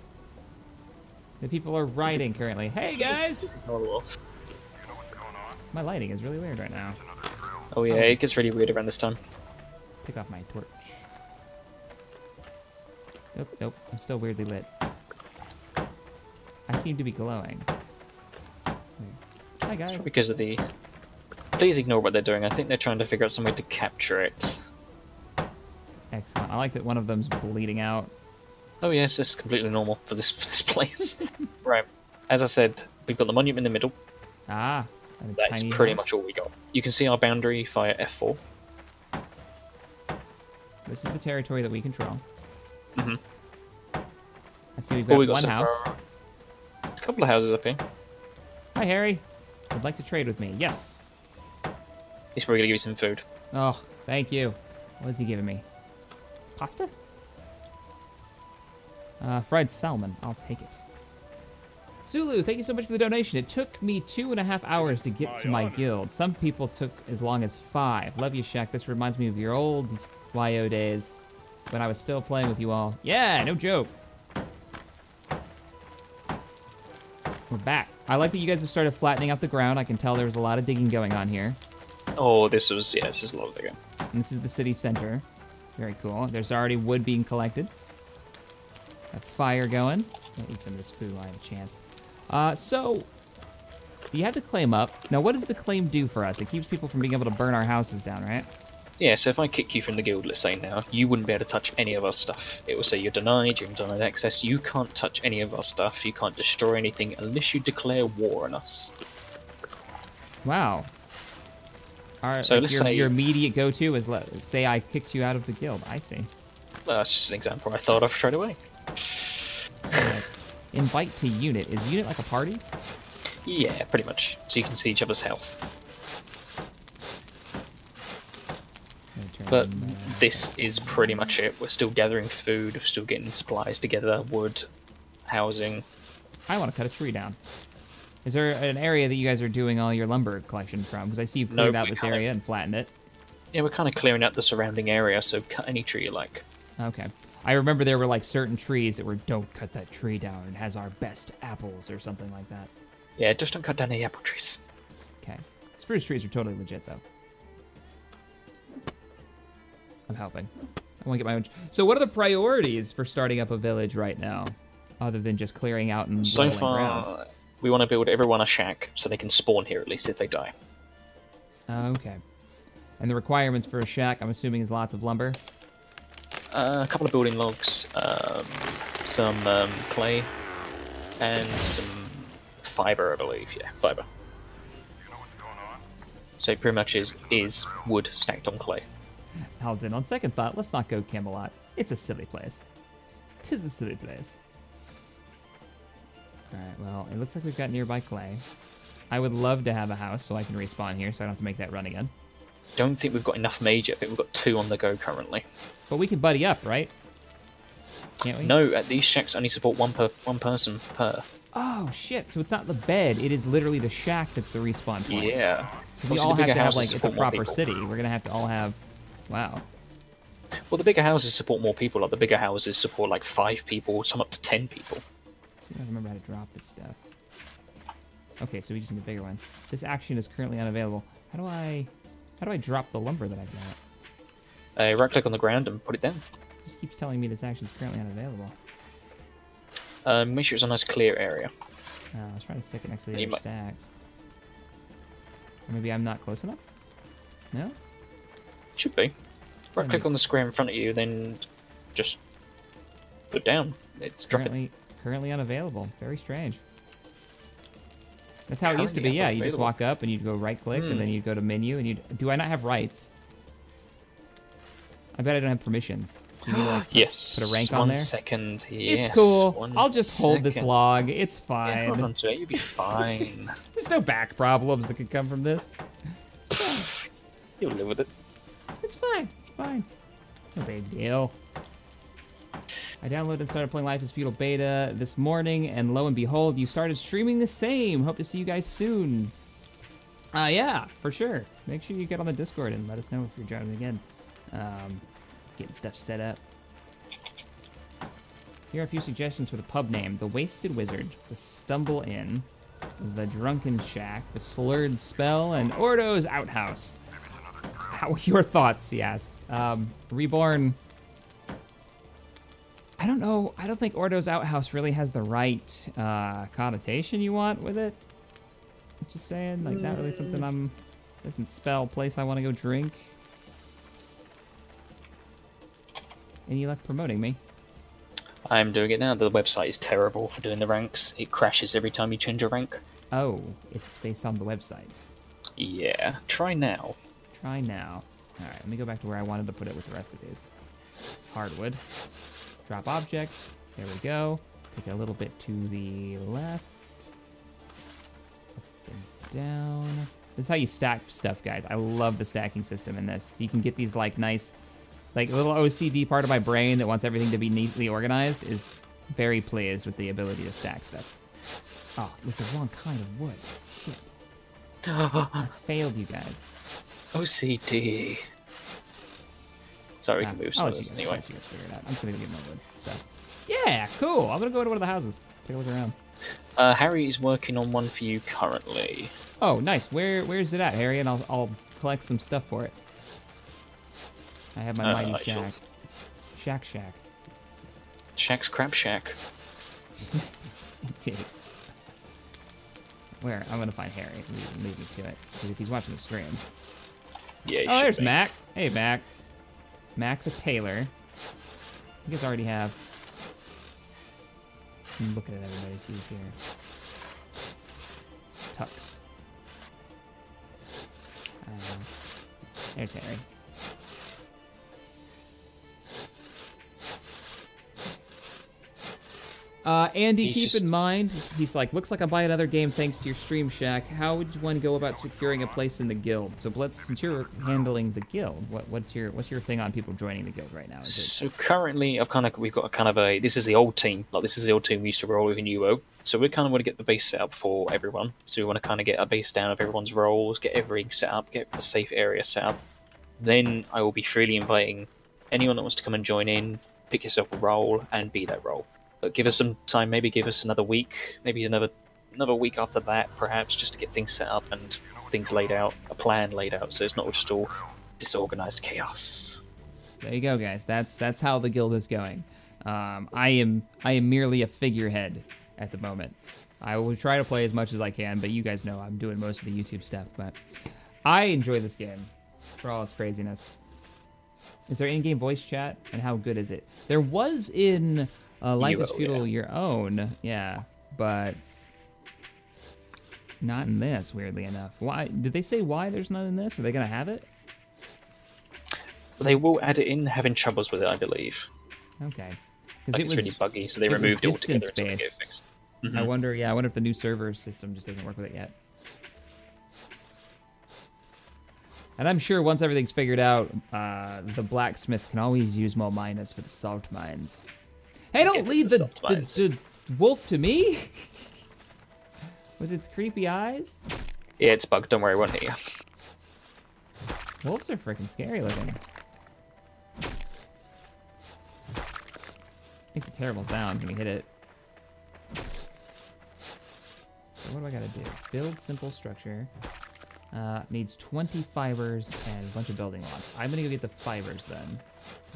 The people are riding currently. Hey guys! Ignore the wolf. You know what's going on? My lighting is really weird right now. Another drill. Oh yeah, it gets really weird around this time. Pick off my torch. Nope, nope. I'm still weirdly lit. I seem to be glowing. Hi, guys. Because of the... Please ignore what they're doing. I think they're trying to figure out some way to capture it. Excellent. I like that one of them's bleeding out. Oh yes, this is completely normal for this place. Right. As I said, we've got the monument in the middle. Ah. and a That's tiny pretty house. much all we got. You can see our boundary via F4. This is the territory that we control. Mm-hmm. I see we've Well, got we got one some house. A couple of houses up here. Hi, Harry. Would like to trade with me. Yes. He's probably gonna give you some food. Oh, thank you. What is he giving me? Pasta? Fried salmon. I'll take it. Zulu, thank you so much for the donation. It took me 2.5 hours to get to my guild. Some people took as long as 5. Love you, Shaq. This reminds me of your old YO days when I was still playing with you all. Yeah, no joke. We're back. I like that you guys have started flattening out the ground. I can tell there was a lot of digging going on here. Oh, this is a lot of digging. And this is the city center. Very cool. There's already wood being collected. A fire going. I'll eat some of this food while I have a chance. So, you have the claim up. Now, what does the claim do for us? It keeps people from being able to burn our houses down, right? Yeah, so if I kick you from the guild, let's say now, you wouldn't be able to touch any of our stuff. It will say you're denied access, you can't touch any of our stuff, you can't destroy anything unless you declare war on us. Wow. So like let's say... your immediate go-to is, say I kicked you out of the guild. I see. Well, that's just an example I thought of straight away. Invite to unit. Is unit like a party? Yeah, pretty much. So you can see each other's health. But this is pretty much it. We're still gathering food, we're still getting supplies together, wood, housing. I want to cut a tree down. Is there an area that you guys are doing all your lumber collection from? Because I see you've cleared out this area and flattened it. Yeah, we're kind of clearing out the surrounding area, so cut any tree you like. Okay. I remember there were like certain trees that were, don't cut that tree down. It has our best apples or something like that. Yeah, just don't cut down any apple trees. Okay. Spruce trees are totally legit, though. I'm helping. I want to get my own... So what are the priorities for starting up a village right now? Other than just clearing out and So leveling far, ground? we want to build everyone a shack so they can spawn here at least if they die. Okay. And the requirements for a shack, I'm assuming, is lots of lumber? A couple of building logs, some clay, and some fiber, I believe. Yeah, fiber. You know what's going on? So it pretty much is wood stacked on clay. Alden, on second thought, let's not go Camelot. It's a silly place. 'Tis a silly place. Alright, well, it looks like we've got nearby clay. I would love to have a house so I can respawn here so I don't have to make that run again. Don't think we've got enough mage yet. I think we've got 2 on the go currently. But we can buddy up, right? Can't we? No, these shacks only support one person per. Oh, shit. So it's not the bed. It is literally the shack that's the respawn point. Yeah. We Obviously, all the have bigger to have, houses like, it's a support more proper people. city. We're going to have to all have... Wow. Well, the bigger houses support more people. Like the bigger houses support like 5 people, some up to 10 people. Let's see if I remember how to drop this stuff. Okay, so we just need a bigger one. This action is currently unavailable. How do I drop the lumber that I've got? Right click on the ground and put it down. It just keeps telling me this action is currently unavailable. Make sure it's a nice clear area. I was trying to stick it next to the You other might- stacks. Or maybe I'm not close enough? No? Should be. Right click Right. on the square in front of you, then just put down. It's drop it. Currently unavailable. Very strange. That's how it used to be, Currently yeah. You just unavailable. walk up and you'd go right click and then you'd go to menu and you'd... Do I not have rights? I bet I don't have permissions. Do you need to like, Yes. put a rank on One there? second. Yes. It's cool. One I'll just hold this second. log. It's Yeah, hold fine. on to it. You'll be fine. There's no back problems that could come from this. It's fine. You'll live with it. It's fine. It's fine. No big deal. I downloaded and started playing Life is Feudal Beta this morning, and lo and behold, you started streaming the same. Hope to see you guys soon. Yeah, for sure. Make sure you get on the Discord and let us know if you're joining again. Getting stuff set up. Here are a few suggestions for the pub name. The Wasted Wizard, The Stumble Inn, The Drunken Shack, The Slurred Spell, and Ordo's Outhouse. How are your thoughts, he asks. Reborn... I don't know. I don't think Ordo's outhouse really has the right connotation you want with it. Just saying, like, not really something doesn't spell place I want to go drink. Any luck promoting me? I'm doing it now. The website is terrible for doing the ranks. It crashes every time you change a rank. Oh, it's based on the website. Yeah, try now. Try now. All right, let me go back to where I wanted to put it with the rest of these. Hardwood. Drop object. There we go. Take a little bit to the left. Up and down. This is how you stack stuff, guys. I love the stacking system in this. You can get these, like, nice, like, little OCD part of my brain that wants everything to be neatly organized is very pleased with the ability to stack stuff. Oh, it was the wrong kind of wood. Shit. I failed you guys. OCD. Sorry, we can move some I'll of let this you anyway. guys figure it out. I'm just gonna go get my wood. So, yeah, cool. I'm gonna go to one of the houses. Take a look around. Harry is working on one for you currently. Oh, nice. Where's it at, Harry? And I'll collect some stuff for it. I have my mighty shack. Shack. Shack's Crab Shack. Indeed. Where? I'm gonna find Harry. Leave me to it. Because if he's watching the stream. Yeah. Oh, there's Mac. Hey, Mac. Mac the tailor. You guys already have. I'm looking at everybody. See who's here. Tux. There's Harry. Andy, keep in mind, he's like, looks like I'll buy another game thanks to your Stream Shack. How would one go about securing a place in the guild? So, Blitz, since you're handling the guild, what's your thing on people joining the guild right now? So currently, we've got a kind of a. This is the old team. Like this is the old team we used to roll with in UO. So we kind of want to get the base set up for everyone. So we want to kind of get a base down of everyone's roles, get everything set up, get a safe area set up. Then I will be freely inviting anyone that wants to come and join in, pick yourself a role, and be that role. But give us some time, maybe give us another week, maybe another week after that, perhaps, just to get things set up and things laid out, a plan laid out, so it's not just all disorganized chaos. There you go, guys. That's how the guild is going. I am merely a figurehead at the moment. I will try to play as much as I can, but you guys know I'm doing most of the YouTube stuff. But I enjoy this game for all its craziness. Is there in-game voice chat, and how good is it? There was in Life is Feudal Your Own, yeah, but not in this, weirdly enough. Why? Did they say why there's none in this? Are they going to have it? They will add it in, having troubles with it, I believe. Okay. Like it's really buggy, so they removed it altogether until they get it fixed. Mm-hmm. I wonder if the new server system just doesn't work with it yet. And I'm sure once everything's figured out, the blacksmiths can always use more miners for the salt mines. Hey, don't leave the wolf to me! With its creepy eyes? Yeah, it's bugged. Don't worry, it won't hit you. Wolves are freaking scary looking. Makes a terrible sound when you hit it. So what do I gotta do? Build simple structure. Needs 20 fibers and a bunch of building lots. I'm gonna go get the fibers then.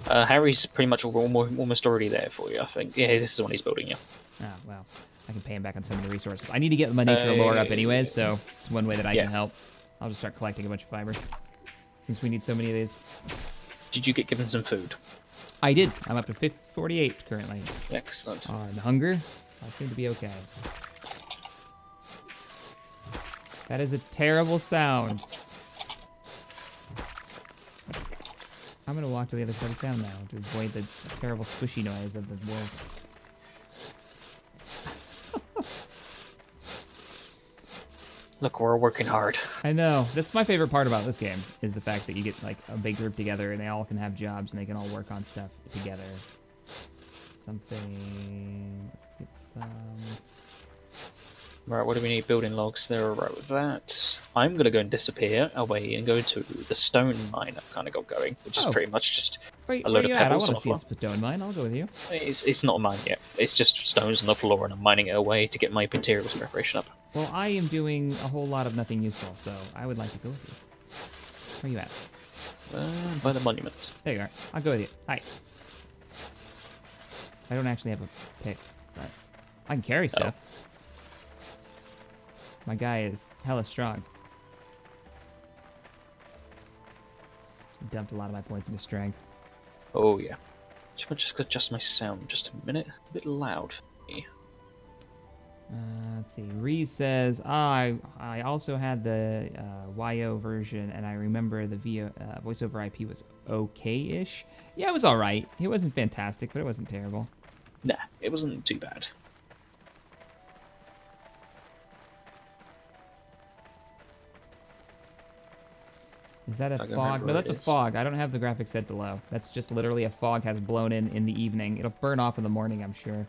Harry's pretty much almost already there for you, I think. Yeah, this is the one he's building you. Oh, well. I can pay him back on some of the resources. I need to get my nature lore up anyways, so it's one way that I can help. I'll just start collecting a bunch of fibers, since we need so many of these. Did you get given some food? I did. I'm up to 48 currently. Excellent. On hunger, so I seem to be okay. That is a terrible sound. I'm gonna walk to the other side of town now to avoid the terrible squishy noise of the wolf. Look, we're working hard. I know. That's my favorite part about this game, is the fact that you get like a big group together and they all can have jobs and they can all work on stuff together. Something... Let's get some... Right, what do we need? Building logs. There are right with that. I'm going to go and disappear away and go to the stone mine I've kind of got going, which is pretty much just a load of pebbles. I want to see a stone mine. I'll go with you. It's not a mine yet. It's just stones on the floor, and I'm mining it away to get my materials preparation up. Well, I am doing a whole lot of nothing useful, so I would like to go with you. Where are you at? By the monument. There you are. I'll go with you. Hi. I don't actually have a pick, but I can carry stuff. My guy is hella strong. Dumped a lot of my points into strength. Oh yeah. Just adjust my sound just a minute. It's a bit loud for me. Let's see. Reese says, I also had the YO version, and I remember the voice over IP was okay-ish. Yeah, it was all right. It wasn't fantastic, but it wasn't terrible. Nah, it wasn't too bad. Is that a fog? No, that's a fog. I don't have the graphics set to low. That's just literally a fog has blown in the evening. It'll burn off in the morning, I'm sure,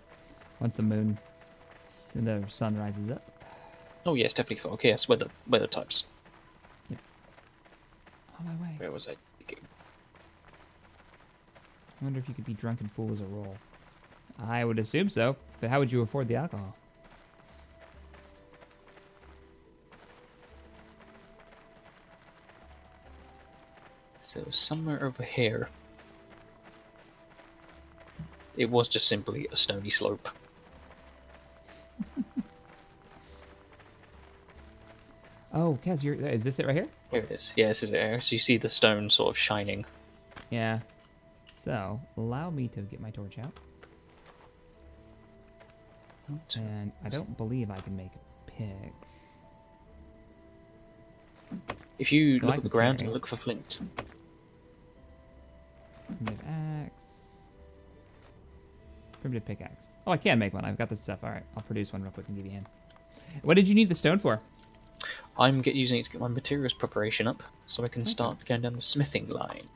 once the moon and the sun rises up. Oh yeah, it's definitely fog. Yes, weather types. Yep. On my way. Where was I? I wonder if you could be drunk and fool as a role. I would assume so, but how would you afford the alcohol? So somewhere over here, it was just simply a stony slope. Oh, Kaz, is this it right here? Here it is. Yeah, this is it here. So you see the stone sort of shining. Yeah. So, allow me to get my torch out. And I don't believe I can make a pick. If you So look I at the can ground carry. and look for flint. Primitive axe. Primitive pickaxe. Oh, I can make one. I've got this stuff. All right, I'll produce one real quick and give you a hand. What did you need the stone for? I'm using it to get my materials preparation up, so I can start going down the smithing line.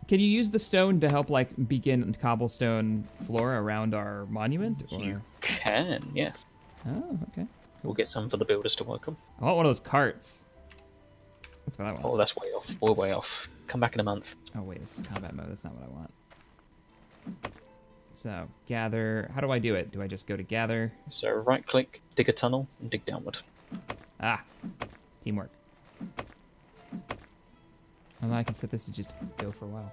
Can you use the stone to help, like, begin cobblestone floor around our monument? Or... You can, yes. Oh, okay. We'll get some for the builders to work on. I want one of those carts. That's what I want. Oh, that's way off. We're way off. Come back in a month. Oh, wait, this is combat mode. That's not what I want. So, gather. How do I do it? Do I just go to gather? So right-click, dig a tunnel, and dig downward. Ah, teamwork. And then I can set this to just go for a while.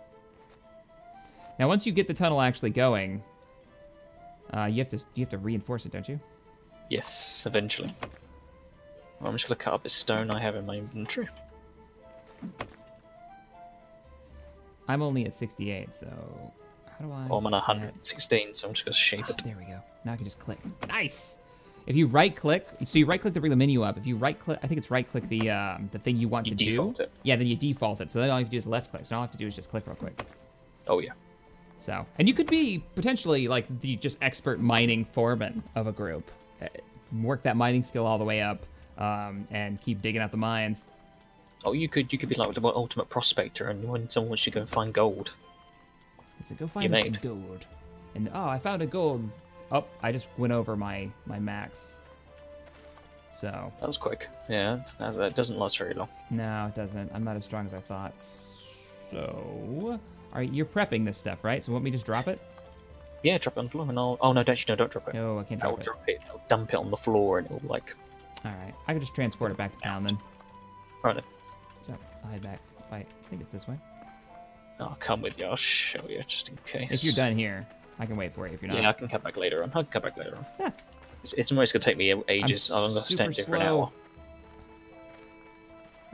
Now, once you get the tunnel actually going, you have to reinforce it, don't you? Yes, eventually. Well, I'm just going to cut up this stone I have in my inventory. I'm only at 68, so how do I? Oh, I'm on set- 116, so I'm just going to shape it. There we go. Now I can just click. Nice. If you right-click, so you right-click to bring the menu up. If you right-click, I think it's right-click the thing you want You to default do. it. Yeah, then you default it. So then all you have to do is left-click. So all I have to do is just click real quick. Oh, yeah. So, and you could be potentially like the just expert mining foreman of a group. Work that mining skill all the way up, and keep digging out the mines. Oh, you could be like the ultimate prospector, and when someone wants you to go and find gold. So go find us some gold. And oh, I found a gold. Oh, I just went over my max. So. That was quick. Yeah, that doesn't last very long. No, it doesn't. I'm not as strong as I thought. So, all right, you're prepping this stuff, right? So want me to just drop it? Yeah, drop it on the floor, and I'll... Oh, no, don't drop it. No, I can't I'll drop it. drop it. I'll dump it on the floor, and it'll, like... All right, I can just transport it back to town then. Right then. So, I'll head back. I think it's this way. I'll come with you. I'll show you, just in case. If you're done here, I can wait for you if you're not. Yeah, I can come back later on. I can come back later on. Yeah. It's almost going to take me ages. I'm going to stand here for an hour.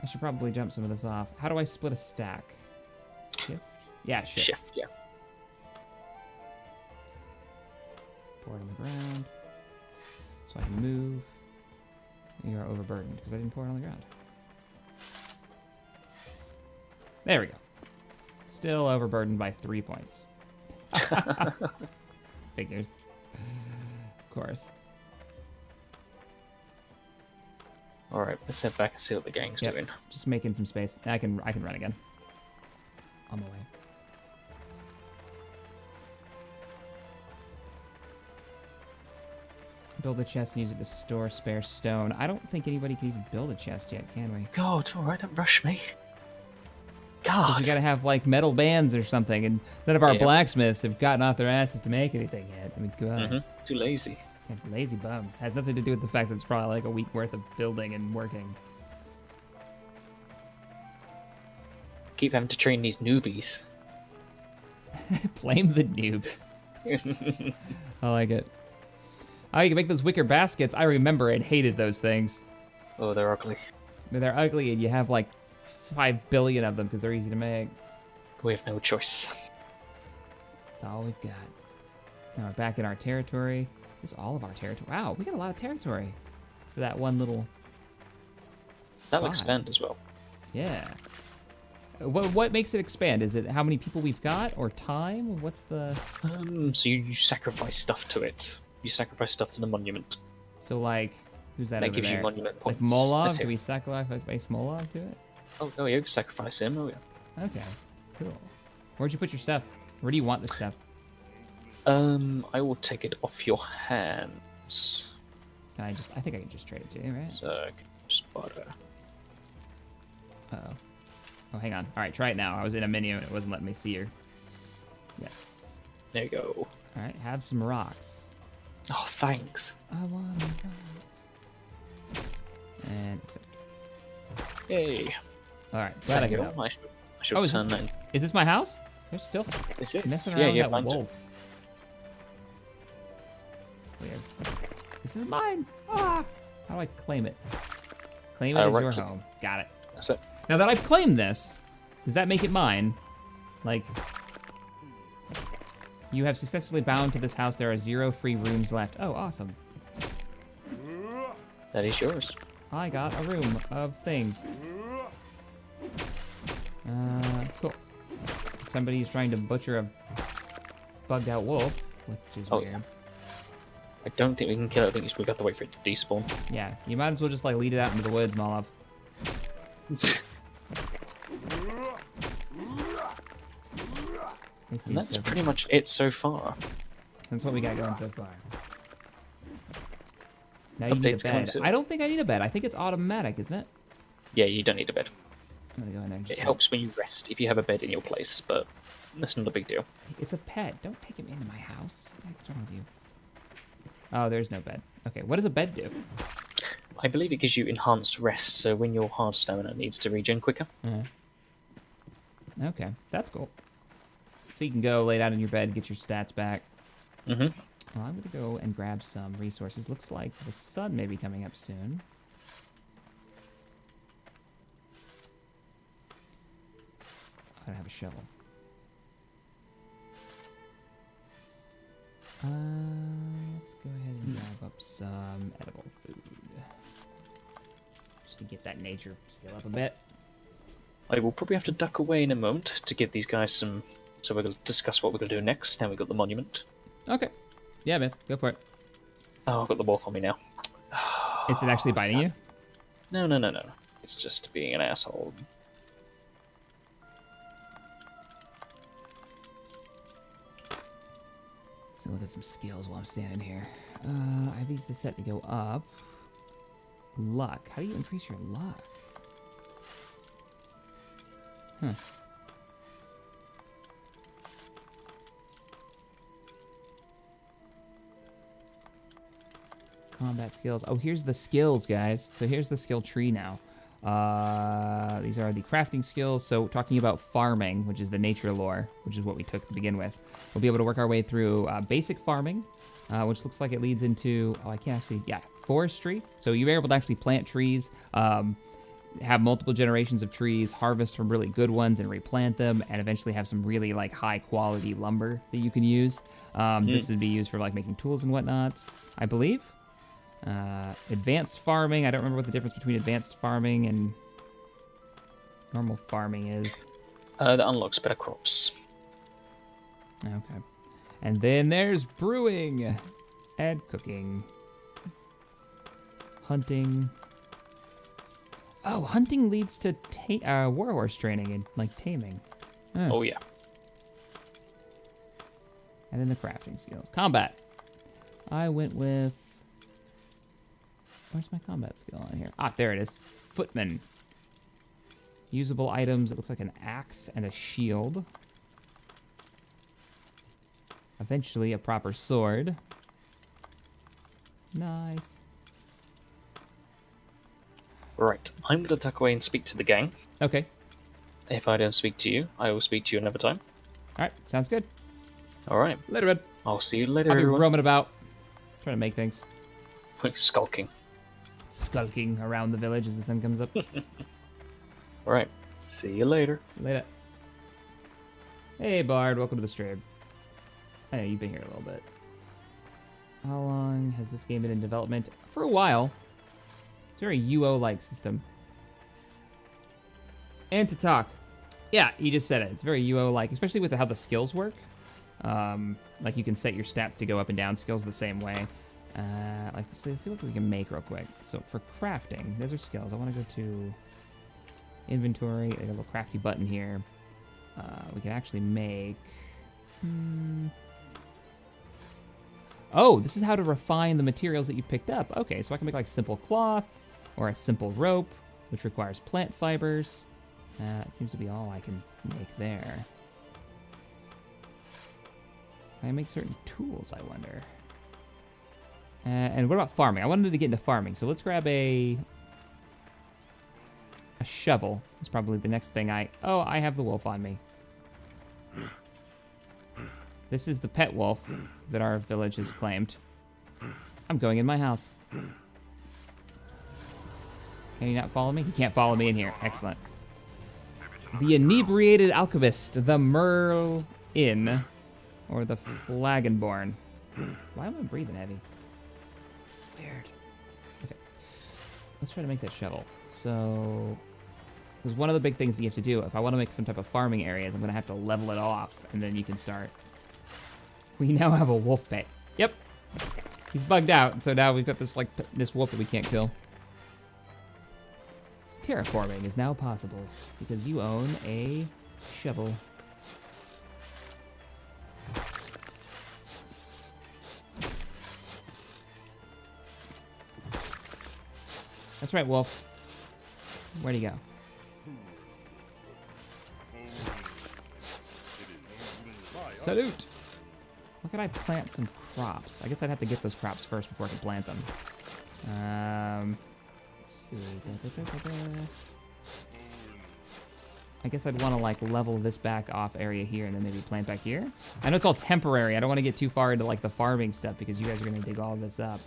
I should probably jump some of this off. How do I split a stack? Shift? Yeah, shift. Shift, yeah. Pour it on the ground. So I can move. You're overburdened because I didn't pour it on the ground. There we go. Still overburdened by 3 points. Figures. Of course. Alright, let's head back and see what the gang's doing. Just making some space. I can run again. On my way. Build a chest and use it to store spare stone. I don't think anybody can even build a chest yet, can we? God, alright, don't rush me. 'Cause God. we gotta have like metal bands or something, and none of our blacksmiths have gotten off their asses to make anything yet. I mean, God. Too lazy. Yeah, lazy bums. Has nothing to do with the fact that it's probably like a week worth of building and working. Keep having to train these newbies. Blame the noobs. I like it. Oh, you can make those wicker baskets. I remember and hated those things. Oh, they're ugly. They're ugly, and you have like 5 billion of them because they're easy to make. We have no choice. That's all we've got. Now we're back in our territory. This is all of our territory. Wow, we got a lot of territory for that one little spot. That'll expand as well. Yeah. What makes it expand? Is it how many people we've got or time? What's the... So you sacrifice stuff to it. You sacrifice stuff to the monument. So like, who's that That over gives there? you monument points. Like Molov? That's Do him. we sacrifice Molov to it? Oh, yeah, you can sacrifice him. Oh, yeah. Okay, cool. Where'd you put your stuff? Where do you want the stuff? I will take it off your hands. Can I just... I think I can just trade it to you, right? So I can just butter. Uh-oh. Oh, hang on. All right, try it now. I was in a menu and it wasn't letting me see her. Yes. There you go. All right, have some rocks. Oh, thanks. I want to rock. And accept. Yay. All right, glad I Thank could you. help. I should Oh, is turn that. this my house? There's still This is. messing Yeah, around yeah, with that find it. wolf. Weird. This is mine. Ah! How do I claim it? Claim it as right your click. home. Got it. That's it. Now that I've claimed this, does that make it mine? Like, you have successfully bound to this house. There are 0 free rooms left. Oh, awesome. That is yours. I got a room of things. Cool. Somebody's trying to butcher a bugged out wolf, which is Oh, weird. yeah. I don't think we can kill it. I think we have to wait for it to despawn. Yeah, you might as well just like lead it out into the woods, Molov. And that's pretty much it so far. That's what we got going so far. Now you need a Updates coming bed. soon. I don't think I need a bed. I think it's automatic, isn't it? Yeah, you don't need a bed. I'm gonna go in there and just... It helps when you rest if you have a bed in your place, but that's not a big deal. It's a pet. Don't take him into my house. What the heck's wrong with you? Oh, there's no bed. Okay, what does a bed do? I believe it gives you enhanced rest, so when your hard stamina needs to regen quicker. Okay, that's cool. So you can go lay down in your bed, get your stats back. Mm-hmm. Well, I'm gonna go and grab some resources. Looks like the sun may be coming up soon. I don't have a shovel. Let's go ahead and grab up some edible food. Just to get that nature skill up a bit. I will probably have to duck away in a moment to give these guys some... So we're going to discuss what we're going to do next. Now we've got the monument. Okay. Yeah, man. Go for it. Oh, I've got the wolf on me now. Is it actually biting you? No, no, no, no. It's just being an asshole. So look at some skills while I'm standing here. I have these to set to go up. Luck. How do you increase your luck? Huh. Combat skills. Oh, here's the skills, guys. So here's the skill tree now. These are the crafting skills. So talking about farming, which is the nature lore, which is what we took to begin with. We'll be able to work our way through basic farming, which looks like it leads into, oh, I can't actually, yeah, forestry. So you're able to actually plant trees, have multiple generations of trees, harvest from really good ones and replant them, and eventually have some really like high quality lumber that you can use. This would be used for like making tools and whatnot, I believe. Advanced farming. I don't remember what the difference between advanced farming and normal farming is. That unlocks better crops. Okay. And then there's brewing and cooking. Hunting. Oh, hunting leads to warhorse training and like taming. Oh, yeah. And then the crafting skills. Combat. I went with... Where's my combat skill on here? Ah, there it is. Footman. Usable items. It looks like an axe and a shield. Eventually a proper sword. Nice. Right. I'm going to tuck away and speak to the gang. Okay. If I don't speak to you, I will speak to you another time. All right. Sounds good. All right. Later, bud. I'll see you later, I'll be everyone. roaming about, trying to make things. Skulking. Skulking around the village as the sun comes up. Alright, see you later. Later. Hey, Bard, welcome to the stream. I know you've been here a little bit. How long has this game been in development? For a while. It's a very UO-like system. And to talk. Yeah, you just said it. It's very UO-like, especially with how the skills work. Like you can set your stats to go up and down skills the same way. Let's see what we can make real quick. So for crafting, those are skills. I want to go to inventory. I got a little crafty button here. We can actually make... Oh, this is how to refine the materials that you've picked up. Okay, so I can make like simple cloth or a simple rope, which requires plant fibers. That seems to be all I can make there. Can I make certain tools, I wonder? And what about farming? I wanted to get into farming, so let's grab a shovel. It's probably the next thing Oh, I have the wolf on me. This is the pet wolf that our village has claimed. I'm going in my house. Can he not follow me? He can't follow me in here. Excellent. The Inebriated Alchemist, the Merlin, or the Flagonborn. Why am I breathing heavy? Weird. Okay. Let's try to make that shovel. So, because one of the big things that you have to do, if I want to make some type of farming areas, I'm going to have to level it off, and then you can start. We now have a wolf pet. Yep. He's bugged out, so now we've got this this wolf that we can't kill. Terraforming is now possible because you own a shovel. That's right, wolf. Where'd he go? Salute! Where could I plant some crops? I guess I'd have to get those crops first before I can plant them. Let's see. I guess I'd want to like level this back off area here and then maybe plant back here. I know it's all temporary. I don't want to get too far into like the farming stuff because you guys are going to dig all this up,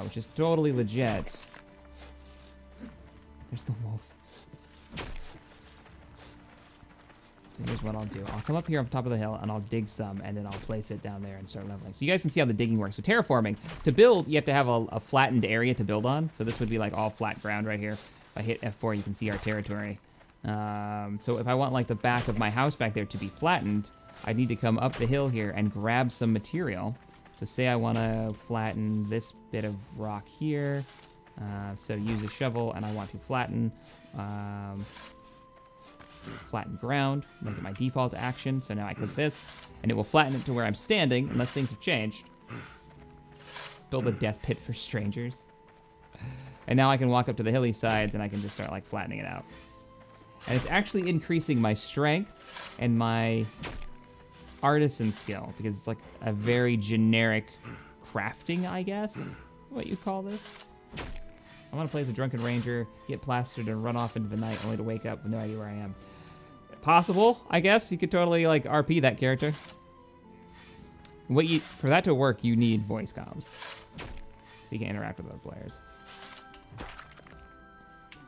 which is totally legit. There's the wolf. So here's what I'll do. I'll come up here on top of the hill and I'll dig some and then I'll place it down there and start leveling. So you guys can see how the digging works. So terraforming, to build, you have to have a flattened area to build on. So this would be like all flat ground right here. If I hit F4, you can see our territory. So if I want like the back of my house back there to be flattened, I need to come up the hill here and grab some material. So say I want to flatten this bit of rock here. So use a shovel and I want to flatten ground, make it my default action. So now I click this and it will flatten it to where I'm standing unless things have changed. Build a death pit for strangers. And now I can walk up to the hilly sides and I can just start like flattening it out. And it's actually increasing my strength and my artisan skill because it's like a very generic crafting, I guess, what you call this. I want to play as a drunken ranger, get plastered, and run off into the night only to wake up with no idea where I am. Possible, I guess. You could totally like RP that character. For that to work, you need voice comms, so you can interact with other players.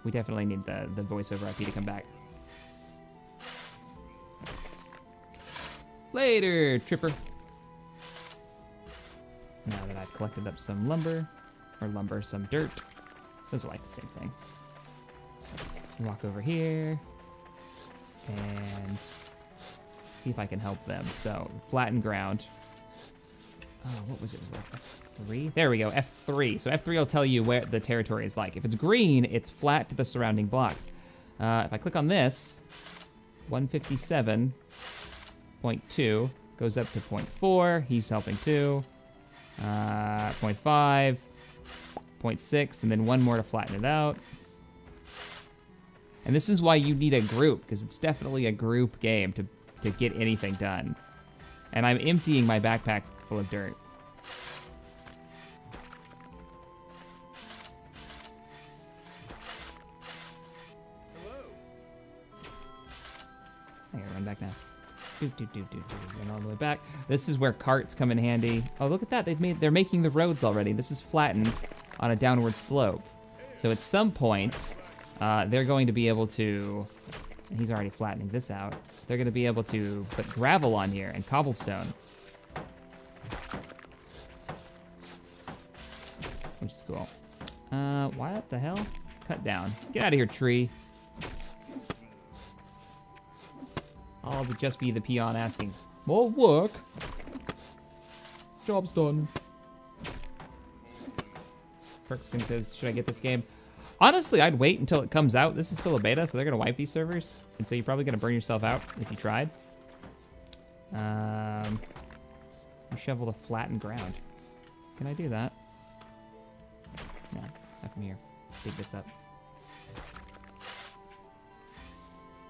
We definitely need the voiceover IP to come back. Later, Tripper. Now that I've collected up some some dirt. Those are like the same thing. Walk over here and see if I can help them. So flatten ground. Oh, what was it? Was it like F3? There we go, F3. So F3 will tell you where the territory is like. If it's green, it's flat to the surrounding blocks. If I click on this, 157.2 goes up to 0.4. He's helping too. 0.5. 0.6, and then one more to flatten it out. And this is why you need a group, because it's definitely a group game to get anything done. And I'm emptying my backpack full of dirt. Hello. I gotta run back now. And all the way back. This is where carts come in handy. Oh, look at that. They're making the roads already. This is flattened on a downward slope. So at some point, they're going to be able to, and he's already flattening this out. They're going to be able to put gravel on here and cobblestone. Which is cool. What the hell? Cut down. Get out of here, tree. I'll just be the peon asking, more work? Job's done. Perkskin says, should I get this game? Honestly, I'd wait until it comes out. This is still a beta, so they're gonna wipe these servers. And so you're probably gonna burn yourself out if you tried. You shovel to flatten ground. Can I do that? No, not from here. Let's dig this up.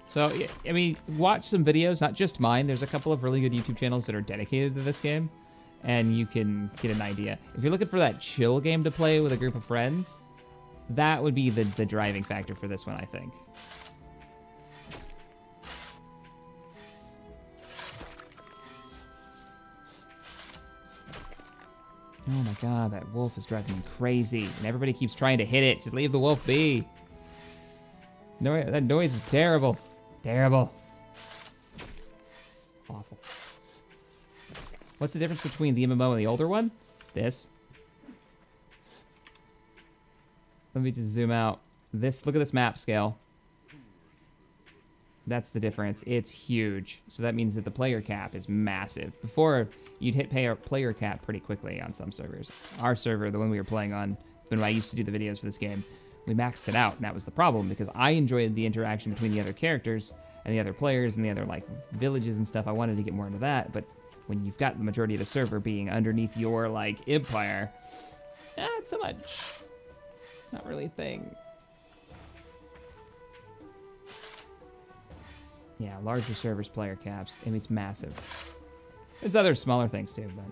So, I mean, watch some videos, not just mine. There's a couple of really good YouTube channels that are dedicated to this game, and you can get an idea. If you're looking for that chill game to play with a group of friends, that would be the driving factor for this one, I think. Oh my god, that wolf is driving me crazy, and everybody keeps trying to hit it. Just leave the wolf be. No, that noise is terrible. Terrible. Awful. What's the difference between the MMO and the older one? This. Let me just zoom out. Look at this map scale. That's the difference. It's huge. So that means that the player cap is massive. Before, you'd hit player cap pretty quickly on some servers. Our server, the one we were playing on, when I used to do the videos for this game, we maxed it out, and that was the problem, because I enjoyed the interaction between the other characters and the other players and the other, like, villages and stuff. I wanted to get more into that, but when you've got the majority of the server being underneath your, like, empire, not so much. Not really a thing. Yeah, larger servers, player caps. I mean, it's massive. There's other smaller things, too, but...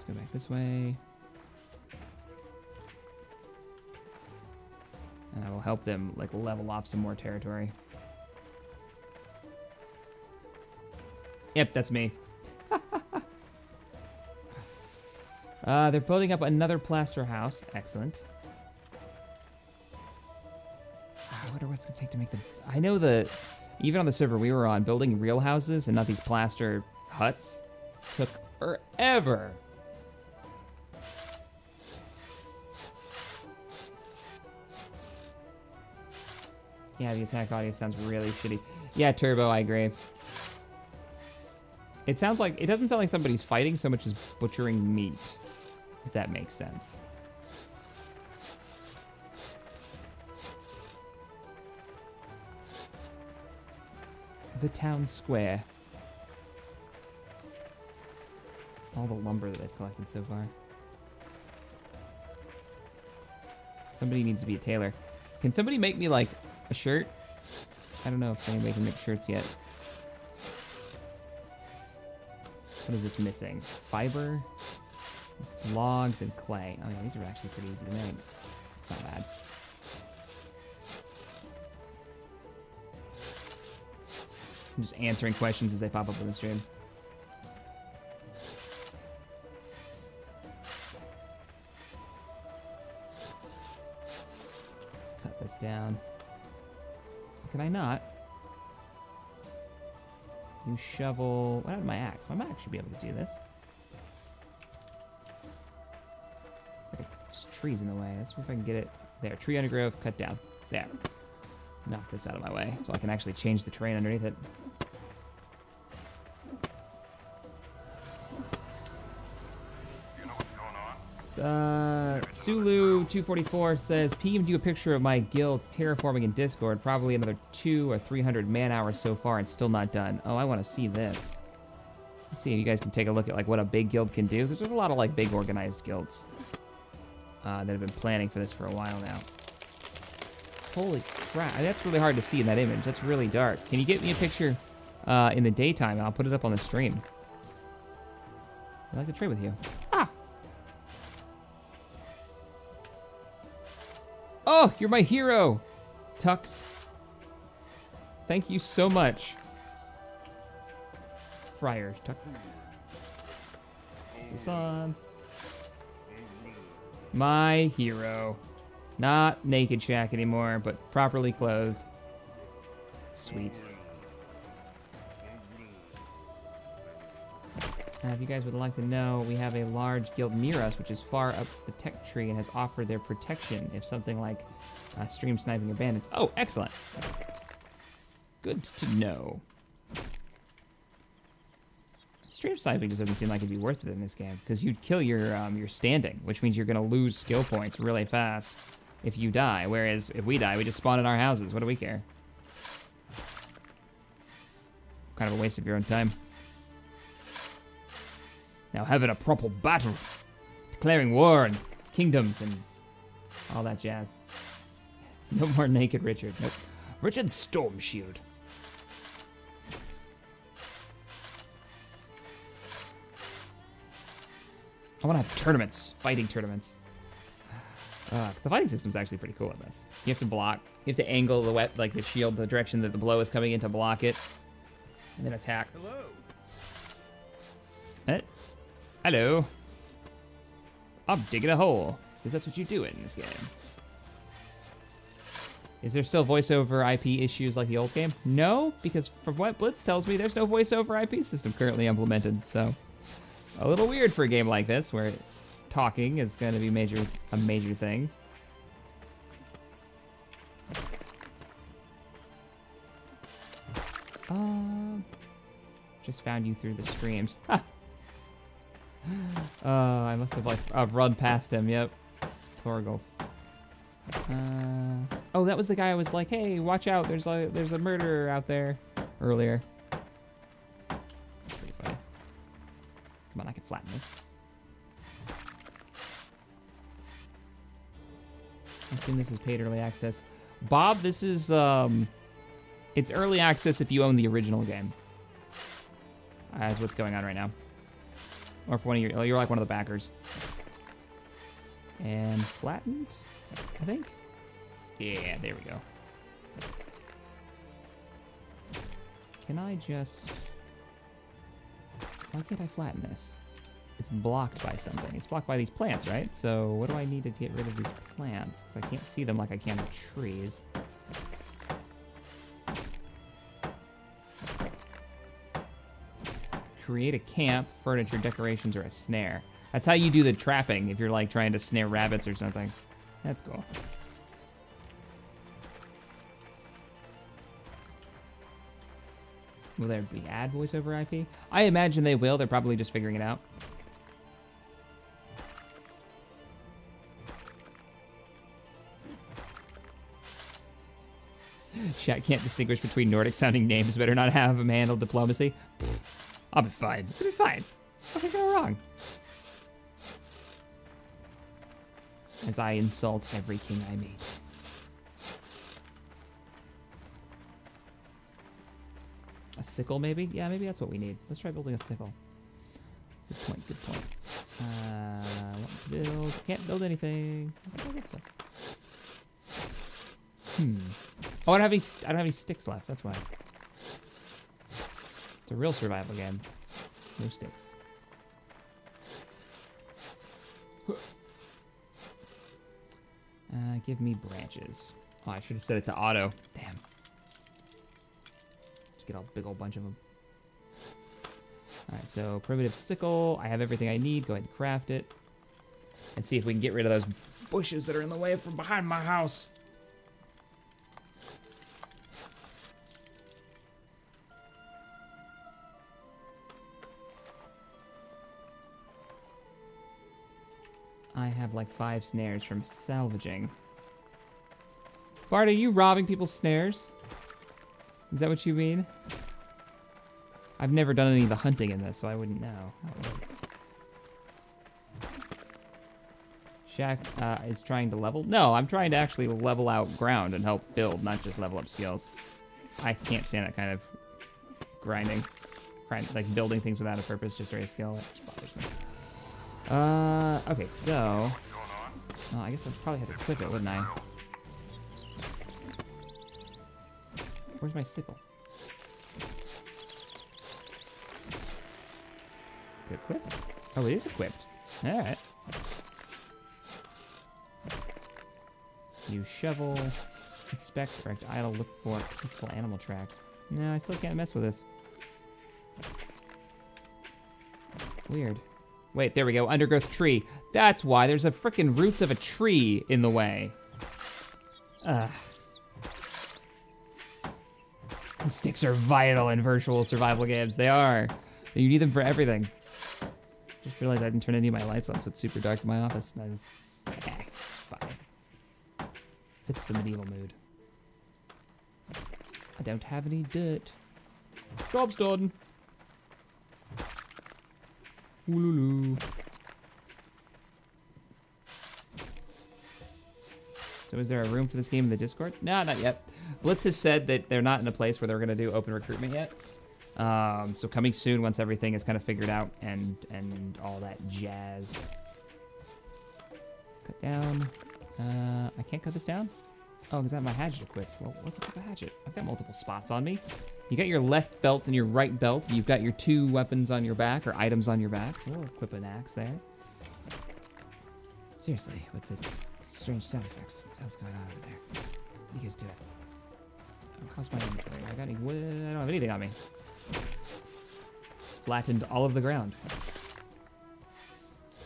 Go back this way. And I will help them, like, level off some more territory. Yep, that's me. They're building up another plaster house. Excellent. I wonder what it's gonna take to make the... I know even on the server we were on, building real houses and not these plaster huts took forever. Yeah, the attack audio sounds really shitty. Yeah, Turbo, I agree. It doesn't sound like somebody's fighting so much as butchering meat, if that makes sense. The town square. All the lumber that they've collected so far. Somebody needs to be a tailor. Can somebody make me, like, a shirt? I don't know if anybody can make shirts yet. What is this missing? Fiber, logs, and clay. Oh yeah, these are actually pretty easy to make. It's not bad. I'm just answering questions as they pop up on the stream. Let's cut this down. Can I not? You shovel... What happened to my axe? My axe should be able to do this. Just trees in the way. Let's see if I can get it. There. Tree undergrowth. Cut down. There. Knock this out of my way so I can actually change the terrain underneath it. Sulu244 says, PM'd you a picture of my guild's terraforming in Discord. Probably another 200 or 300 man hours so far and still not done. Oh, I want to see this. Let's see if you guys can take a look at like what a big guild can do. Because there's a lot of like big organized guilds that have been planning for this for a while now. Holy crap. That's really hard to see in that image. That's really dark. Can you get me a picture in the daytime and I'll put it up on the stream? I'd like to trade with you. Ah! Oh, you're my hero, Tux. Thank you so much. Friar, Tux. This on. My hero. Not naked Shack anymore, but properly clothed. Sweet. If you guys would like to know, we have a large guild near us, which is far up the tech tree and has offered their protection if something like stream sniping or bandits. Oh, excellent. Good to know. Stream sniping just doesn't seem like it'd be worth it in this game, because you'd kill your standing, which means you're gonna lose skill points really fast if you die. Whereas if we die, we just spawn in our houses. What do we care? Kind of a waste of your own time. Now having a proper battle, declaring war and kingdoms and all that jazz. No more naked Richard. Nope. Richard's Storm Shield. I want to have tournaments, fighting tournaments. Because the fighting system's actually pretty cool in this. You have to block, you have to angle the shield the direction that the blow is coming in to block it, and then attack. Hello. Hello. I'm digging a hole, because that's what you do in this game. Is there still voiceover IP issues like the old game? No, because from what Blitz tells me, there's no voiceover IP system currently implemented, so. A little weird for a game like this, where talking is going to be a major thing. Just found you through the streams. Ha! I must have run past him. Yep, Torgolf. Oh, that was the guy I was like, hey, watch out! There's a murderer out there earlier. That's pretty funny. Come on, I can flatten this. I assume this is paid early access. Bob, this is, it's early access if you own the original game. That's what's going on right now. Or if you're like one of the backers. And flattened, I think? Yeah, there we go. Can I just... Why can't I flatten this? It's blocked by something. It's blocked by these plants, right? So what do I need to get rid of these plants? Because I can't see them like I can with trees. Create a camp, furniture, decorations, or a snare. That's how you do the trapping if you're like trying to snare rabbits or something. That's cool. Will there be ad voiceover IP? I imagine they will. They're probably just figuring it out. Chat can't distinguish between Nordic-sounding names. Better not have them handle diplomacy. Pfft, I'll be fine. I'll be fine. Nothing go wrong. As I insult every king I meet. A sickle, maybe? Yeah, maybe that's what we need. Let's try building a sickle. Good point, good point. Want to build. Can't build anything. Oh, good stuff. Oh, I don't have any sticks left, that's why. It's a real survival game. No sticks. Give me branches. Oh, I should have set it to auto. Damn. Just get a big old bunch of them. Alright, so primitive sickle. I have everything I need. Go ahead and craft it. And see if we can get rid of those bushes that are in the way from behind my house. I have like 5 snares from salvaging. Bart, are you robbing people's snares? Is that what you mean? I've never done any of the hunting in this, so I wouldn't know how it works. Shaq is trying to level? No, I'm trying to actually level out ground and help build, not just level up skills. I can't stand that kind of grinding. Like building things without a purpose, just for a skill. That just bothers me. Okay, so... Oh, I guess I'd probably have to equip it, wouldn't I? Where's my sickle? Equipped? Oh, it is equipped. All right. Use shovel. Inspect, direct idle, look for peaceful animal tracks. No, I still can't mess with this. Weird. Wait, there we go. Undergrowth tree. That's why. There's a frickin' roots of a tree in the way. Ugh. Sticks are vital in virtual survival games. They are. You need them for everything. Just realized I didn't turn any of my lights on, so it's super dark in my office. And I just, fine. Fits the medieval mood. I don't have any dirt. Job's done. Oolulu. So is there a room for this game in the Discord? No, not yet. Blitz has said that they're not in a place where they're going to do open recruitment yet. So coming soon once everything is kind of figured out and all that jazz. Cut down. I can't cut this down? Oh, because I have my hatchet equipped. Well, let's equip a hatchet. I've got multiple spots on me. You got your left belt and your right belt. You've got your 2 weapons on your back, or items on your back. So we'll equip an axe there. Seriously, with the strange sound effects. What the hell's going on over there? You guys do it. Oh, how's my inventory? I don't have anything on me. Flattened all of the ground.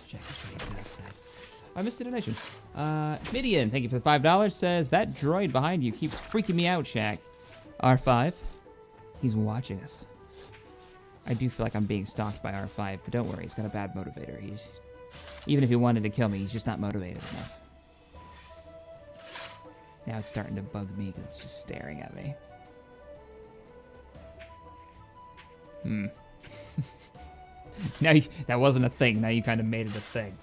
Check the dark side. I missed a donation. Midian, thank you for the $5. Says, that droid behind you keeps freaking me out, Shaq. R5, he's watching us. I do feel like I'm being stalked by R5, but don't worry, he's got a bad motivator. Even if he wanted to kill me, he's just not motivated enough. Now it's starting to bug me because it's just staring at me. Now that wasn't a thing. Now you kind of made it a thing.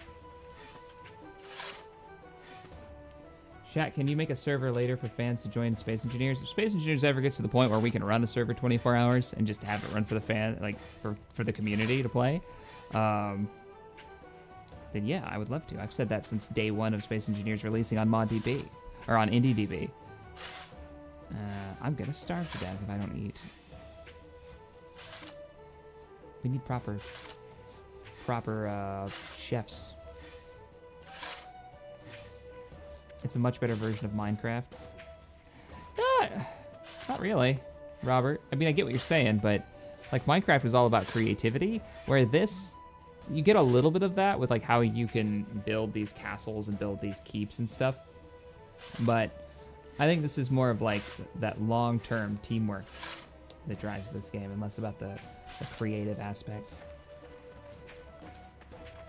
Chat, can you make a server later for fans to join Space Engineers? If Space Engineers ever gets to the point where we can run a server 24 hours and just have it run for the fan, like for the community to play, then yeah, I would love to. I've said that since day one of Space Engineers releasing on ModDB, or on IndieDB. I'm gonna starve to death if I don't eat. We need proper chefs. It's a much better version of Minecraft. Not really, Robert. I mean, I get what you're saying, but like Minecraft was all about creativity, where this, you get a little bit of that with like how you can build these castles and build these keeps and stuff. But I think this is more of like that long-term teamwork that drives this game, and less about the creative aspect.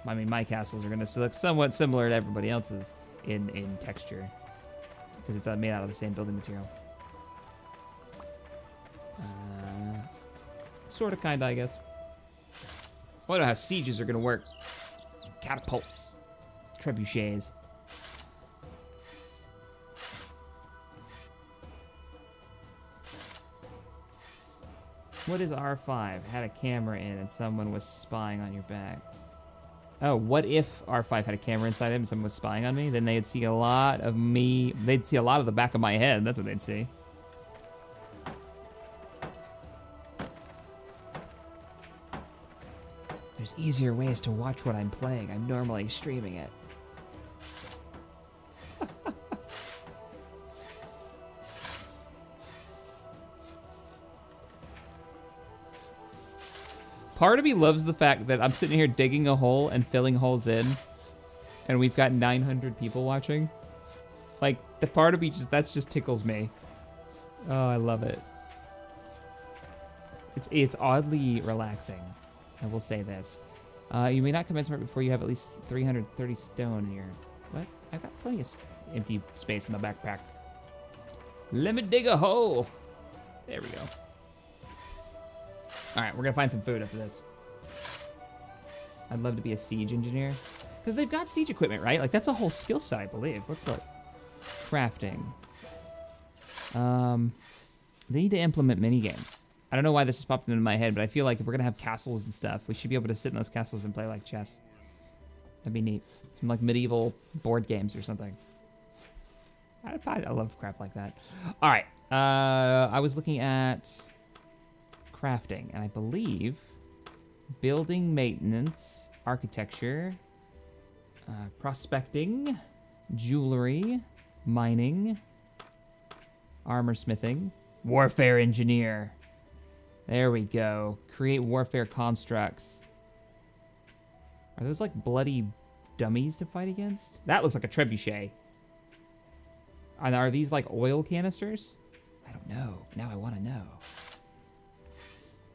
I mean, my castles are going to look somewhat similar to everybody else's in texture, because it's made out of the same building material. Sort of, kind of, I guess. I wonder how sieges are going to work. Catapults. Trebuchets. What is R5? Had a camera in and someone was spying on your back. Oh, what if R5 had a camera inside him and someone was spying on me? Then they'd see a lot of me. They'd see a lot of the back of my head. That's what they'd see. There's easier ways to watch what I'm playing. I'm normally streaming it. Part of me loves the fact that I'm sitting here digging a hole and filling holes in, and we've got 900 people watching. Like, the part of me that just tickles me. Oh, I love it. It's oddly relaxing. I will say this. You may not commence work before you have at least 330 stone in your... What? I've got plenty of empty space in my backpack. Let me dig a hole. There we go. All right, we're gonna find some food after this. I'd love to be a siege engineer, because they've got siege equipment, right? Like, that's a whole skill set, I believe. Let's look. Crafting. They need to implement mini games. I don't know why this just popped into my head, but I feel like if we're gonna have castles and stuff, we should be able to sit in those castles and play like chess. That'd be neat. Some like medieval board games or something. I love crap like that. All right. I was looking at crafting, and I believe building maintenance, architecture, prospecting, jewelry, mining, armor smithing, warfare engineer. There we go. Create warfare constructs. Are those like bloody dummies to fight against? That looks like a trebuchet. Are these like oil canisters? I don't know. Now I want to know.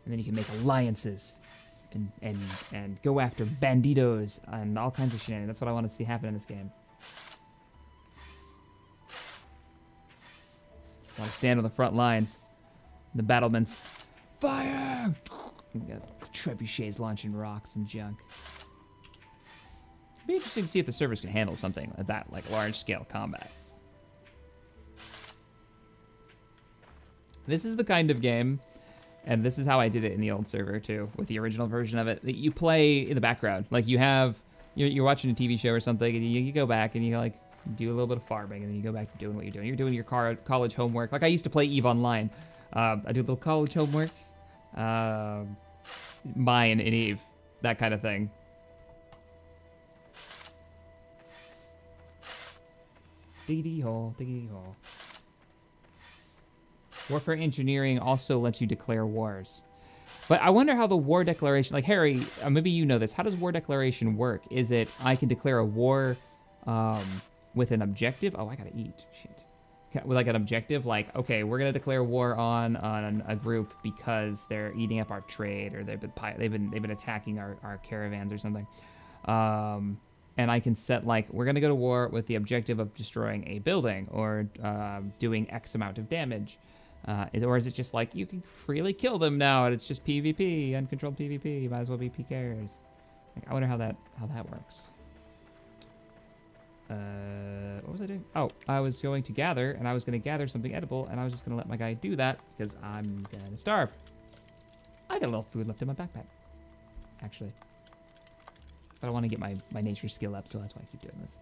And then you can make alliances and go after banditos and all kinds of shenanigans. That's what I want to see happen in this game. I want to stand on the front lines. The battlements. Fire! And got trebuchets launching rocks and junk. It'd be interesting to see if the servers can handle something like that, like large-scale combat. This is the kind of game, and this is how I did it in the old server too, with the original version of it, that you play in the background. Like you're watching a TV show or something, and you go back and you like do a little bit of farming, and then you go back to doing what you're doing. You're doing your college homework. Like I used to play EVE Online. I do a little college homework, mine in EVE, that kind of thing. Diggity hole, diggity hole. Warfare engineering also lets you declare wars. But I wonder how the war declaration, like Harry, maybe you know this. How does war declaration work? Is it I can declare a war with an objective? Oh, I gotta eat. Shit. With like an objective, like, okay, we're gonna declare war on a group because they're eating up our trade, or they've been attacking our caravans or something. And I can set like, we're gonna go to war with the objective of destroying a building or doing X amount of damage. Or is it just like, you can freely kill them now, and it's just PvP, uncontrolled PvP, you might as well be PKers. Like, I wonder how that works. What was I doing? Oh, I was going to gather, and I was going to gather something edible, and I was just going to let my guy do that, because I'm going to starve. I got a little food left in my backpack, actually. But I want to get my nature skill up, so that's why I keep doing this.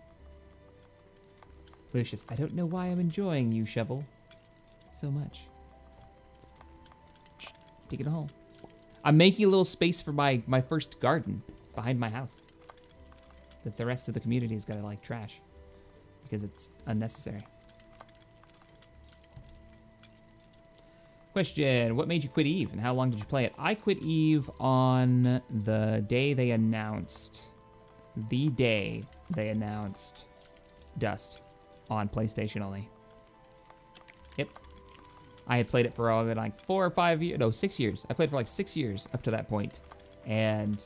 Lucius, I don't know why I'm enjoying you, Shovel, so much. Digging a hole. I'm making a little space for my first garden behind my house that the rest of the community is gonna like trash because it's unnecessary. Question: what made you quit EVE, and how long did you play it? I quit EVE on the day they announced Dust on PlayStation only. Yep. I had played it for like 4 or 5 years, no, 6 years. I played for like 6 years up to that point, and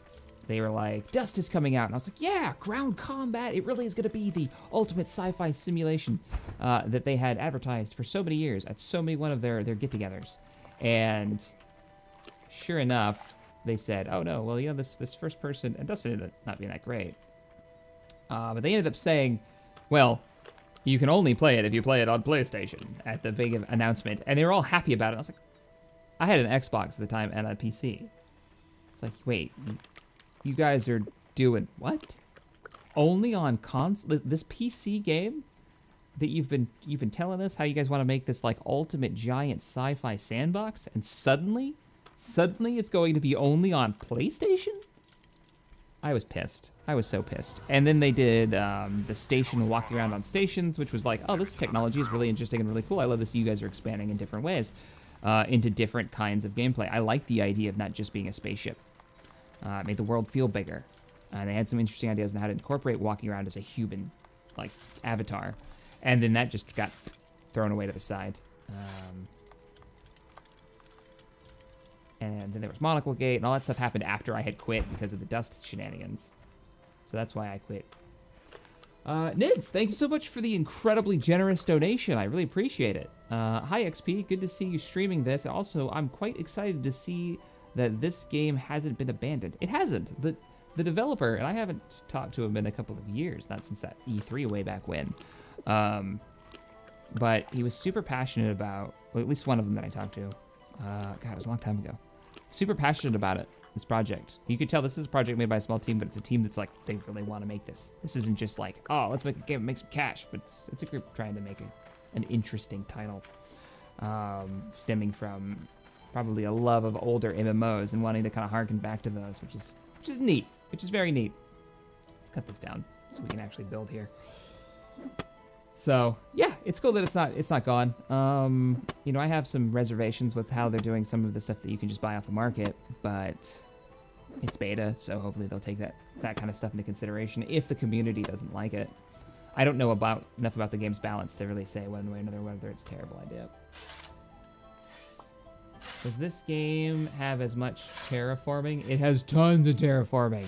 they were like, Dust is coming out, and I was like, yeah, ground combat. It really is gonna be the ultimate sci-fi simulation that they had advertised for so many years at so many one of their get-togethers. And sure enough, they said, oh no, well, you know, this first person, and Dust ended up not being that great. But they ended up saying, well, you can only play it if you play it on PlayStation at the big announcement. And they were all happy about it. I was like, I had an Xbox at the time and a PC. It's like, wait, you guys are doing what? Only on console? This PC game that you've been telling us how you guys want to make this like ultimate giant sci-fi sandbox, and suddenly it's going to be only on PlayStation? I was pissed. I was so pissed. And then they did the station walking around on stations, which was like, oh, this technology is really interesting and really cool. I love this. You guys are expanding in different ways into different kinds of gameplay. I like the idea of not just being a spaceship. It made the world feel bigger. They had some interesting ideas on how to incorporate walking around as a human, like, avatar. And then that just got thrown away to the side. And then there was Monocle Gate, and all that stuff happened after I had quit because of the Dust shenanigans. So that's why I quit. Nids, thank you so much for the incredibly generous donation. I really appreciate it. Hi, XP. Good to see you streaming this. Also, I'm quite excited to see that this game hasn't been abandoned. It hasn't. The developer, and I haven't talked to him in a couple of years, not since that E3 way back when. But he was super passionate about, well, at least one of them that I talked to. God, it was a long time ago. Super passionate about it, this project. You could tell this is a project made by a small team, but it's a team that's like, they really want to make this. This isn't just like, oh, let's make a game and make some cash, but it's a group trying to make an interesting title, stemming from probably a love of older MMOs and wanting to kind of harken back to those, which is neat, which is very neat. Let's cut this down so we can actually build here. So yeah, it's cool that it's not gone. You know, I have some reservations with how they're doing some of the stuff that you can just buy off the market, but it's beta, so hopefully they'll take that kind of stuff into consideration if the community doesn't like it. I don't know enough about the game's balance to really say one way or another whether it's a terrible idea. Does this game have as much terraforming? It has tons of terraforming.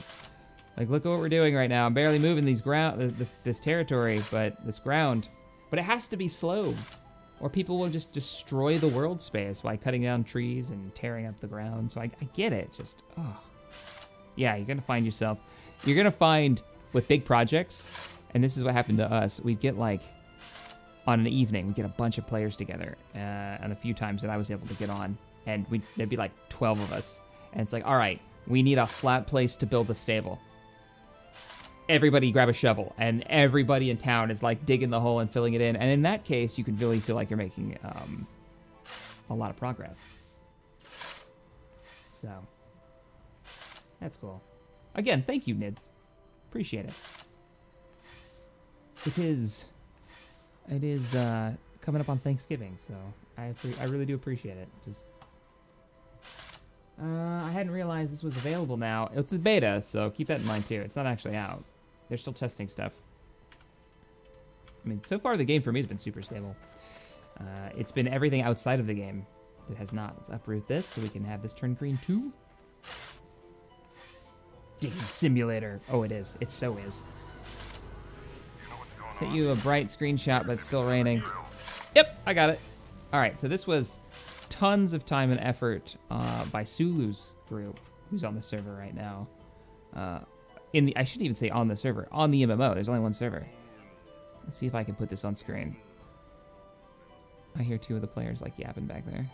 Like, look at what we're doing right now. I'm barely moving this territory, this ground. But it has to be slow, or people will just destroy the world space by cutting down trees and tearing up the ground. So I get it. It's just, oh. Yeah, you're gonna find with big projects, and this is what happened to us. We'd get like, on an evening, we'd get a bunch of players together, and a few times that I was able to get on, and there'd be like 12 of us. And it's like, all right, we need a flat place to build the stable. Everybody grab a shovel, and everybody in town is like digging the hole and filling it in. And in that case, you can really feel like you're making a lot of progress. So that's cool. Again, thank you, Nids. Appreciate it. It is coming up on Thanksgiving, so I really do appreciate it. Just I hadn't realized this was available now. It's a beta, so keep that in mind too. It's not actually out. They're still testing stuff. I mean, so far the game for me has been super stable. It's been everything outside of the game that has not. Let's uproot this so we can have this turn green too. Digging simulator. Oh, it is. It so is. Sent you a bright screenshot, but it's still raining. Yep, I got it. All right, so this was tons of time and effort by Sulu's group, who's on the server right now. I shouldn't even say on the server, on the MMO. There's only one server. Let's see if I can put this on screen. I hear two of the players like yapping back there.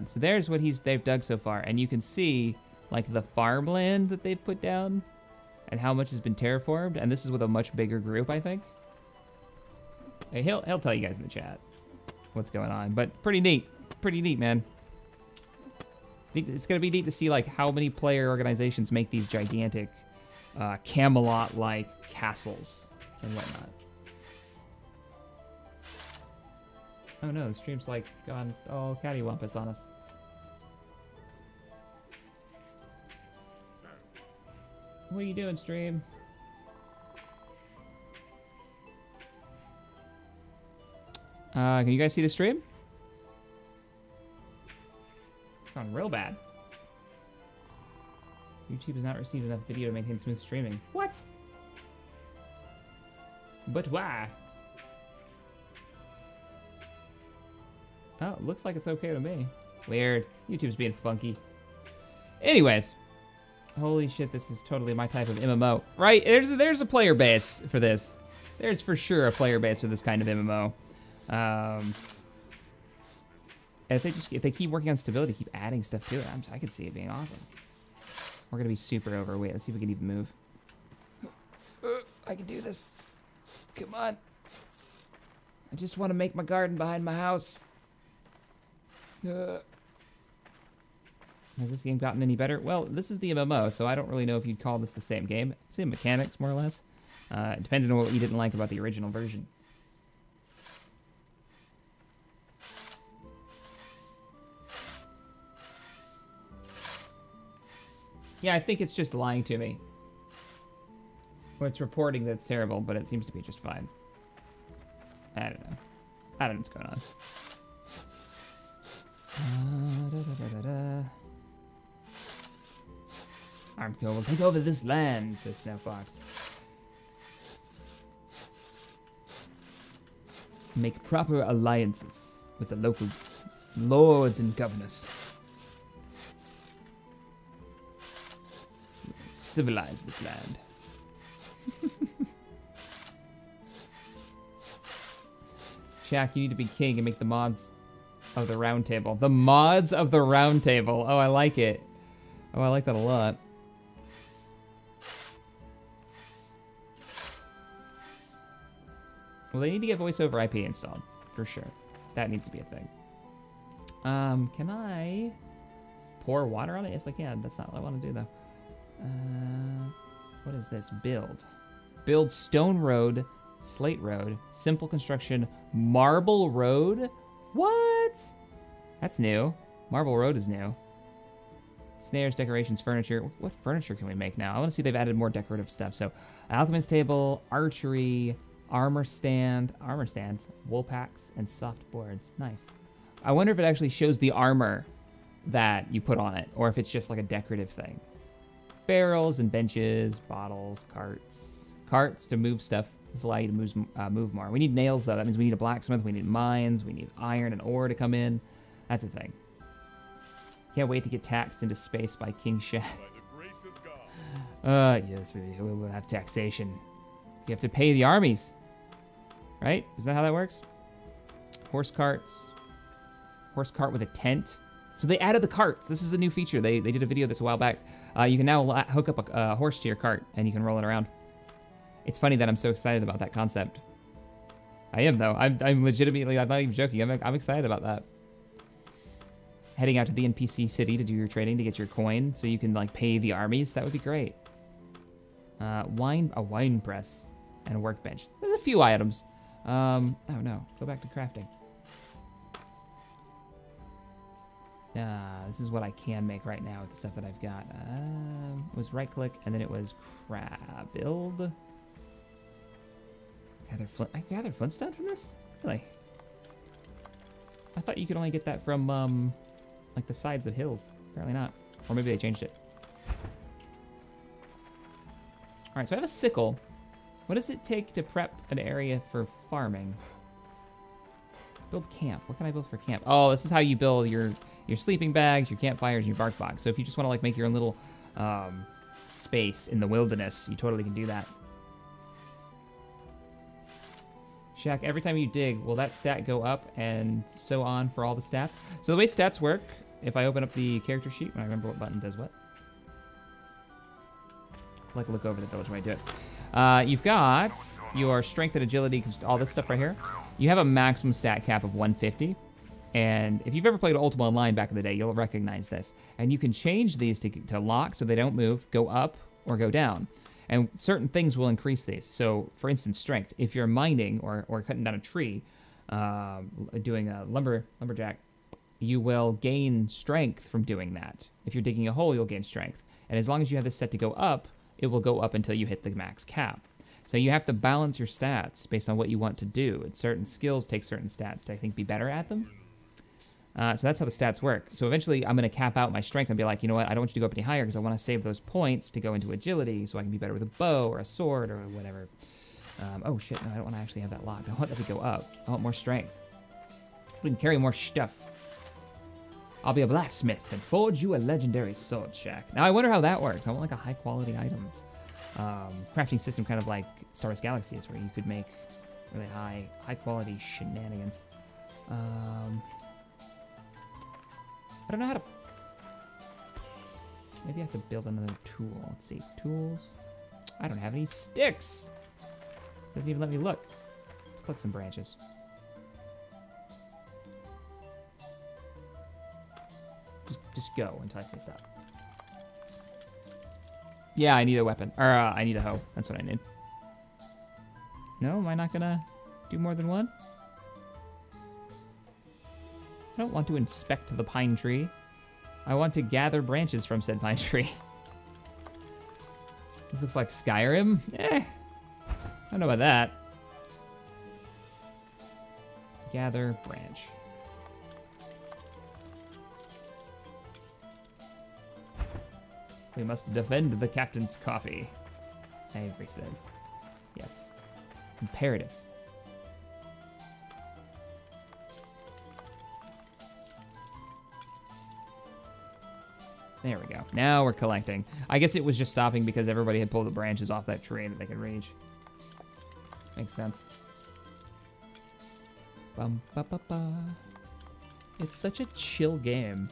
So there's what they've dug so far, and you can see like the farmland that they've put down and how much has been terraformed, and this is with a much bigger group, I think. Hey, he'll tell you guys in the chat what's going on, but pretty neat, man. It's gonna be neat to see like how many player organizations make these gigantic Camelot-like castles and whatnot. Oh no, the stream's like gone all cattywampus on us. What are you doing, stream? Can you guys see the stream? It's gone real bad. YouTube has not received enough video to maintain smooth streaming. What? But why? Oh, looks like it's okay to me. Weird. YouTube's being funky. Anyways. Holy shit, this is totally my type of MMO. Right? There's a player base for this. There's for sure a player base for this kind of MMO. If they keep working on stability, keep adding stuff to it, I could see it being awesome. We're gonna be super overweight. Let's see if we can even move. I can do this. Come on. I just want to make my garden behind my house. Has this game gotten any better? Well, this is the MMO, so I don't really know if you'd call this the same game. Same mechanics, more or less. Depending on what you didn't like about the original version. Yeah, I think it's just lying to me. Well, it's reporting that it's terrible, but it seems to be just fine. I don't know. I don't know what's going on. Armco will take over this land, says Snow Fox. Make proper alliances with the local lords and governors. Civilize this land. Shaq, you need to be king and make the mods of the round table. The mods of the round table. Oh, I like it. Oh, I like that a lot. Well, they need to get voice over IP installed, for sure. That needs to be a thing. Can I pour water on it? Yes, I can. That's not what I want to do, though. What is this? Build. Build stone road, slate road, simple construction, marble road? What? That's new. Marble road is new. Snares, decorations, furniture. What furniture can we make now? I want to see if they've added more decorative stuff. So, alchemist table, archery, armor stand, wool packs, and soft boards. Nice. I wonder if it actually shows the armor that you put on it, or if it's just like a decorative thing. Barrels and benches, bottles, carts. Carts to move stuff. This will allow you to move more. We need nails, though. That means we need a blacksmith. We need mines. We need iron and ore to come in. That's a thing. Can't wait to get taxed into space by King Shaq. Yes, we will have taxation. You have to pay the armies. Right? Is that how that works? Horse carts. Horse cart with a tent. So they added the carts. This is a new feature. They did a video of this a while back. You can now hook up a horse to your cart, and you can roll it around. It's funny that I'm so excited about that concept. I am, though. I'm legitimately, I'm not even joking. I'm excited about that. Heading out to the NPC city to do your trading to get your coin so you can, like, pay the armies. That would be great. A wine press and a workbench. There's a few items. Oh, no. Go back to crafting. This is what I can make right now with the stuff that I've got. It was right-click, and then it was build. I gather flintstone from this? Really? I thought you could only get that from, like, the sides of hills. Apparently not. Or maybe they changed it. All right, so I have a sickle. What does it take to prep an area for farming? Build camp. What can I build for camp? Oh, this is how you build your sleeping bags, your campfires, and your bark box. So if you just want to, like, make your own little space in the wilderness, you totally can do that. Shaq, every time you dig, will that stat go up and so on for all the stats? So the way stats work, if I open up the character sheet, when I remember what button does what. Like, look over the village when I do it. You've got your strength and agility, all this stuff right here. You have a maximum stat cap of 150. And if you've ever played Ultima Online back in the day, you'll recognize this. And you can change these to lock so they don't move, go up, or go down. And certain things will increase these. So, for instance, strength. If you're mining or cutting down a tree, doing a lumberjack, you will gain strength from doing that. If you're digging a hole, you'll gain strength. And as long as you have this set to go up, it will go up until you hit the max cap. So you have to balance your stats based on what you want to do. And certain skills take certain stats to, I think, be better at them. So that's how the stats work. So eventually I'm going to cap out my strength and be like, you know what, I don't want you to go up any higher because I want to save those points to go into agility so I can be better with a bow or a sword or whatever. Oh shit, no, I don't want to actually have that locked. I want that to go up. I want more strength. We can carry more stuff. I'll be a blacksmith and forge you a legendary sword, Shaq. Now I wonder how that works. I want like a high quality items. Crafting system kind of like Star Wars Galaxies where you could make really high quality shenanigans. I don't know how to... Maybe I have to build another tool. Let's see. Tools. I don't have any sticks. Doesn't even let me look. Let's click some branches. Just go until I say stop. Yeah, I need a weapon. Or I need a hoe. That's what I need. No? Am I not gonna do more than one? I don't want to inspect the pine tree. I want to gather branches from said pine tree. This looks like Skyrim. I don't know about that. Gather branch. We must defend the captain's coffee. Avery says. Yes. It's imperative. There we go. Now we're collecting. I guess it was just stopping because everybody had pulled the branches off that tree that they could reach. Makes sense. Bum, ba, ba, ba. It's such a chill game.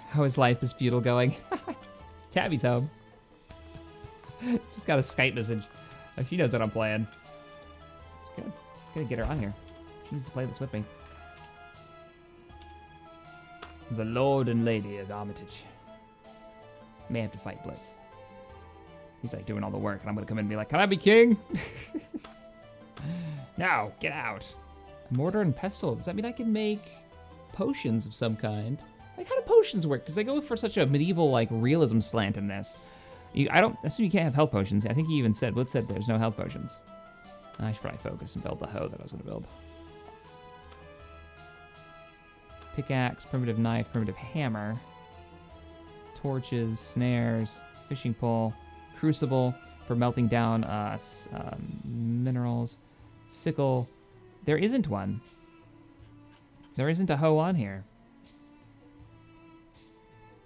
How his life is feudal going. Tabby's home. Just got a Skype message. She knows what I'm playing. It's good. Gotta get her on here. She needs to play this with me. The Lord and Lady of Armitage. May have to fight Blitz. He's like doing all the work, and I'm gonna come in and be like, can I be king? No, get out. Mortar and pestle. Does that mean I can make potions of some kind? Like, how do potions work? Because they go for such a medieval, like, realism slant in this. I assume you can't have health potions. I think he even said, Blitz said there's no health potions. I should probably focus and build the hoe that I was gonna build. Pickaxe, primitive knife, primitive hammer. Torches, snares, fishing pole, crucible for melting down minerals, sickle. There isn't one. There isn't a hoe on here.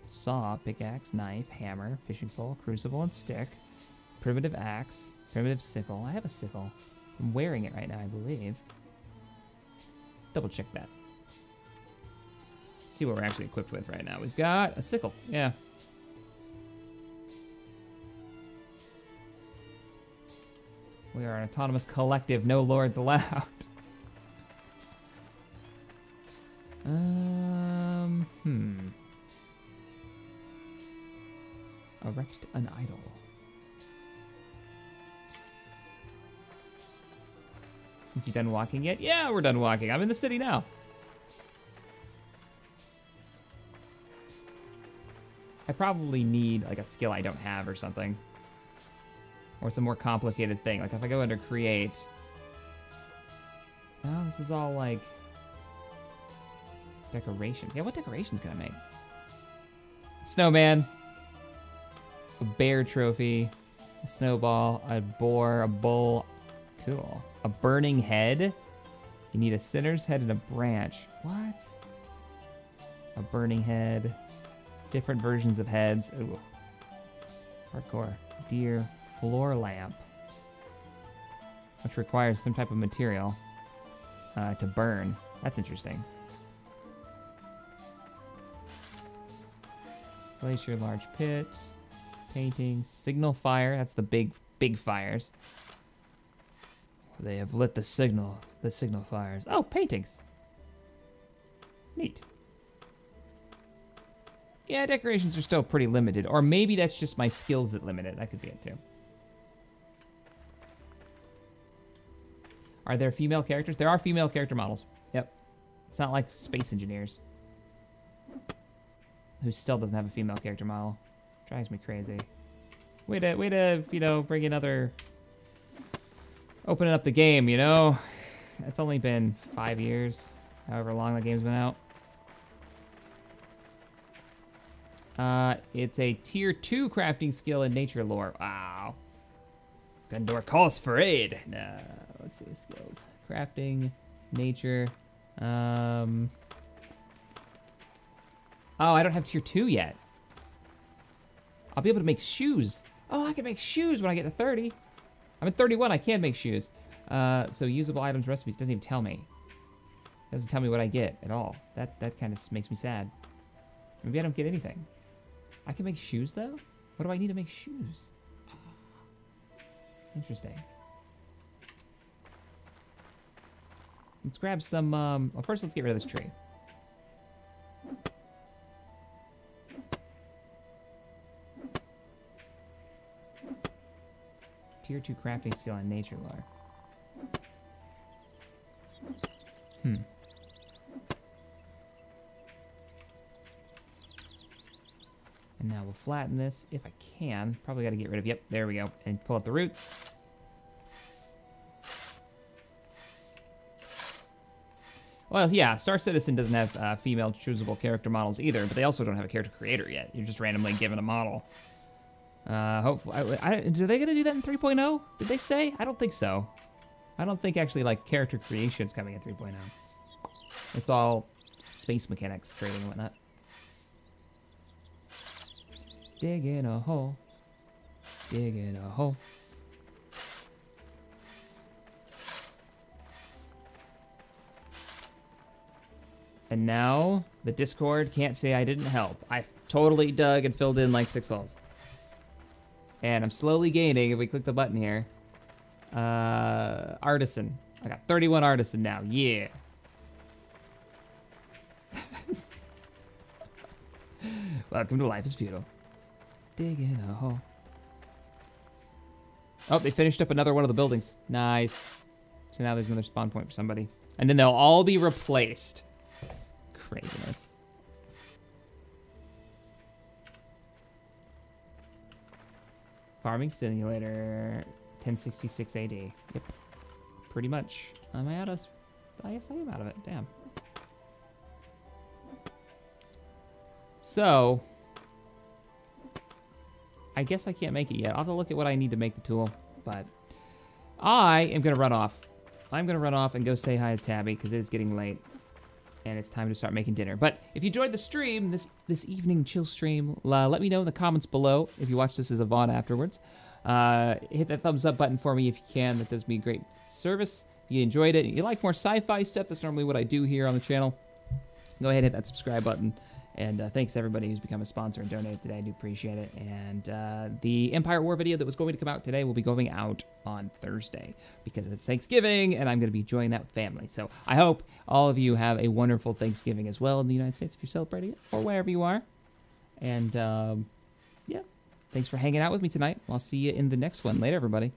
Saw, pickaxe, knife, hammer, fishing pole, crucible, and stick. Primitive axe, primitive sickle. I have a sickle. I'm wearing it right now, I believe. Double check that. See what we're actually equipped with right now. We've got a sickle. Yeah. We are an autonomous collective. No lords allowed. Erect an idol. Is he done walking yet? Yeah, we're done walking. I'm in the city now. I probably need like a skill I don't have or something. Or it's a more complicated thing. Like if I go under create. Oh, this is all like decorations. Yeah, what decorations can I make? Snowman. A bear trophy. A snowball. A boar. A bull. Cool. A burning head. You need a sinner's head and a branch. What? A burning head. Different versions of heads. Ooh. Hardcore. Deer. Floor lamp. Which requires some type of material to burn. That's interesting. Glacier, large pit. Painting. Signal fire. That's the big fires. They have lit the signal fires. Oh, paintings. Neat. Yeah, decorations are still pretty limited. Or maybe that's just my skills that limit it. That could be it too. Are there female characters? There are female character models. Yep. It's not like Space Engineers. Who still doesn't have a female character model. Drives me crazy. Way to, you know, bring another... Opening up the game, you know? It's only been 5 years. However long the game's been out. It's a tier 2 crafting skill in nature lore. Wow. Gundor calls for aid. Nah, let's see skills. Crafting, nature. Oh, I don't have tier 2 yet. I'll be able to make shoes. Oh, I can make shoes when I get to 30. I'm at 31, I can make shoes. So usable items, recipes, doesn't even tell me. Doesn't tell me what I get at all. That kind of makes me sad. Maybe I don't get anything. I can make shoes though? What do I need to make shoes? Interesting. Let's grab some, well first let's get rid of this tree. Tier 2 crafting skill in nature lore. And now we'll flatten this if I can. Probably got to get rid of, yep, there we go. And pull up the roots. Well, yeah, Star Citizen doesn't have female choosable character models either, but they also don't have a character creator yet. You're just randomly given a model. Hopefully, are they gonna do that in 3.0? Did they say? I don't think so. I don't think actually like character creation is coming in 3.0. It's all space mechanics, trading and whatnot. Dig in a hole. Dig in a hole. And now the Discord can't say I didn't help. I Totally dug and filled in like 6 holes. And I'm slowly gaining, if we click the button here, artisan. I got 31 artisan now, yeah. Welcome to Life is Feudal. Digging a hole. Oh, they finished up another one of the buildings. Nice. So now there's another spawn point for somebody. And then they'll all be replaced. Craziness. Farming Simulator 1066 AD. Yep. Pretty much. Am I out of... I guess I am out of it. Damn. So... I guess I can't make it yet. I'll have to look at what I need to make the tool. But I am going to run off. I'm going to run off and go say hi to Tabby because it is getting late. And it's time to start making dinner. But if you enjoyed the stream, this evening chill stream, let me know in the comments below if you watch this as a VOD afterwards. Hit that thumbs up button for me if you can. That does me great service. If you enjoyed it, you like more sci-fi stuff, that's normally what I do here on the channel. Go ahead and hit that subscribe button. And thanks to everybody who's become a sponsor and donated today. I do appreciate it. And the Empire War video that was going to come out today will be going out on Thursday because it's Thanksgiving and I'm going to be enjoying that with family. So I hope all of you have a wonderful Thanksgiving as well in the United States if you're celebrating it or wherever you are. And yeah, thanks for hanging out with me tonight. I'll see you in the next one. Later, everybody.